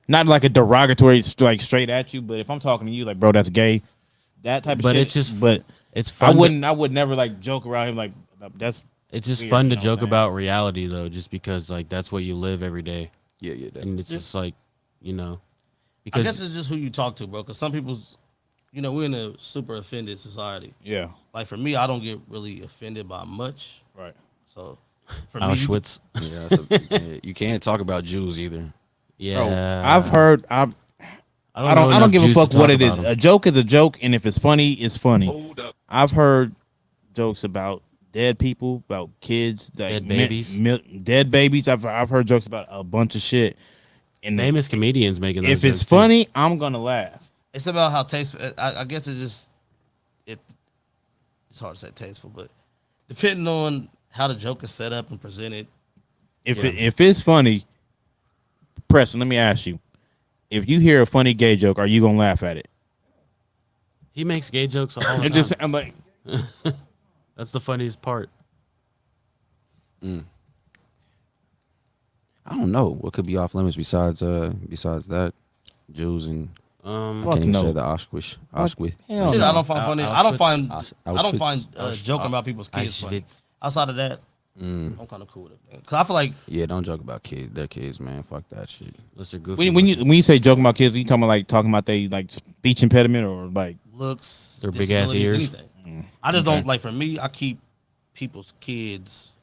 not like a derogatory, like straight at you, but if I'm talking to you, like, bro, that's gay, that type of But shit. it's just- But It's I fun. wouldn't. I would never like joke around him like that's. It's just weird, fun you to know what joke I'm saying? about reality though, just because like that's what you live every day, Yeah, yeah, and it's just like, you know, I because guess it's just who you talk to, bro. Because some people's, we're in a super offended society. Yeah. Like for me, I don't get really offended by much. Right. So for me, Auschwitz. Yeah, so you can't talk about Jews either. Yeah, Bro, I've heard. I don't give a juice to fuck what talk it is. about 'em. A joke is a joke, and if it's funny, it's funny. Hold up. I've heard jokes about dead people, about kids, like Dead babies. dead babies. I've heard jokes about a bunch of shit. And Famous comedians making those if it's jokes, too. funny, I'm gonna laugh. It's about how tasteful. I guess it's hard to say tasteful, but depending on how the joke is set up and presented. If it's funny, Preston, let me ask you: if you hear a funny gay joke, are you gonna laugh at it? He makes gay jokes all the time. I'm like, That's the funniest part. I don't know what could be off limits besides that, Jews and I fuck can't even no. say the Auschwitz. Hell Shit, no. I don't find funny. I don't find. I don't find Auschwitz. joking about people's kids funny. Auschwitz. Outside of that, I'm kind of cool with it. Cause I feel like Yeah, don't joke about their kids, man. Fuck that shit. Unless they're goofy. When you say joking about kids, you talking about they like speech impediment or like looks, Their big ass disabilities, ears. anything. I just don't like. For me, I keep people's kids.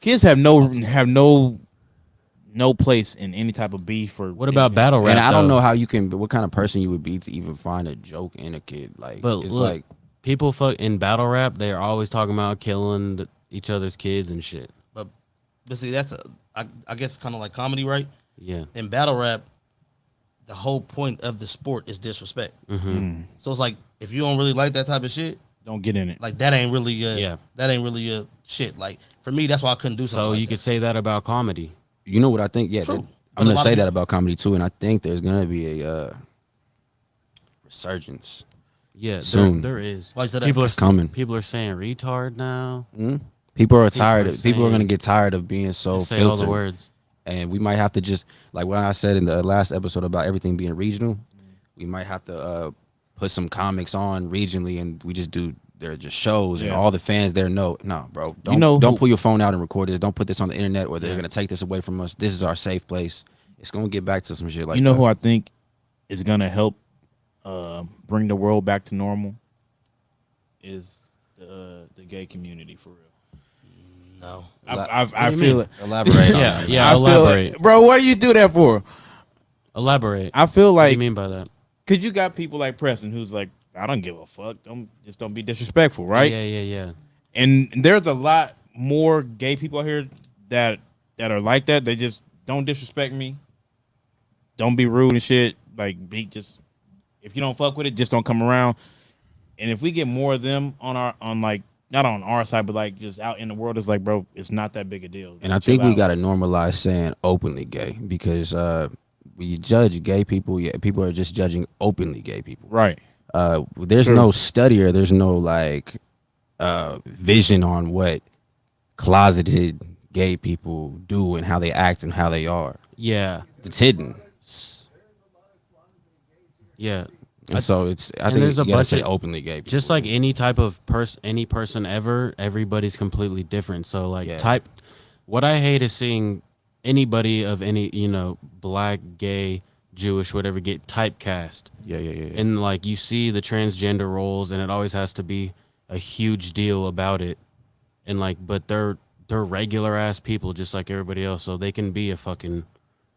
kids have no place in any type of beef or What about battle rap? And I don't though? know how you can, what kind of person you would be to even find a joke in a kid. Like, But it's look, like, people fuck in battle rap. They are always talking about killing each other's kids and shit. But see, that's I guess kind of like comedy, right? Yeah. In battle rap, the whole point of the sport is disrespect. So it's like if you don't really like that type of shit, don't get in it. like that ain't really Yeah. that ain't really a shit. Like for me, that's why I couldn't do something. So like you that. could say that about comedy. you know what I think? Yeah, True. that- But I'm a gonna lot say of that people- about comedy too, and I think there's gonna be a resurgence. Yeah, Soon. there is. Why you say that? People are It's coming. People are saying retard now. People are People tired. are People are saying- gonna get tired of being so Say all the filtered. words. And we might have to just, like what I said in the last episode about everything being regional, we might have to put some comics on regionally, and we just do they're just shows, and Yeah. all the fans there know, no, bro, don't know don't who- pull your phone out and record this. Don't put this on the internet, or they're Yeah. gonna take this away from us. This is our safe place. It's gonna get back to some shit like You know that. who I think is gonna help bring the world back to normal is the gay community for real. No. I do you feel mean? it. Elaborate. on Yeah, that. yeah. I feel Elaborate. it. Bro. What do you do that for? Elaborate. I feel What do like you mean by that? cause you got people like Preston who's like, I don't give a fuck. Don't be disrespectful, right? Yeah. And there's a lot more gay people out here that are like that. They just don't disrespect me. Don't be rude and shit. Like be just if you don't fuck with it, just don't come around. And if we get more of them on like not on our side, but like just out in the world, it's like, bro, it's not that big a deal. And I Chill think we out. got to normalize saying openly gay, because when you judge gay people, yeah, people are just judging openly gay people. Right. There's True. no study, or there's no like vision on what closeted gay people do and how they act and how they are. Yeah. It's hidden. Yeah. And so it's, I and think there's you a gotta bunch say of- openly gay people. Just like any type of any person ever, everybody's completely different. So like Yeah. what I hate is seeing anybody of any, black, gay, Jewish, whatever, get typecast. Yeah. And like you see the transgender roles, and it always has to be a huge deal about it. And like, but they're regular ass people just like everybody else, so they can be a fucking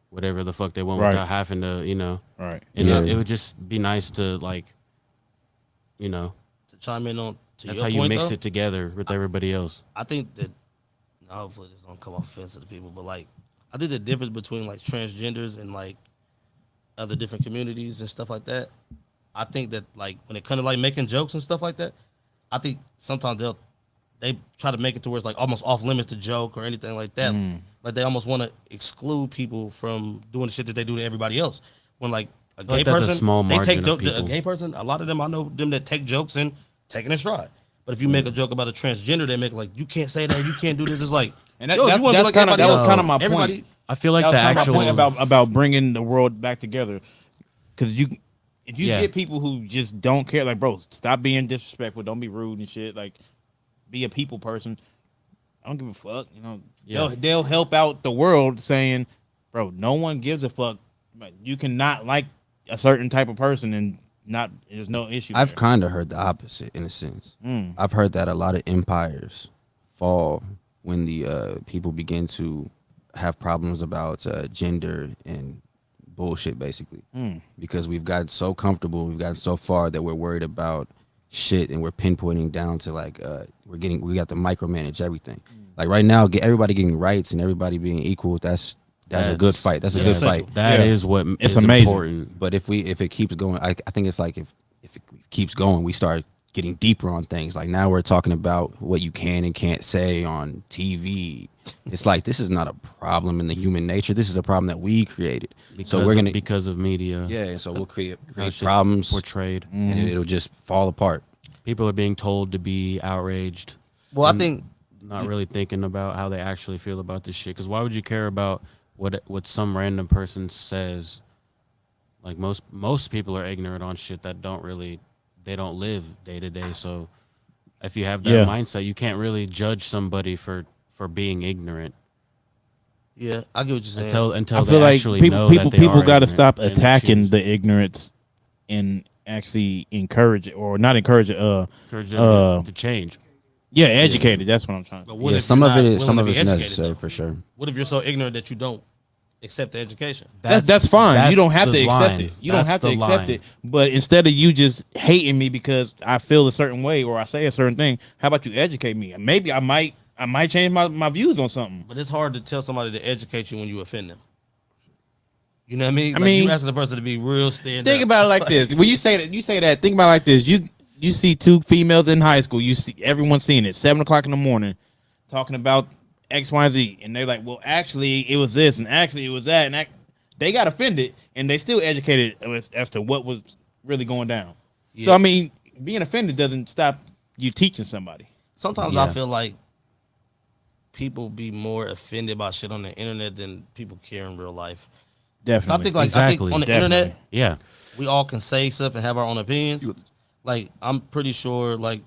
whatever the fuck they want Right. without having to, Right. And Yeah. it would just be nice to like, To chime in on to that's your how you point, mix though, it together with everybody else. I think that hopefully this don't come off offensive to people, but like I think the difference between like transgenders and like other different communities and stuff like that, I think that like when it comes to like making jokes and stuff like that, I think sometimes they try to make it to where it's like almost off limits to joke or anything like that. Like they almost want to exclude people from doing the shit that they do to everybody else. When like a gay like that's a person, small they take margin of a people. gay person. A lot of them I know them that take jokes and taking a stride. But if you make a joke about a transgender, they make like you can't say that, you can't do this. It's like And that, yo, that, you wanna be that's like kind of everybody that was else. kind of my Everybody, point. I feel like That the was kind of actual my point about bringing the world back together, because if you Yeah. get people who just don't care, like bro, stop being disrespectful, don't be rude and shit, like be a people person. I don't give a fuck, Yeah. They'll help out the world saying, bro, no one gives a fuck. But you cannot like a certain type of person and not there's no issue. I've there. kind of heard the opposite in a sense. Mm. I've heard that a lot of empires fall when the people begin to have problems about gender and bullshit, basically. Because we've gotten so comfortable, we've gotten so far that we're worried about shit, and we're pinpointing down to like we got to micromanage everything. Like right now, everybody getting rights and everybody being equal. That's a good fight. That's a good fight. That is what It's is amazing. important. But if it keeps going, I think it's like if it keeps going, we start getting deeper on things. Like now we're talking about what you can and can't say on TV. It's like this is not a problem in the human nature. This is a problem that we created. Because of media. Yeah, and so we'll create That's just problems portrayed. and it'll just fall apart. People are being told to be outraged. Well, I think Not really thinking about how they actually feel about this shit. Because why would you care about what some random person says? Like most people are ignorant on shit that they don't live day to day. So if you have that mindset, you can't really judge somebody for being ignorant. yeah, I get what you're saying. Until I they feel like actually know that they people are got to ignorant stop and attacking choose. the ignorance and actually encourage it, or not encourage it. Encourage them to change. Yeah, educate it. That's what I'm trying to But say. what Yeah, if some you're of not it is willing to be educated, necessary though? for sure. What if you're so ignorant that you don't accept the education? That's fine. that's You don't have the to accept line. it. You don't That's have to the accept line. it. But instead of you just hating me because I feel a certain way or I say a certain thing, how about you educate me? Maybe I might change my views on something. But it's hard to tell somebody to educate you when you offend them. You know what I mean? I Like, mean, you asking the person to be real stand Think up. about it like this. When you say that, think about it like this. You see two females in high school. You see everyone seeing it 7:00 in the morning, talking about X, Y, Z, and they're like, "Well, actually, it was this, and actually, it was that," and they got offended, and they still educated as to what was really going down. So Yeah. I mean, being offended doesn't stop you teaching somebody. Sometimes Yeah. I feel like people be more offended by shit on the internet than people care in real life. Definitely. I think like Exactly. on the Definitely. internet, Yeah. we all can say stuff and have our own opinions. Like I'm pretty sure like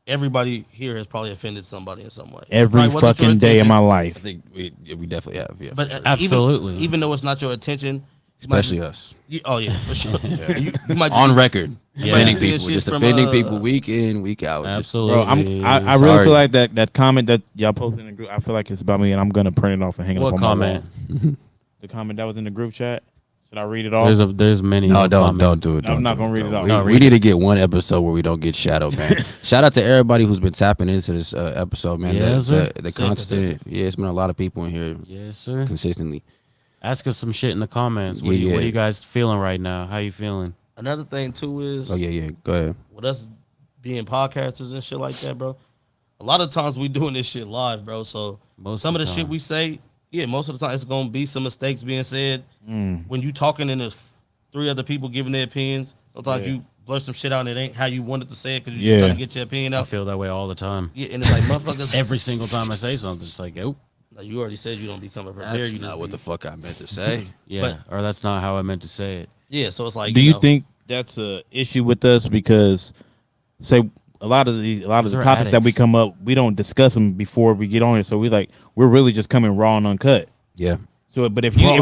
everybody here has probably offended somebody in some way. Every Probably wasn't your fucking day of intention, my I life. think we definitely have, yeah. But for sure. Absolutely. even though it's not your intention, you might Especially be- us. oh yeah, for sure. you might On just- record. Yeah. Offending See people. shit Just from, offending people week in, week out. Just- Absolutely. Bro, I really Sorry. feel like that comment that y'all posted in the group. I feel like it's about me, and I'm gonna print it off and hang it What up on comment? my wall. The comment that was in the group chat. Should I read it off? There's many. No, don't comments. do it. I'm don't not do gonna it, read it don't. off. We, No, we read need to get one episode where we don't get shadowed, man. Shout out to everybody who's been tapping into this episode, man. Yes, sir. The Staying constant, yeah, it's been a lot of people in here Yes, sir. consistently. Ask us some shit in the comments. What, Yeah, what yeah. are you guys feeling right now? How you feeling? Another thing too is Oh yeah, go ahead. with us being podcasters and shit like that, bro. A lot of times we doing this shit live, bro. So Most some of of the the shit time. we say, yeah, most of the time it's gonna be some mistakes being said. When you talking and there's 3 other people giving their opinions, sometimes you blurt some shit out and it ain't how you wanted to say it because you just trying to get your opinion I out. feel that way all the time. Yeah, and it's like motherfuckers. Every single time I say something, it's like, oh, Like, you already said you don't become prepared. That's You not just what be- the fuck I meant to say. yeah, or that's not how I meant to say it. Yeah, so it's like. Do you know, think that's a issue with us because, say, a lot of the They're topics that we addicts. come up, we don't discuss them before we get on it. So we're really just coming raw and uncut. Yeah. So, but if Raw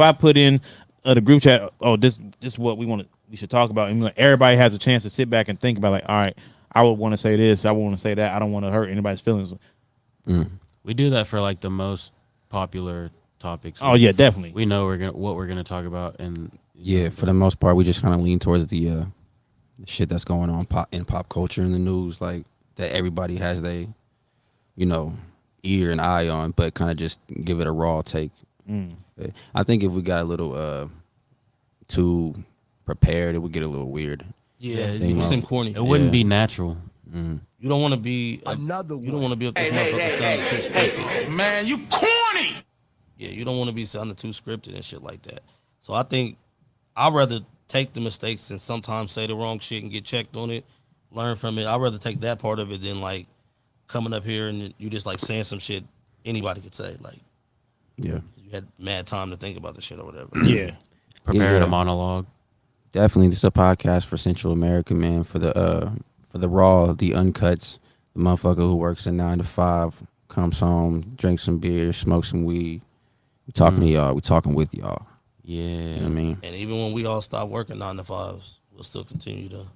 I put in the group chat, oh, this what we should talk about, and like, everybody has a chance to sit back and think about, like, all right, I would want to say this, I want to say that, I don't want to hurt anybody's feelings. We do that for like the most popular topics. Oh yeah, definitely. We know what we're gonna talk about, and Yeah, for the most part, we just kind of lean towards the shit that's going on in pop culture and the news, like that everybody has their, ear and eye on, but kind of just give it a raw take. I think if we got a little too prepared, it would get a little weird. Yeah, They you won't. seem corny. it wouldn't Yeah. be natural. You don't want to be Another You don't one. want to be with this motherfucker sounding too scripted. Man, you corny! Yeah, you don't want to be sounding too scripted and shit like that. So I think I'd rather take the mistakes and sometimes say the wrong shit and get checked on it, learn from it. I'd rather take that part of it than like coming up here and you just like saying some shit anybody could say. Like Yeah, you had mad time to think about the shit or whatever. Yeah. Preparing Yeah. a monologue. definitely. This is a podcast for Central America, man. For the raw, the uncuts, the motherfucker who works a 9 to 5, comes home, drinks some beer, smokes some weed. We talking to y'all. We talking with y'all. Yeah. You know what I mean? And even when we all stop working 9 to 5s, we'll still continue to.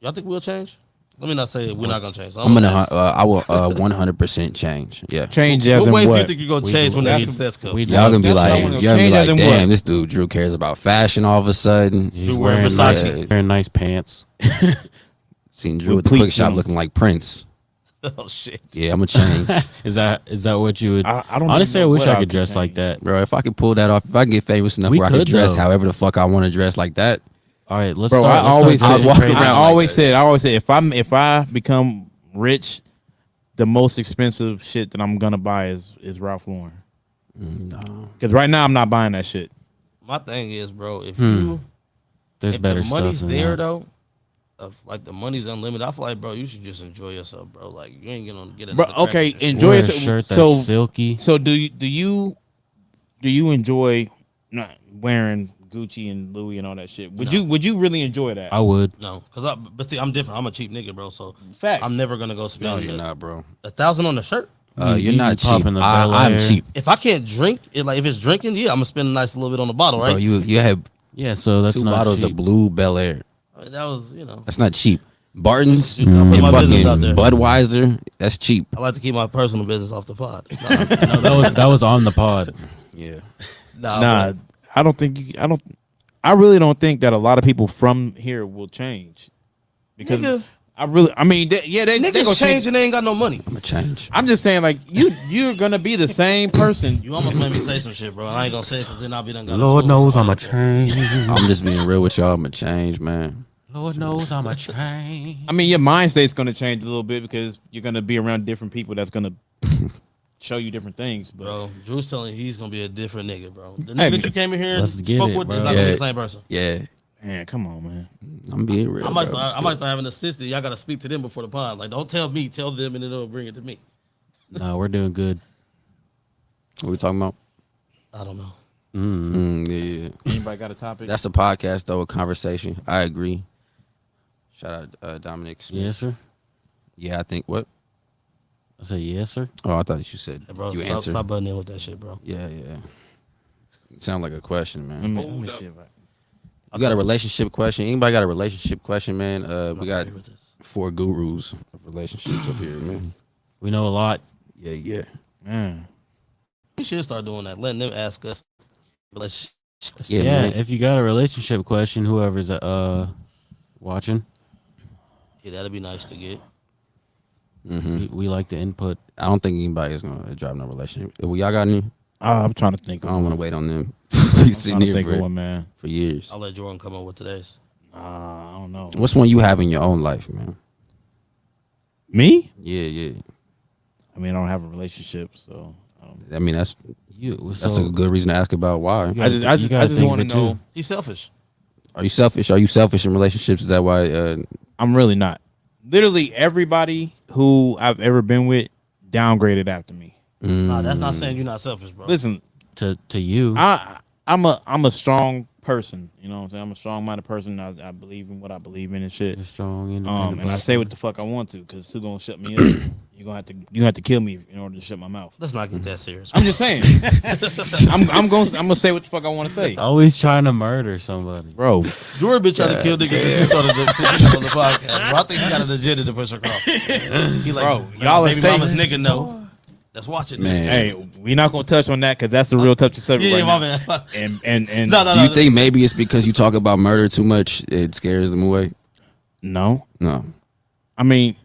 Y'all think we'll change? Let me not say we're not gonna change. So I'm gonna. ask, I will 100% change. Yeah. Change as what in ways do you what? think you're gonna change when the we- success comes? we- Y'all gonna be That's what I like, wanna y'all gonna be change as like, in what? damn, this dude Drew cares about fashion all of a sudden. Drew wearing Wearing Versace. nice, wearing nice pants. Seen Drew With at the quick pleats shop on. looking like Prince. Oh shit. Yeah, I'm gonna change, Is that what you would? I don't Honestly, even I know wish what I I could could dress change. like that. bro. If I could pull that off, if I can get famous enough We where I could could, dress though. however the fuck I want to dress like that. All right, let's Bro, start. I always let's said, start walking trading. around I always like said, if I become rich, the most expensive shit that I'm gonna buy is Ralph Lauren. No. Because right now I'm not buying that shit. My thing is, bro, if There's if better the money's stuff than there that. though, like the money's unlimited, I feel like, bro, you should just enjoy yourself, bro. Like you ain't gonna get Bro, another okay, crack and shit. enjoy Wear a yourself. shirt that's So silky. so do you enjoy not wearing Gucci and Louis and all that shit? Would you really enjoy that? I would. No, but see, I'm different. I'm a cheap nigga, bro. So Facts. I'm never gonna go No, spend you're not, bro. $1,000 on a shirt. You're you not pop cheap. in the I'm Bel-Air. cheap, If I can't drink, if it's drinking, yeah, I'm gonna spend a nice little bit on the bottle, right? bro. You have Yeah, so that's 2 not bottles cheap. of Blue Bel Air. I mean, that was, That's not cheap. Barton's I'll and put my business fucking out there. Budweiser. That's cheap. I like to keep my personal business off the pod. No, that was on the pod. Yeah. Nah, I don't think I really don't think that a lot of people from here will change because Nigga. they Niggas gonna change and they ain't got no money. I'm gonna change. I'm just saying, like you're gonna be the same person. You almost made me say some shit, bro. I ain't gonna say it because then I'll be done. Got Lord into it with knows I'm a somebody. change. I'm just being real with y'all. I'm gonna change, man. Lord knows I'm a change. I mean, your mind state's gonna change a little bit because you're gonna be around different people that's gonna show you different things. But Bro, Drew's telling you he's gonna be a different nigga, bro. The Hey, nigga that you came in here and let's get spoke it, with bro. is not gonna be Yeah. the same person. Yeah. man, come on, man. I'm being real. I might bro. start having an assistant. Y'all gotta speak to them before the pod. Like, don't tell me, tell them, and then they'll bring it to me. No, we're doing good. What we talking about? I don't know. Yeah. Anybody got a topic? That's the podcast, though. A conversation. I agree. Shout out Dominic Smith. Yes, sir. Yeah, I think what? I said yes, sir. Oh, I thought you said Hey, bro, you stop, answered. stop butting in with that shit, bro. Yeah. It sound like a question, man. Let me see if I- You got a relationship question? Anybody got a relationship question, man? We got Agree with this. 4 gurus of relationships up here, man. We know a lot. Yeah. man. We should start doing that. Letting them ask us. Let's. Yeah, Yeah, man. if you got a relationship question, whoever's watching, Yeah, that'd be nice to get. we like the input. I don't think anybody is gonna drive no relationship. Well, y'all got any? I'm trying to think. I Of don't want one. to wait on them. I'm He's trying sitting to here think of for, one, man. for years. I'll let Jordan come up with today's. I don't know. What's one you have in your own life, man? Me? Yeah. I mean, I don't have a relationship, so. I mean, that's So a good reason to ask about why. You I gotta just think want to of it, too. know. He's selfish. Are you selfish? Are you selfish in relationships? Is that why? I'm really not. Literally, everybody who I've ever been with downgraded after me. Nah, that's not saying you're not selfish, bro. Listen, to you. I'm a strong person. You know what I'm saying? I'm a strong-minded person. I believe in what I believe in and shit. You're strong, independent. And I say what the fuck I want to, because who gonna shut me up? You have to kill me in order to shut my mouth. Let's not get that serious. I'm just saying. I'm gonna say what the fuck I want to say, Always trying to murder somebody. bro. Jordan been trying to kill niggas since he started on the podcast. Bro, I think he got an agenda to push across. He like, Bro, y'all are baby mama's saying- nigga know. That's watching this. Man. Hey, we're not gonna touch on that because that's the real touchy subject Yeah, right my now. man. And No. Do you think maybe it's because you talk about murder too much? It scares them away. no. No. I mean,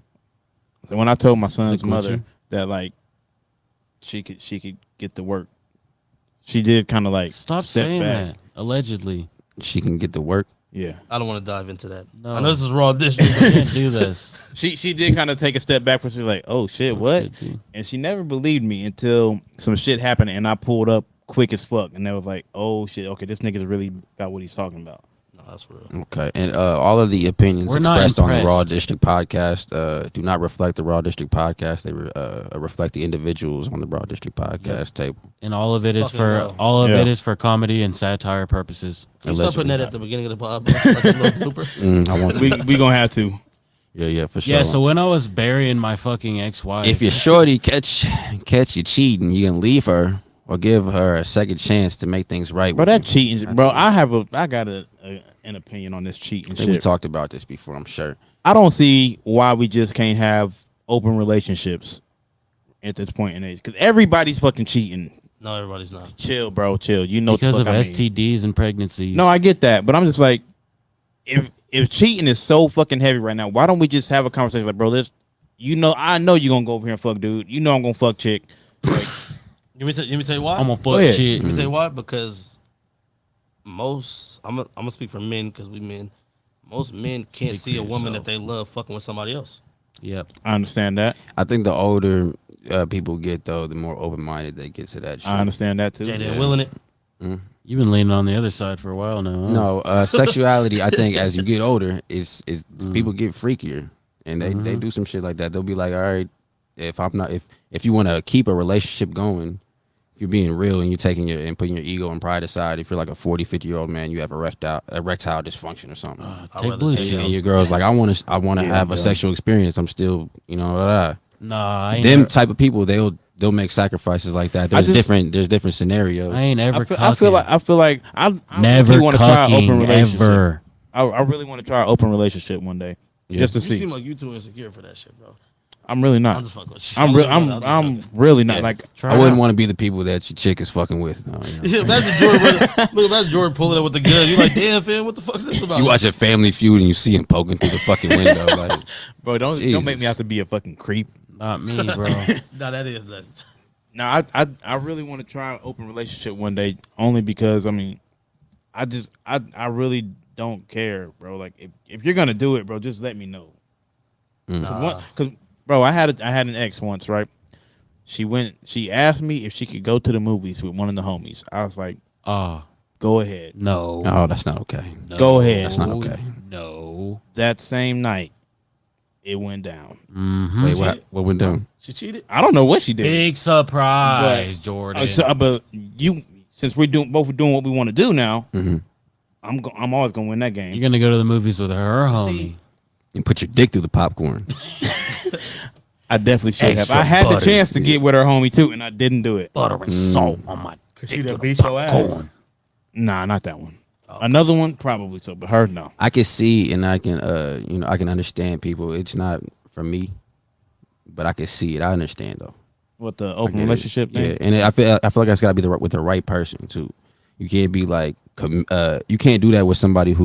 so when I told my son's cool mother too? that like she could get to work, she did kind of like Stop step saying back. that. Allegedly. She can get to work. Yeah, I don't want to dive into that. No. I know this is raw district. You can't do this. she did kind of take a step back, for she's like, oh shit, what? good, too. And she never believed me until some shit happened, and I pulled up quick as fuck, and they was like, oh shit, okay, this nigga's really about what he's talking about. No, that's real. Okay. And all of the opinions We're not expressed on the Raw impressed. District podcast do not reflect the Raw District podcast. They reflect the individuals on the Raw District podcast table. And all of it is Fucking for hell. it Yeah. is for comedy and satire purposes. You start putting that at the beginning of the pod, bro. Like a little blooper. I want to. We gonna have to. Yeah, for sure. Yeah, so when I was burying my fucking ex-wife, if your shorty catch you cheating, you can leave her or give her a second chance to make things right. Bro, with that you. cheating, bro. I got an opinion on this cheating I think we shit. talked about this before. I'm sure. I don't see why we just can't have open relationships at this point in age, because everybody's fucking cheating. No, everybody's not. Chill, bro, chill. You know, Because what of the fuck I mean. STDs and pregnancies. No, I get that, but I'm just like, if cheating is so fucking heavy right now, why don't we just have a conversation like, bro, this, I know you're gonna go over here and fuck dude. You know I'm gonna fuck chick. Like, Let me tell you why. I'm gonna fuck ahead. shit. Let me tell you why. Because I'm gonna speak for men because we men. Most men can't Speak see for a woman yourself. that they love fucking with somebody else. Yep. I understand that. I think the older people get, though, the more open minded they get to that shit. I understand that too. Jaden willing it. You've been leaning on the other side for a while now. Huh? No, sexuality. I think as you get older, is people get freakier, and they do some shit like that. They'll be like, all right, if you want to keep a relationship going, if you're being real and you're taking putting your ego and pride aside, if you're like a 40, 50-year-old man, you have erectile dysfunction or something, Take rather blue change chew. and your girl's like, I want to have a sexual experience. I'm still, Blah. Nah, I ain't Them never, type of people, they'll make sacrifices like that. There's different scenarios. I ain't ever. I feel like I never really want to try an open cucking relationship. ever. I really want to try an open relationship one day, just to You see. seem like you too insecure for that shit, bro. I'm really I'm not. just fucking with you. I'm really not. Yeah. Like, Try I it wouldn't out. want to be the people that your chick is fucking with. No, Yeah, imagine Jordan. Look, imagine Jordan pulling up with the gun. You like, damn, fam, what the fuck is this about? You watch a Family Feud and you see him poking through the fucking window. Like, bro, don't make me Jesus. have to be a fucking creep. Not me, bro. Nah, that is nuts. Now, I really want to try an open relationship one day, only because I really don't care, bro. Like, if you're gonna do it, bro, just let me know. Because bro, I had an ex once, right? She asked me if she could go to the movies with one of the homies. I was like, Oh go ahead, no. oh, that's not okay. No. go ahead. That's not okay. No. That same night, it went down. Mm-hmm. Wait, what went down? She cheated. I don't know what she did. Big surprise, Jordan. But since we're both doing what we want to do now, Mhm. I'm always gonna win that game. You're gonna go to the movies with her homie. And put your dick through the popcorn. I definitely should have. Extra I had the butter. chance to get with her homie too, and I didn't do it. Butter and salt on my Cause she done beat your ass. Nah, not that one. Another one, probably so, but her no. I can see and I can I can understand people. It's not for me, but I can see it. I understand though. What, the I open get it. relationship thing? Yeah, and I feel like it's got to be with the right person too. You can't be like you can't do that with somebody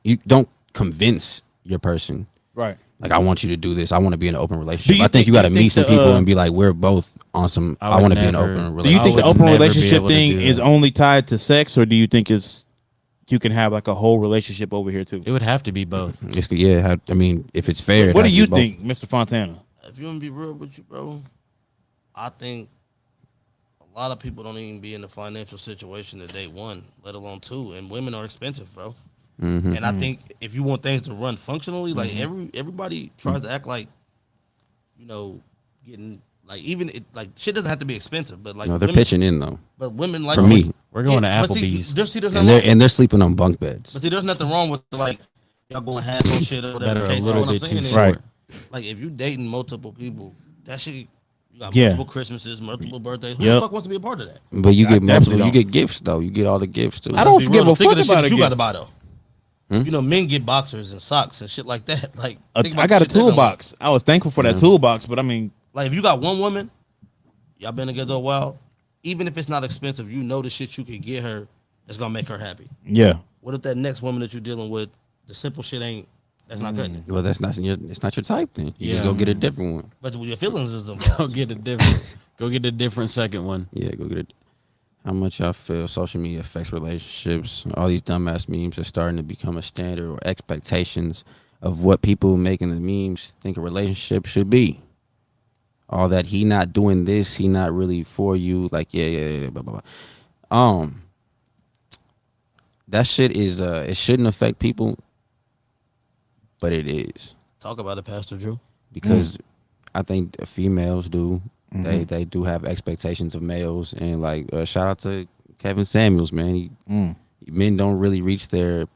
you don't convince your person. Right. Like, I want you to do this. I want to be in an open relationship. you I think you got to meet some the, people and be like, we're both on some. I I would want to be in an never- open Do Do you relationship. think the would open never be relationship able to thing do is that. only tied to sex, or do you think you can have like a whole relationship over here too? It would have to be both. I mean, if it's fair. it What do has to you be both. think, Mr. Fontana? If you want to be real with you, bro, I think a lot of people don't even be in the financial situation to date one, let alone two. And women are expensive, bro. Mm-hmm. And I think if you want things to run functionally, like everybody tries to act like, getting like like shit doesn't have to be expensive, but like No, they're women, pitching in though. But women like For me, We're going to but see, Applebee's. there's and nothing they're sleeping on bunk beds. But see, there's nothing wrong with like y'all going half on shit or whatever. Better the a case. little What I'm bit saying too is, Right. like if you dating multiple people, that shit. You got Yeah. multiple Christmases, multiple birthdays. Who Yep. the fuck wants to be a part of that? But you I get multiple. definitely You don't. get gifts though. You get all the gifts too. I don't Be give real, a think fuck of the shit about that a you got gift. to buy though. Men get boxers and socks and shit like that. Like think about I got the a shit they don't toolbox. I was thankful for that toolbox, but I mean, Like if you got one woman, y'all been together a while. Even if it's not expensive, you know the shit you could get her that's gonna make her happy. yeah. What if that next woman that you're dealing with, the simple shit ain't that's not cutting it. Well, it's not your type then. You just Yeah. go get a different one. But your feelings is Go involved. get a different. Go get a different second one. Yeah, go get it. How much y'all feel social media affects relationships? All these dumbass memes are starting to become a standard or expectations of what people making the memes think a relationship should be. All that he not doing this, he not really for you. Like, yeah, blah, blah, blah. That shit is it shouldn't affect people, but it is. Talk about it, Pastor Drew. Because I think females do. They do have expectations of males, and like shout out to Kevin Samuels, man. Men don't really reach their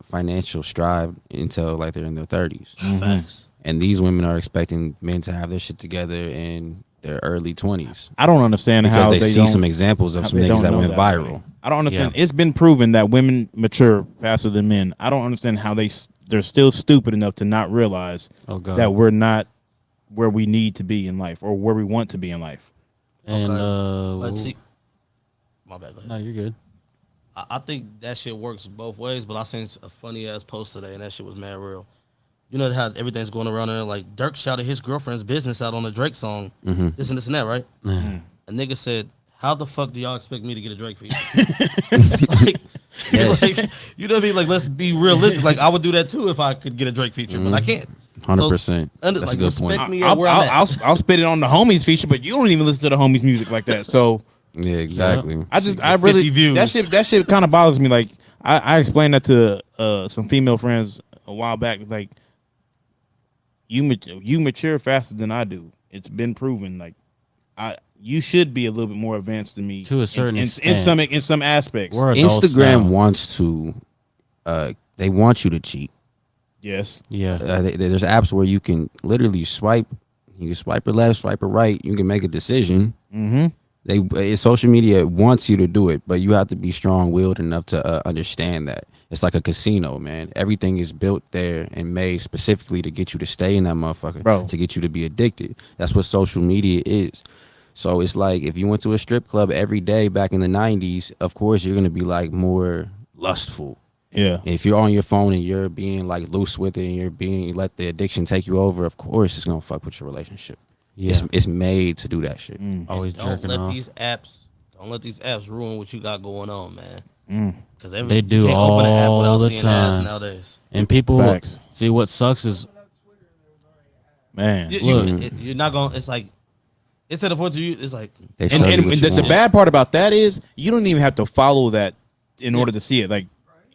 financial strive until like they're in their 30s, Facts. and these women are expecting men to have their shit together in their early 20s I don't understand because how they see don't, some examples of how some they niggas don't that know went that viral. way. I don't understand. Yeah. It's been proven that women mature faster than men. I don't understand how they they're still stupid enough to not realize Oh god. that we're not where we need to be in life or where we want to be in life. And But see, my bad. Go ahead. no, you're good. I think that shit works both ways, but I seen a funny ass post today, and that shit was mad real. You know how everything's going around there. Like Dirk shouted his girlfriend's business out on the Drake song, this and that, right? A nigga said, "How the fuck do y'all expect me to get a Drake feature?" like, like, you know what I mean? Like, let's be realistic. Like, I would do that too if I could get a Drake feature, but I can't. 100%. That's like, a good point. respect me at where I'm at. I'll spit it on the homies feature, but you don't even listen to the homies music like that. So Yeah, exactly. I really views. that shit kind of bothers me. Like I explained that to some female friends a while back. Like you mature faster than I do. It's been proven. Like you should be a little bit more advanced than me To a certain extent. in some aspects. We're adults Instagram now. wants to, they want you to cheat. Yes. Yeah. There's apps where you can literally swipe. You can swipe it left, swipe it right. You can make a decision. Social media wants you to do it, but you have to be strong-willed enough to understand that it's like a casino, man. Everything is built there and made specifically to get you to stay in that motherfucker, Bro. to get you to be addicted. That's what social media is. So it's like if you went to a strip club every day back in the 90s, of course you're gonna be like more lustful. Yeah. If you're on your phone and you're being like loose with it and you let the addiction take you over, of course it's gonna fuck with your relationship. Yeah. It's made to do that shit. Always Don't jerking let off. these apps ruin what you got going on, man. Because They do all the time. nowadays. And people Facts. see what sucks is Man. Look. You're not gonna. It's like it's to the point to you. It's like They show And you what you the want. bad part about that is you don't even have to follow that in order to see it. Like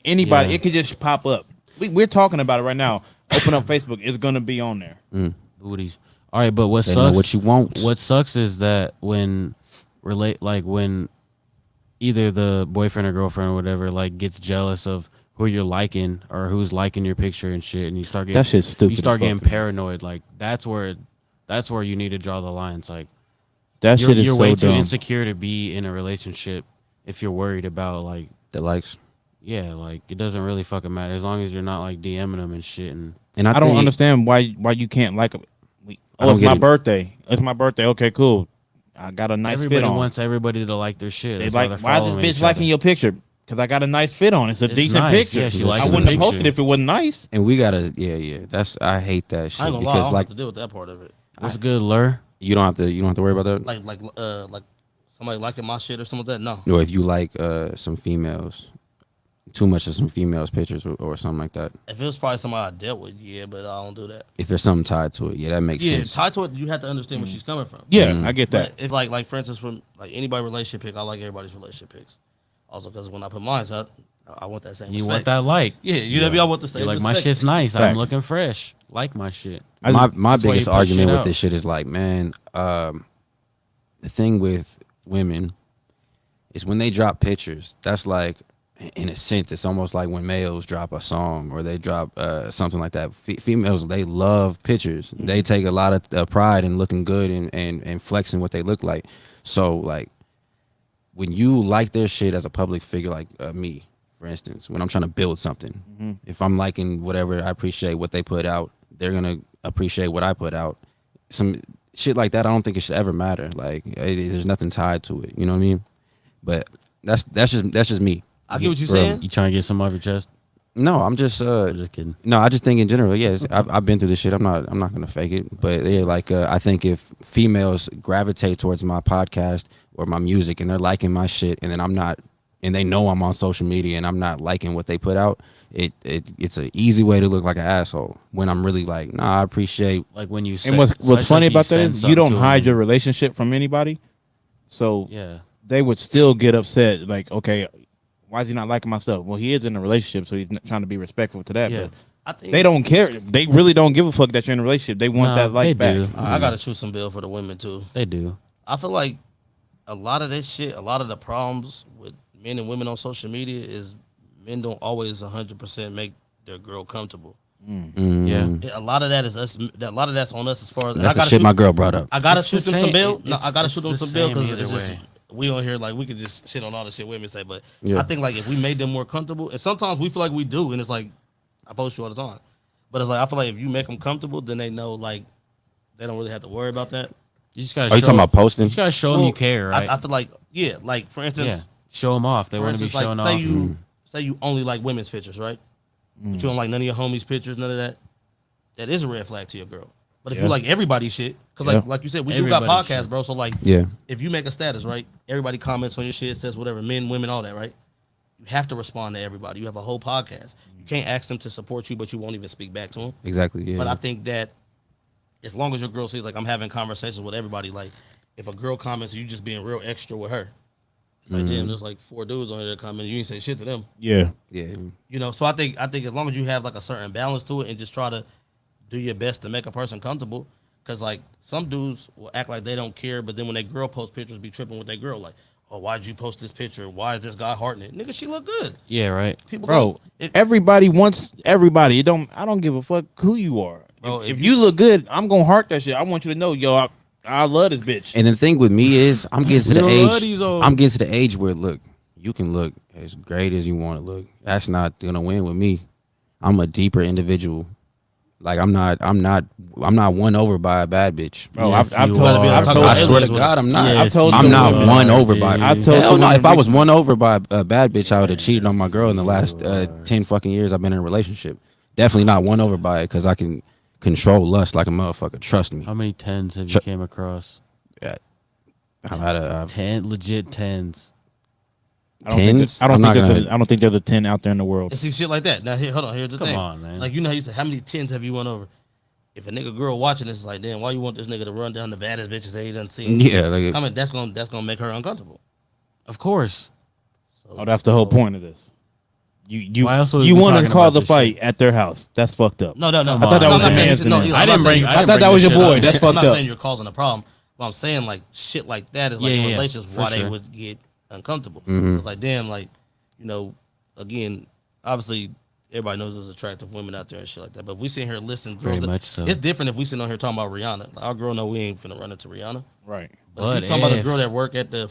anybody, Yeah. it could just pop up. We're talking about it right now. Open up Facebook, it's gonna be on there. booties. All right, but what They know sucks? what you want. What sucks is that when when either the boyfriend or girlfriend or whatever like gets jealous of who you're liking or who's liking your picture and shit, and you start getting That shit's stupid You as start fuck getting to me. paranoid. Like that's where you need to draw the line. It's like That you're, shit is you're so way too dumb. insecure to be in a relationship if you're worried about like The likes. yeah, like it doesn't really fucking matter as long as you're not like DMing them and shit. And And I don't think- understand why you can't like them. I Oh, don't it's get my it. birthday. It's my birthday. Okay, cool. I got a nice everybody fit on. wants everybody to like their shit. They That's like, they're why is following this bitch each liking other. your picture? Because I got a nice fit on. It's a It's decent nice. picture. Yeah, she likes I the wouldn't have picture. posted if it wasn't nice. And we gotta, yeah. I hate that shit I ain't gonna lie. I because don't like have to deal with that part of it. What's good, Lur? you don't have to worry about that. Like somebody liking my shit or something like that. No. Or if you like some females, too much of some females pictures or something like that. If it was probably somebody I dealt with, yeah, but I don't do that. If there's something tied to it, yeah, that makes Yeah, sense. tied to it, you have to understand where she's coming from. Yeah, I get that. But if like for instance, from like anybody relationship pic, I like everybody's relationship pics. Also, because when I put mine out, I want that same. You respect. want that like? Yeah, you know what I mean? I want the same. You're like my respect. shit's nice. I'm Facts. looking fresh. Like my shit. My That's why biggest you put argument shit with out. this shit is like, man, the thing with women is when they drop pictures, that's like, in a sense, it's almost like when males drop a song or they drop something like that. Females, they love pictures. They take a lot of pride in looking good and flexing what they look like. So like, when you like their shit as a public figure, like me, for instance, when I'm trying to build something, if I'm liking whatever, I appreciate what they put out, they're gonna appreciate what I put out. Some shit like that, I don't think it should ever matter. Like, there's nothing tied to it. You know what I mean? But that's just me. I get what you're Bro, saying. You trying to get some off your chest? No, I'm just I'm just kidding. no, I just think in general, yes, I've been through this shit. I'm not gonna fake it, but yeah, like I think if females gravitate towards my podcast or my music and they're liking my shit, and then I'm not, and they know I'm on social media and I'm not liking what they put out, it's an easy way to look like an asshole when I'm really like, nah, I appreciate. Like when you. And what's funny about that is you don't hide your relationship from anybody. So Yeah. they would still get upset. Like, okay, why is he not liking my stuff? Well, he is in a relationship, so he's not trying to be respectful to that. Yeah. But I think they don't care. They really don't give a fuck that you're in a relationship. They want Nah, that like they back. do. I gotta choose some bill for the women too. They do. I feel like a lot of this shit, a lot of the problems with men and women on social media is men don't always 100% make their girl comfortable. Yeah. A lot of that is us. A lot of that's on us as far as and That's I the gotta shit shoot, my girl brought up. I gotta It's shoot the them some same. bill. No, It's- I gotta it's shoot them the some bill same because either it's just way. we on here like we could just shit on all the shit women say. But Yeah. I think like if we made them more comfortable, and sometimes we feel like we do, and it's like I post you all the time. But it's like I feel like if you make them comfortable, then they know like they don't really have to worry about that. You just gotta. Are you talking about posting? You just gotta show them you care, right? I feel like like for instance, yeah. Show them off. They for want to be instance, shown like, off. say you only like women's pictures, right? But you don't like none of your homies' pictures, none of that. That is a red flag to your girl. But if you like everybody's shit, because like you said, we do got Everybody's podcasts, shit. bro. So like, if you make a status, right, everybody comments on your shit, says whatever, men, women, all that, right? You have to respond to everybody. You have a whole podcast. You can't ask them to support you, but you won't even speak back to them. Exactly. Yeah. But I think that as long as your girl sees like I'm having conversations with everybody, like if a girl comments, you just being real extra with her. It's like damn, there's like 4 dudes on here that comment. You ain't say shit to them. Yeah. Yeah. You know, so I think as long as you have like a certain balance to it and just try to do your best to make a person comfortable, because like some dudes will act like they don't care, but then when their girl post pictures, be tripping with their girl, like, oh, why'd you post this picture? Why is this guy hearting it? Nigga, she look good. Yeah, right. People, Bro, everybody wants everybody. I don't give a fuck who you are. Bro, if you look good, I'm gonna heart that shit. I want you to know, yo, I love this bitch. And the thing with me is, I'm getting to the We love age. these old- I'm getting to the age where look, you can look as great as you want to look. That's not gonna win with me. I'm a deeper individual. Like I'm not won over by a bad bitch. Bro, Yes, I've you told are. I've told I swear to aliens God, I'm not. Yes, I've told I'm you not are, won over by. dude. I've told Hell you no, if I every- was won over by a bad bitch, I would have cheated on my girl in the last 10 fucking years I've been in a relationship. Definitely not won over by it because I can control lust like a motherfucker. Trust me. How many 10s have you came across? I've had a 10 legit 10s. I don't think tens. I don't I'm not think gonna- there's I don't think there's a 10 out there in the world. and see shit like that. Now here, hold on, here's the Come thing. on, man. Like you know how you said, how many 10s have you won over? If a nigga girl watching this is like, damn, why you want this nigga to run down the baddest bitches that he done seen? Yeah, like, I mean, that's gonna make her uncomfortable. Of course. Oh, that's the whole point of this. You Why else would we you be wanted to talking cause about a this fight shit? at their house. That's fucked up. No. I thought that I'm was not a saying man's you- no, thing. I'm I not didn't saying- bring. I thought that was your boy. That's I'm fucked not up. saying you're causing a problem, but I'm saying like shit like that is like Yeah, in yeah, relationships for why they sure. would get uncomfortable. Mm-hmm. It's like damn, like you know, again, obviously everybody knows there's attractive women out there and shit like that. But if we sit here and listen, Very girls, much so. it's different if we sit on here talking about Rihanna. Like, our girl know we ain't finna run into Rihanna. Right. But if But you talking about a if- girl that work at the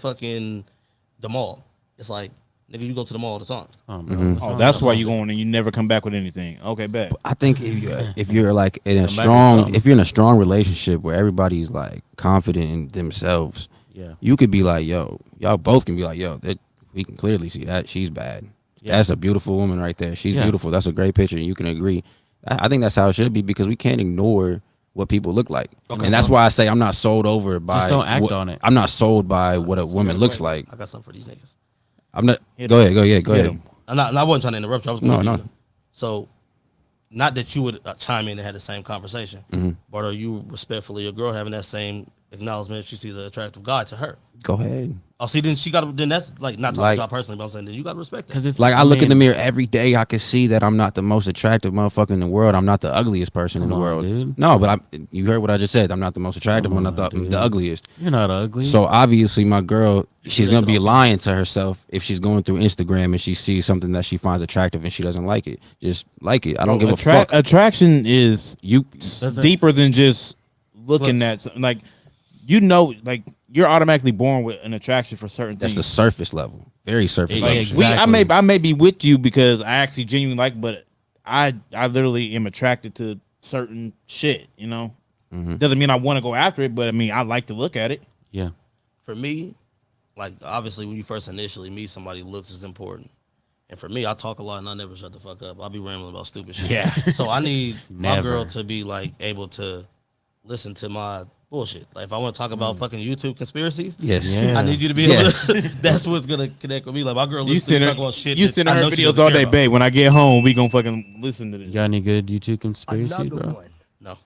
mall, it's like nigga, you go to the mall all the time. Oh, bro, Mm-hmm. what's Oh, wrong that's with why that? you going and you never come back with anything. Okay, bet. I think if you're like in a Come back with strong something. if you're in a strong relationship where everybody's like confident in themselves, Yeah. you could be like, yo, y'all both can be like, yo, that we can clearly see that she's bad. Yeah. That's a beautiful woman right there. She's Yeah. beautiful. That's a great picture. You can agree. I think that's how it should be because we can't ignore what people look like, and that's why I say I'm not sold over by. don't act on it. I'm not sold by what a woman looks like. I got something for these niggas. I'm not. Hit Go him. ahead. Go Hit ahead. him. I wasn't trying to interrupt you. I was No, going to no. you. So, not that you would chime in and have the same conversation, Mm-hmm. but are you respectfully a girl having that same acknowledgement if she sees an attractive guy to her? Go ahead. Oh, see, then she got. Then that's like not talking Like- about personally, but I'm saying then you got to respect that. Because it's Like I look in the mean, mirror every day, I can see that I'm not the most attractive motherfucker in the world. I'm not the ugliest person in the Come on, world. dude. No, but you heard what I just said. I'm not the most attractive. I'm not dude. the ugliest. You're not ugly. So obviously, my girl, she's gonna be Relational. lying to herself if she's going through Instagram and she sees something that she finds attractive and she doesn't like it. Just like it. I don't give a fuck. Attraction is You Does it- deeper than just looking Looks. at like you know like you're automatically born with an attraction for certain that's the things. surface level, very surface Yeah, level. yeah, shit. exactly. I may be with you because I actually genuinely like, but I literally am attracted to certain shit. You know, Mm-hmm. doesn't mean I want to go after it, but I mean I like to look at it. yeah. For me, like obviously when you first initially meet somebody, looks is important. And for me, I talk a lot and I never shut the fuck up. I'll be rambling about stupid shit. Yeah. So I need my Never. girl to be like able to listen to my bullshit. Like if I want to talk about fucking YouTube conspiracies, Yes. Yeah. I need you to be Yes. able to. That's what's gonna connect with me. Like my girl You listens to me send talk about shit. you that send I her know she videos doesn't all care day, about. babe. When I get home, we gonna fucking listen to this. You got any good YouTube conspiracies, Another bro? one. No,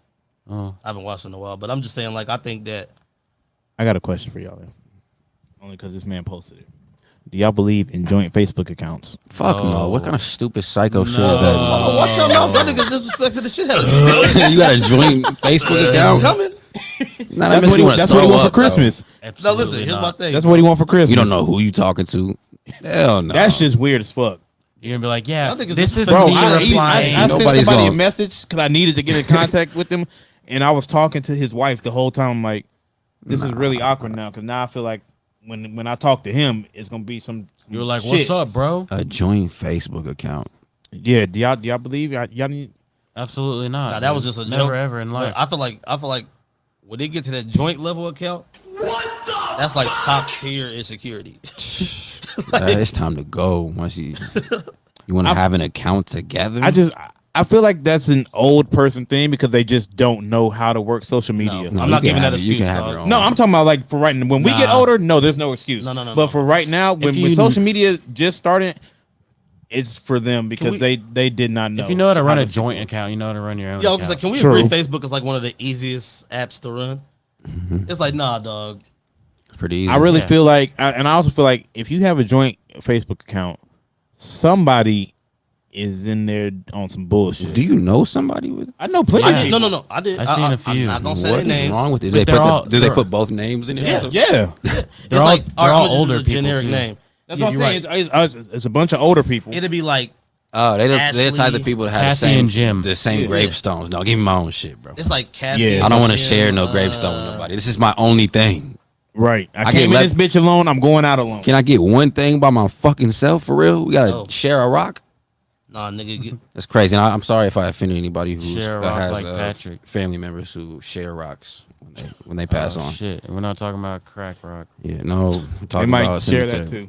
Oh, I haven't watched in a while. But I'm just saying, like I think that I got a question for y'all. Then. Only because this man posted it. Do y'all believe in joint Facebook accounts? Fuck no. What kind of stupid psycho shit is that? oh, watch your mouth. That nigga's disrespecting the shit out of me. You got a joint Facebook It's account? coming. Nah, That's what he want for Christmas. No, absolutely listen. Here's my not. thing. That's what he want for Christmas. You don't know who you talking to. Hell no. That's just weird as fuck. You're gonna be like, yeah, I think it's this is Bro, me I replying. sent Nobody's somebody a gonna- message because I needed to get in contact with him, and I was talking to his wife the whole time. I'm like, this is really awkward now because now I feel like when I talk to him, it's gonna be some You're like, shit. what's up, bro? a joint Facebook account. Yeah, do y'all believe y'all need? Absolutely not. Nah, that was just a never joke. ever in life. But I feel like when they get to that joint level account, that's like top tier insecurity. It's time to go once you want to have an account together. I feel like that's an old person thing because they just don't know how to work social media. No, I'm not giving that excuse, dog. No, I'm talking about like for right now. When we get older, no, there's no excuse. No. But for right now, when social media just started, it's for them because they did not know. If you know how to run a joint account, you know how to run your own. Yo, account. like, can we True. agree Facebook is like one of the easiest apps to run? It's like, nah, dog. It's pretty easy. I really feel like, and I also feel like if you have a joint Facebook account, somebody is in there on some bullshit. Do you know somebody with? I know plenty. Yeah. of people. No. I did. I seen a few. I'm not gonna say What their is names. wrong with it? But Do they they're- put both names in it? Yeah. It's They're like all I'm gonna older just use a people, generic too. name. That's Yeah, what I'm you're saying. right. It's a bunch of older people. It'd be like Oh, they're the type Ashley, of people that have Cassie and Jim. the same Yeah. gravestones. No, give me my own shit, bro. it's like Cassie. Yeah. and I don't want to Jim, share no gravestone with nobody. This is my only thing. Right. I get came in left- this bitch alone. I'm going out alone. Can I get one thing by my fucking self for real? We gotta No. share a rock. Nah, nigga. That's crazy. And I'm sorry if I offended anybody who Share a rock has like Patrick. family members who share rocks when they pass on. Shit, we're not talking about crack rock. Yeah, no, we're They talking might about share cemetery. that too.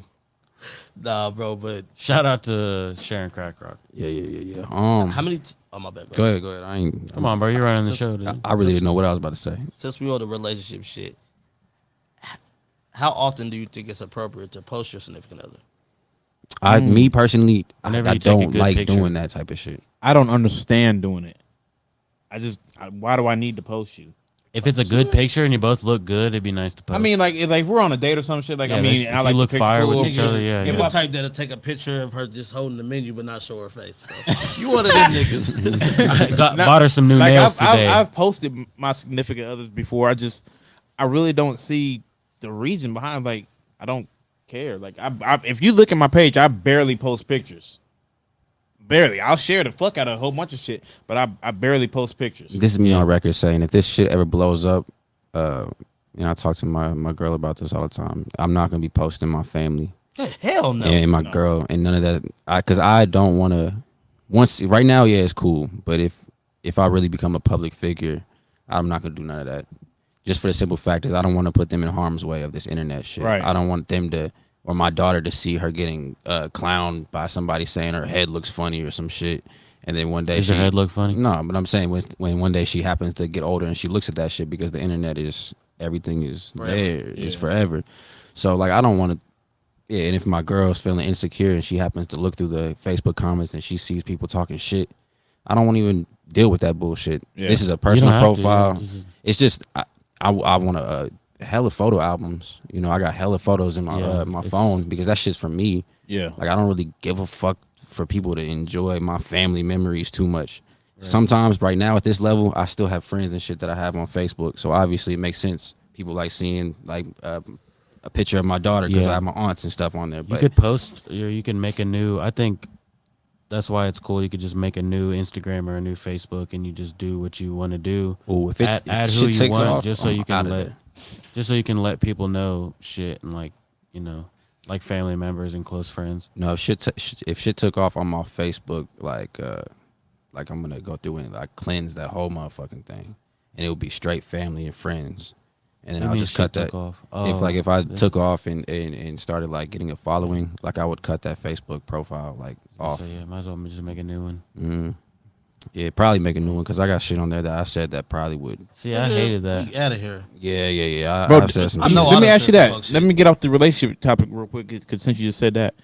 Nah, bro. But Shout out to Sharon Crack Rock. Yeah. how many? Oh my bad, bro. Go ahead. I ain't. Come on, bro, you're running the show. Dude. I really didn't know what I was about to say. Since we on the relationship shit, how often do you think it's appropriate to post your significant other? Me personally, Whenever I you take a don't good like picture. doing that type of shit. I don't understand doing it. Why do I need to post you? If it's a good picture and you both look good, it'd be nice to post. I mean, like if we're on a date or some shit. Like Yeah, I mean, if I you like look to pick fire with cool. each other, yeah, You're yeah. the type that'll take a picture of her just holding the menu but not show her face, bro. You one of them niggas. Bought her some new nails today. I've posted my significant others before. I really don't see the reason behind. Like I don't care. Like if you look at my page, I barely post pictures. Barely. I'll share the fuck out of a whole bunch of shit, but I barely post pictures. This is me on record saying if this shit ever blows up, I talk to my girl about this all the time. I'm not gonna be posting my family Hell no. and my girl and none of that. Because I don't want to. Once right now, yeah, it's cool. But if I really become a public figure, I'm not gonna do none of that. Just for the simple fact is I don't want to put them in harm's way of this internet shit. Right. I don't want them to, or my daughter to see her getting clowned by somebody saying her head looks funny or some shit. And then one day Does her head look funny? No, but I'm saying when one day she happens to get older and she looks at that shit because the internet is everything is Forever. there. It's forever. So like I don't want to. Yeah, and if my girl's feeling insecure and she happens to look through the Facebook comments and she sees people talking shit, I don't want to even deal with that bullshit. Yeah. This is a personal have to, profile. yeah. It's just I want hella photo albums. I got hella photos in my Yeah, my it's- phone because that shit's for me. Yeah. Like I don't really give a fuck for people to enjoy my family memories too much. Right. Sometimes right now at this level, I still have friends and shit that I have on Facebook. So obviously it makes sense. People like seeing like a picture of my daughter because Yeah. I have my aunts and stuff on there. You But could post, or you can make a new. I think that's why it's cool. You could just make a new Instagram or a new Facebook, and you just do what you want to do. ooh, if add who shit you takes want, off, just so I'm you can outta let, there. just so you can let people know shit and like like family members and close friends. No, if shit took off on my Facebook, like I'm gonna go through and like cleanse that whole motherfucking thing, and it would be straight family and friends, and then What do you I'll mean just shit cut that. took off? If I yeah. took off and started like getting a following, like I would cut that Facebook profile like off. So yeah, might as well just make a new one. Yeah, probably make a new one because I got shit on there that I said that probably would. See, I hated that. Get out of here. Yeah. Bro, I've said some I shit. know let me all ask you that that. fuck shit. Let me get off the relationship topic real quick because since you just said that,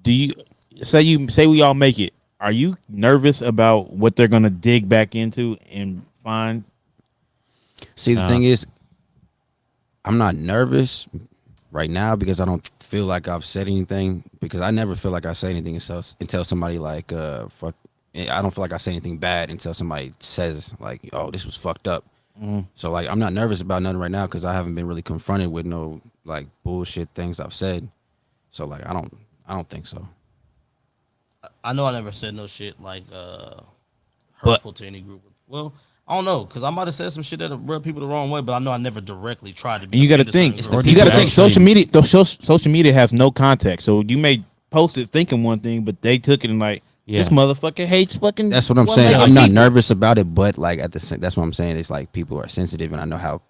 do you say we all make it? Are you nervous about what they're gonna dig back into and find? See, the thing is, I'm not nervous right now because I don't feel like I've said anything. Because I never feel like I say anything until somebody like fuck. I don't feel like I say anything bad until somebody says like, "Oh, this was fucked up." So like, I'm not nervous about nothing right now because I haven't been really confronted with no like bullshit things I've said. So like, I don't think so. I know I never said no shit like hurtful to any group. Well, I don't know because I might have said some shit that rubbed people the wrong way, but I know I never directly tried to. Be And you got to offended think. certain You groups. got to think. actually- Social media. Social media has no context, so you may post it thinking one thing, but they took it and like, Yeah. This motherfucker hates fucking. That's what I'm one saying. million I'm not people. nervous about it, but like at the same, that's what I'm saying. It's like people are sensitive, and I know how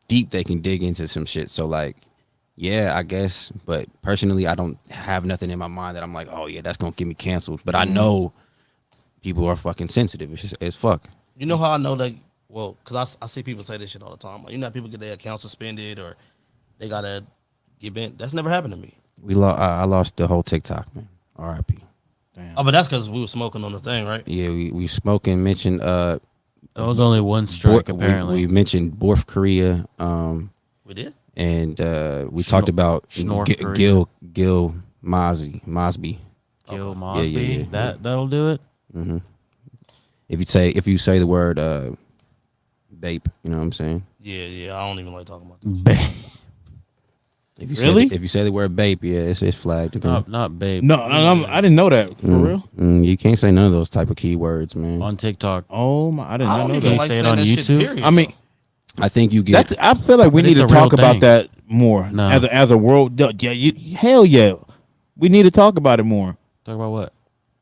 deep they can dig into some shit. So like, yeah, I guess. But personally, I don't have nothing in my mind that I'm like, oh yeah, that's gonna get me canceled. But I know people are fucking sensitive. It's fuck. You know how I know that? Well, because I see people say this shit all the time. Like, you know how people get their account suspended or they gotta get bent. That's never happened to me. I lost the whole TikTok, man. R.I.P. Oh, but that's because we were smoking on the thing, right? Yeah, we smoking. Mentioned That was only one strike, apparently. we mentioned North Korea. We did. And we talked about North Korea. Gil Mosby. Gil Mosby. Yeah. That'll do it. Mm-hmm. If you say the word vape, you know what I'm saying? Yeah. I don't even like talking about this. If you Really? if you say the word vape, yeah, it's flagged. Not babe. No, I didn't know that for real. You can't say none of those type of keywords, man. On TikTok. Oh my, I did I not don't know even that. like say it saying on that shit, YouTube? period, I mean, I think you get. I feel like we But need it's to a real talk about thing. that more. No. As a world, yeah, hell yeah, we need to talk about it more. Talk about what?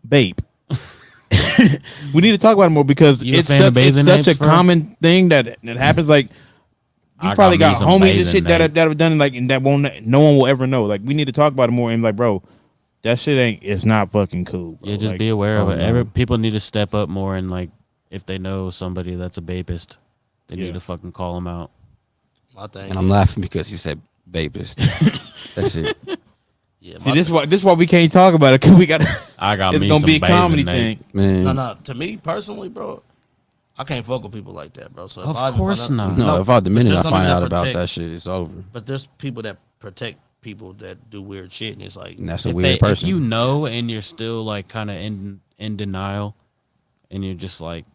Bape. We need to talk about it more because You a it's fan of such, it's bathing such a apes, bro? common thing that happens. Like you I probably got got me some homies and bathing shit that apes. have done like and that no one will ever know. Like we need to talk about it more and like, bro, that shit it's not fucking cool. Bro. Yeah, just Like, be aware of it. no. People need to step up more and like if they know somebody that's a vapist, they Yeah. need to fucking call them out. My thing. And I'm is- laughing because he said vapist. That's it. Yeah, See, my this is why we can't talk about it because we got. I got It's me gonna some be a comedy bathing thing. Man. No. To me personally, bro, I can't fuck with people like that, bro. So if Of I even course find out, not. No, if I the minute there's I somebody find that out about protect- that shit, it's over. But there's people that protect people that do weird shit, and it's like, And that's a If, weird person. if you know and you're still like kind of in denial, and you're just like,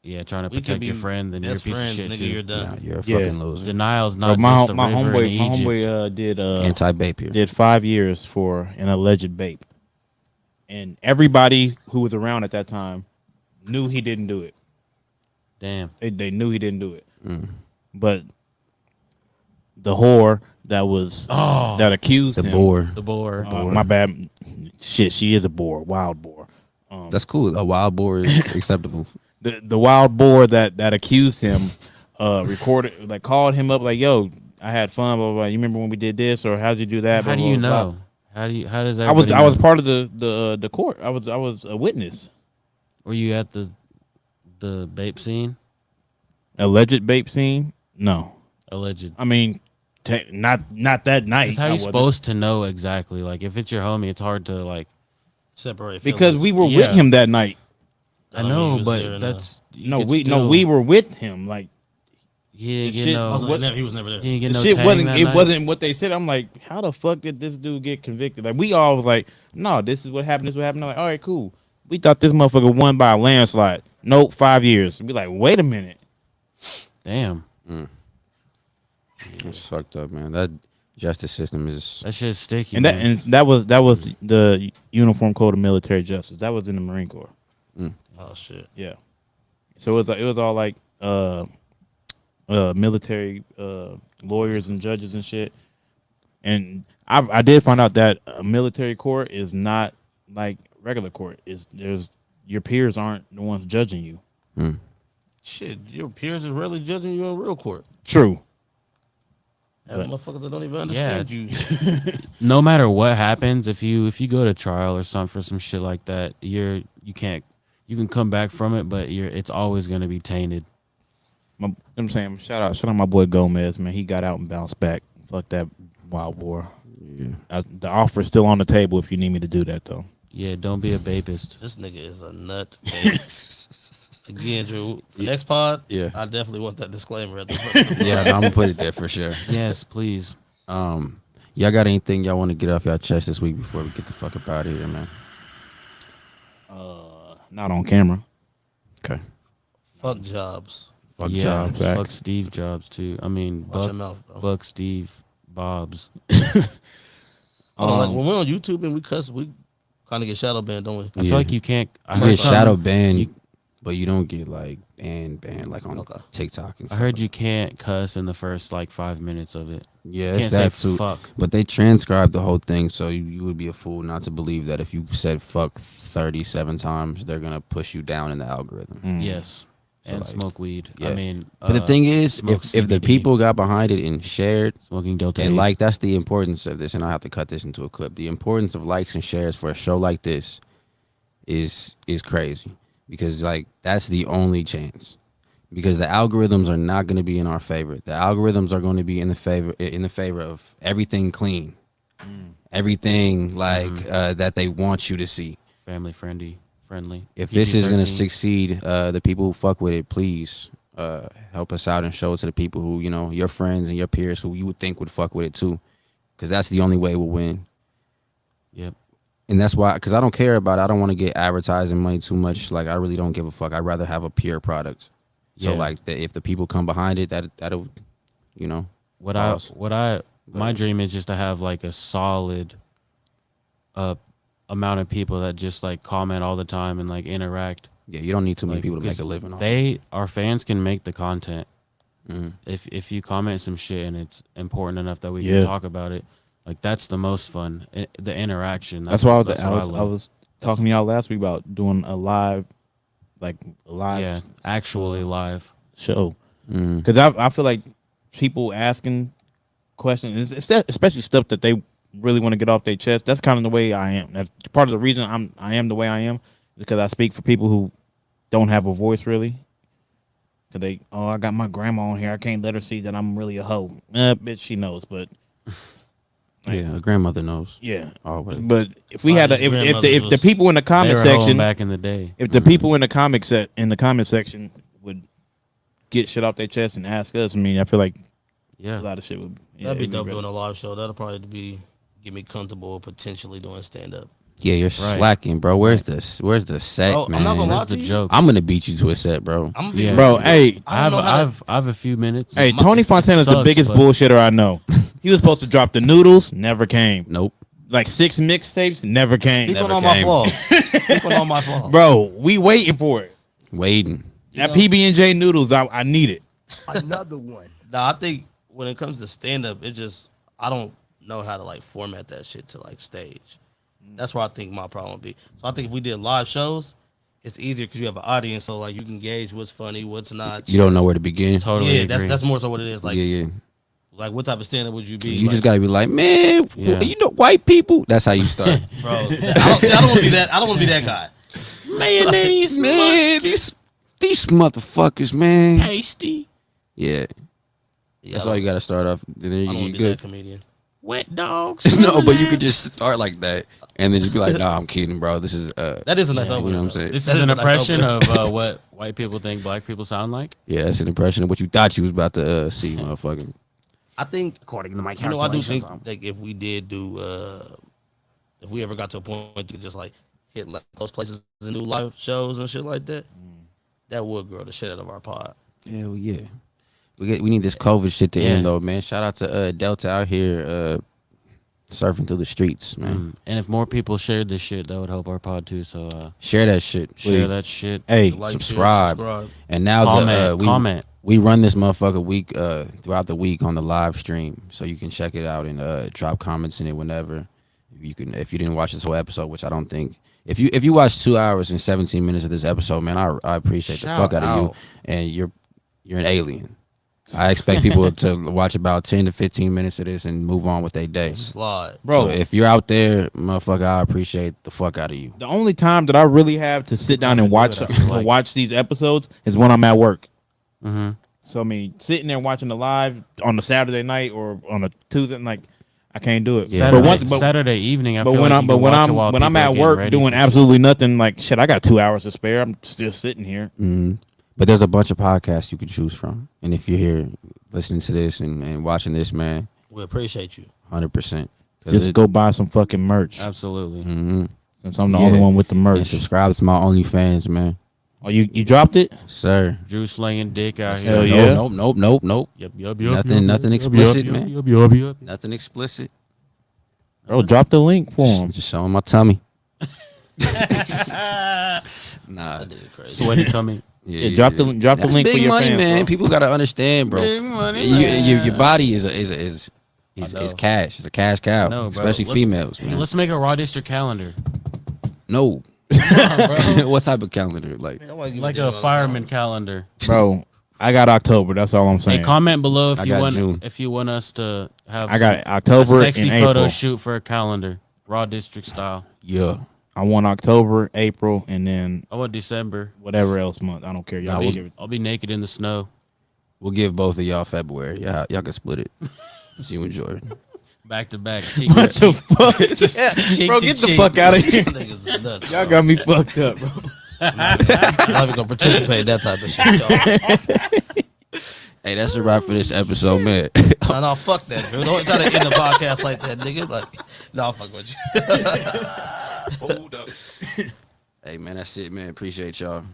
yeah, trying to we could protect be your friend, then you're a best piece of friends, shit nigga. too. You're done. Nah, you're a Yeah. fucking loser. Denial's Bro, not my just a river homeboy, in my Egypt. homeboy did Anti-vape here. did 5 years for an alleged vape, and everybody who was around at that time knew he didn't do it. Damn. They knew he didn't do it, but the whore that accused The him, boar. The boar. my bad, shit, she is a boar, wild boar. That's cool. A wild boar is acceptable. The wild boar that accused him, recorded, like called him up, like, yo, I had fun, blah blah blah. You remember when we did this, or how'd you do that? How Blah, do you blah, blah. know? How does I was everybody know? part of the court. I was a witness. Were you at the vape scene? Alleged vape scene? No, Alleged. I mean, not that night. That's how I you wasn't. supposed to know exactly. Like if it's your homie, it's hard to like. Separate Because we were Yeah. with him that night. I mean, know, he was there but and, that's you No, could we still- were with him. Like He didn't shit get I was no. like, he was never there. He didn't get the no. shit tang wasn't. that It night? wasn't what they said. I'm like, how the fuck did this dude get convicted? Like we all was like, no, this is what happened. This is what happened. I'm like, all right, cool. We thought this motherfucker won by a landslide. Nope, 5 years. We like, wait a minute. Damn, It's fucked up, man. That justice system is. that shit's sticky. And man. that was the Uniform Code of Military Justice. That was in the Marine Corps. Oh shit. Yeah. So it was all like military lawyers and judges and shit. And I did find out that a military court is not like regular court. There's your peers aren't the ones judging you. Shit, your peers is really judging you in real court. True. Have motherfuckers that don't even understand you. no matter what happens, if you go to trial or something for some shit like that, you can come back from it, but it's always gonna be tainted. I'm saying shout out my boy Gomez, man. He got out and bounced back. Fuck that wild boar. Yeah. The offer is still on the table if you need me to do that though. Yeah, don't be a vapist. This nigga is a nut case. Again, Drew, for next pod, Yeah. I definitely want that disclaimer at the front. Yeah, I'm gonna put it there for sure. Yes, please. Y'all got anything y'all want to get off y'all chest this week before we get the fuck up out of here, man? Not on camera. Okay. Fuck jobs. Fuck Yeah, jobs. fuck Steve Jobs too. I mean, Watch your mouth, bro. Buck Steve Bobs. Hold on, like when we're on YouTube and we cuss, we kind of get shadow banned, don't we? I feel like you can't. I You heard get something- shadow banned but you don't get like banned like on TikTok and I stuff. heard you can't cuss in the first like 5 minutes of it. Yeah, You it's can't say that too. fuck. But they transcribed the whole thing, so you would be a fool not to believe that if you said fuck 37 times, they're gonna push you down in the algorithm. Yes. So, And like, smoke weed. yeah. I mean, But the thing is, smoke if the CBD. people got behind it and shared, Smoking Delta and 8. like that's the importance of this, and I have to cut this into a clip. The importance of likes and shares for a show like this is crazy, because like that's the only chance. Because the algorithms are not going to be in our favor. The algorithms are going to be in the favor of everything clean, everything like that they want you to see. Family friendly. If this is going to PG-13. succeed, the people who fuck with it, please help us out and show it to the people who, you know, your friends and your peers who you would think would fuck with it too, because that's the only way we'll win. Yep. And that's why, because I don't care about it. I don't want to get advertising money too much. Like, I really don't give a fuck. I'd rather have a pure product. So, Yeah. like, if the people come behind it, that'll, you know. My dream is just to have like a solid amount of people that just like comment all the time and like interact. Yeah, you don't need too many Like, people to make 'cause a living on it. Our fans can make the content. Mhm. If you comment some shit and it's important enough that we Yeah. can talk about it, like that's the most fun. The interaction. That's why I what I love. was talking to y'all last week about doing a live Yeah, actually live. show, Mhm. because I feel like people asking questions, especially stuff that they really want to get off their chest. That's kind of the way I am. That's part of the reason I am the way I am, because I speak for people who don't have a voice really. Cause I got my grandma on here. I can't let her see that I'm really a hoe. Bitch, she knows, but Yeah, a grandmother knows. yeah. Always. But if we had, if the was- people in the They comment were hoeing section, back in the day. if the people in the comment section would get shit off their chest and ask us, I mean, I feel like a Yeah. lot of shit would. That'd be it'd dope better. doing a live show. That'll probably get me comfortable potentially doing stand up. Yeah, you're slacking, bro. Where's the set, Bro, I'm man? not gonna lie Where's to the you. joke? I'm gonna beat you to a set, bro. I'm gonna be Yeah. real Bro, with you. hey, I don't know how to- I have a few minutes. Hey, Tony Fontana's the sucks, biggest but- bullshitter I know. He was supposed to drop the noodles, never came. Nope. Like 6 mixtapes, never came. Speak on Never all my came. flaws. Speak on all my flaws. Bro, we waiting for it. Waiting. That PB&J noodles, I need it. Another one. Nah, I think when it comes to stand up, it just I don't know how to like format that shit to like stage. That's where I think my problem would be. So I think if we did live shows, it's easier because you have an audience, so like you can gauge what's funny, what's not. You don't know where to begin. Totally yeah, agree. that's more so what it is. Like, yeah. like what type of stand up would you be? You like, just gotta be like, man, Yeah. you know, white people. That's how you start. bro. I don't want to be that. I don't want to be that guy. Mayonnaise, man, these motherfuckers, man. pasty, Yeah, Yeah, that's I all don't- you gotta start off. Then I you don't want get to be that good. comedian. wet dogs. No, but you could just start like that, and then just be like, nah, I'm kidding, bro. This is That is a nice you opener. know what I'm though. saying? This That is an a nice impression opener. of what white people think black people sound like. yeah, that's an impression of what you thought you was about to see, motherfucker. I think According to my you know I do think like if we did do if we ever got to a point to just like hit like those places and do live shows and shit like that, that would grow the shit out of our pod. Hell yeah. We need this COVID shit to Yeah. end though, man. Shout out to Delta out here surfing through the streets, man. And if more people shared this shit, that would help our pod too. So Share that shit. share Please. that shit. Hey, Like, Subscribe. share, subscribe. And now Comment. we run this motherfucker week throughout the week on the live stream, so you can check it out and drop comments in it whenever you can. If you didn't watch this whole episode, which I don't think. If you watch 2 hours and 17 minutes of this episode, man, I appreciate the fuck out of you, and you're an alien. I expect people to watch about 10 to 15 minutes of this and move on with their day. Slide. bro, So if you're out there, motherfucker, I appreciate the fuck out of you. the only time that I really have to sit down and watch watch these episodes is when I'm at work. Mm-hmm. So I mean, sitting there watching the live on a Saturday night or on a Tuesday, like I can't do it. Yeah. Saturday evening. I but feel when like I'm you but can when watch it I'm while when I'm people are at getting work ready doing for absolutely nothing, like shit, I got 2 hours to spare. I'm still sitting here. But there's a bunch of podcasts you can choose from, and if you're here listening to this and watching this, man, We appreciate you. 100%. Just go buy some fucking merch. Absolutely. Since I'm the only one with the And merch. subscribe to my OnlyFans, man. Oh, you dropped it? Sir. Drew slinging dick out Hell here. yeah. Nope. Yep. Nothing explicit, man. Yup. Nothing explicit. Bro, drop the link for him. Just showing my tummy. Nah. That nigga crazy. Sweaty tummy. Yeah, drop the That's link big for your money, fans, man. bro. People gotta understand, bro. Big money, Your body is know. cash. It's a cash cow, No, bro. especially Let's- females, man. Let's make a Raw District calendar. No. Bro. What type of calendar? Like, Man, I wanna give Like damn a about fireman calendar. Bro, I got October. That's all I'm saying. Hey, comment below I got June. if you want us to have I got a October sexy and photo April. shoot for a calendar, Raw District style. yeah. I want October, April, and then I want December. whatever else month. I don't care. Y'all Nah, can we'll- give it. I'll be naked in the snow. We'll give both of y'all February. Y'all can split it. So you enjoy it. Back to back. Cheek What to the fuck? Yeah. cheek Bro, to get the cheek. fuck out of here. niggas is nuts. Y'all got me fucked up, bro. I'm not even gonna participate in that type of shit. Y'all. Hey, that's a wrap for this episode, man. No, fuck that, dude. Don't try to end the podcast like that, nigga. Like, no, fuck with you. Hold up. Hey, man, that's it, man. Appreciate y'all.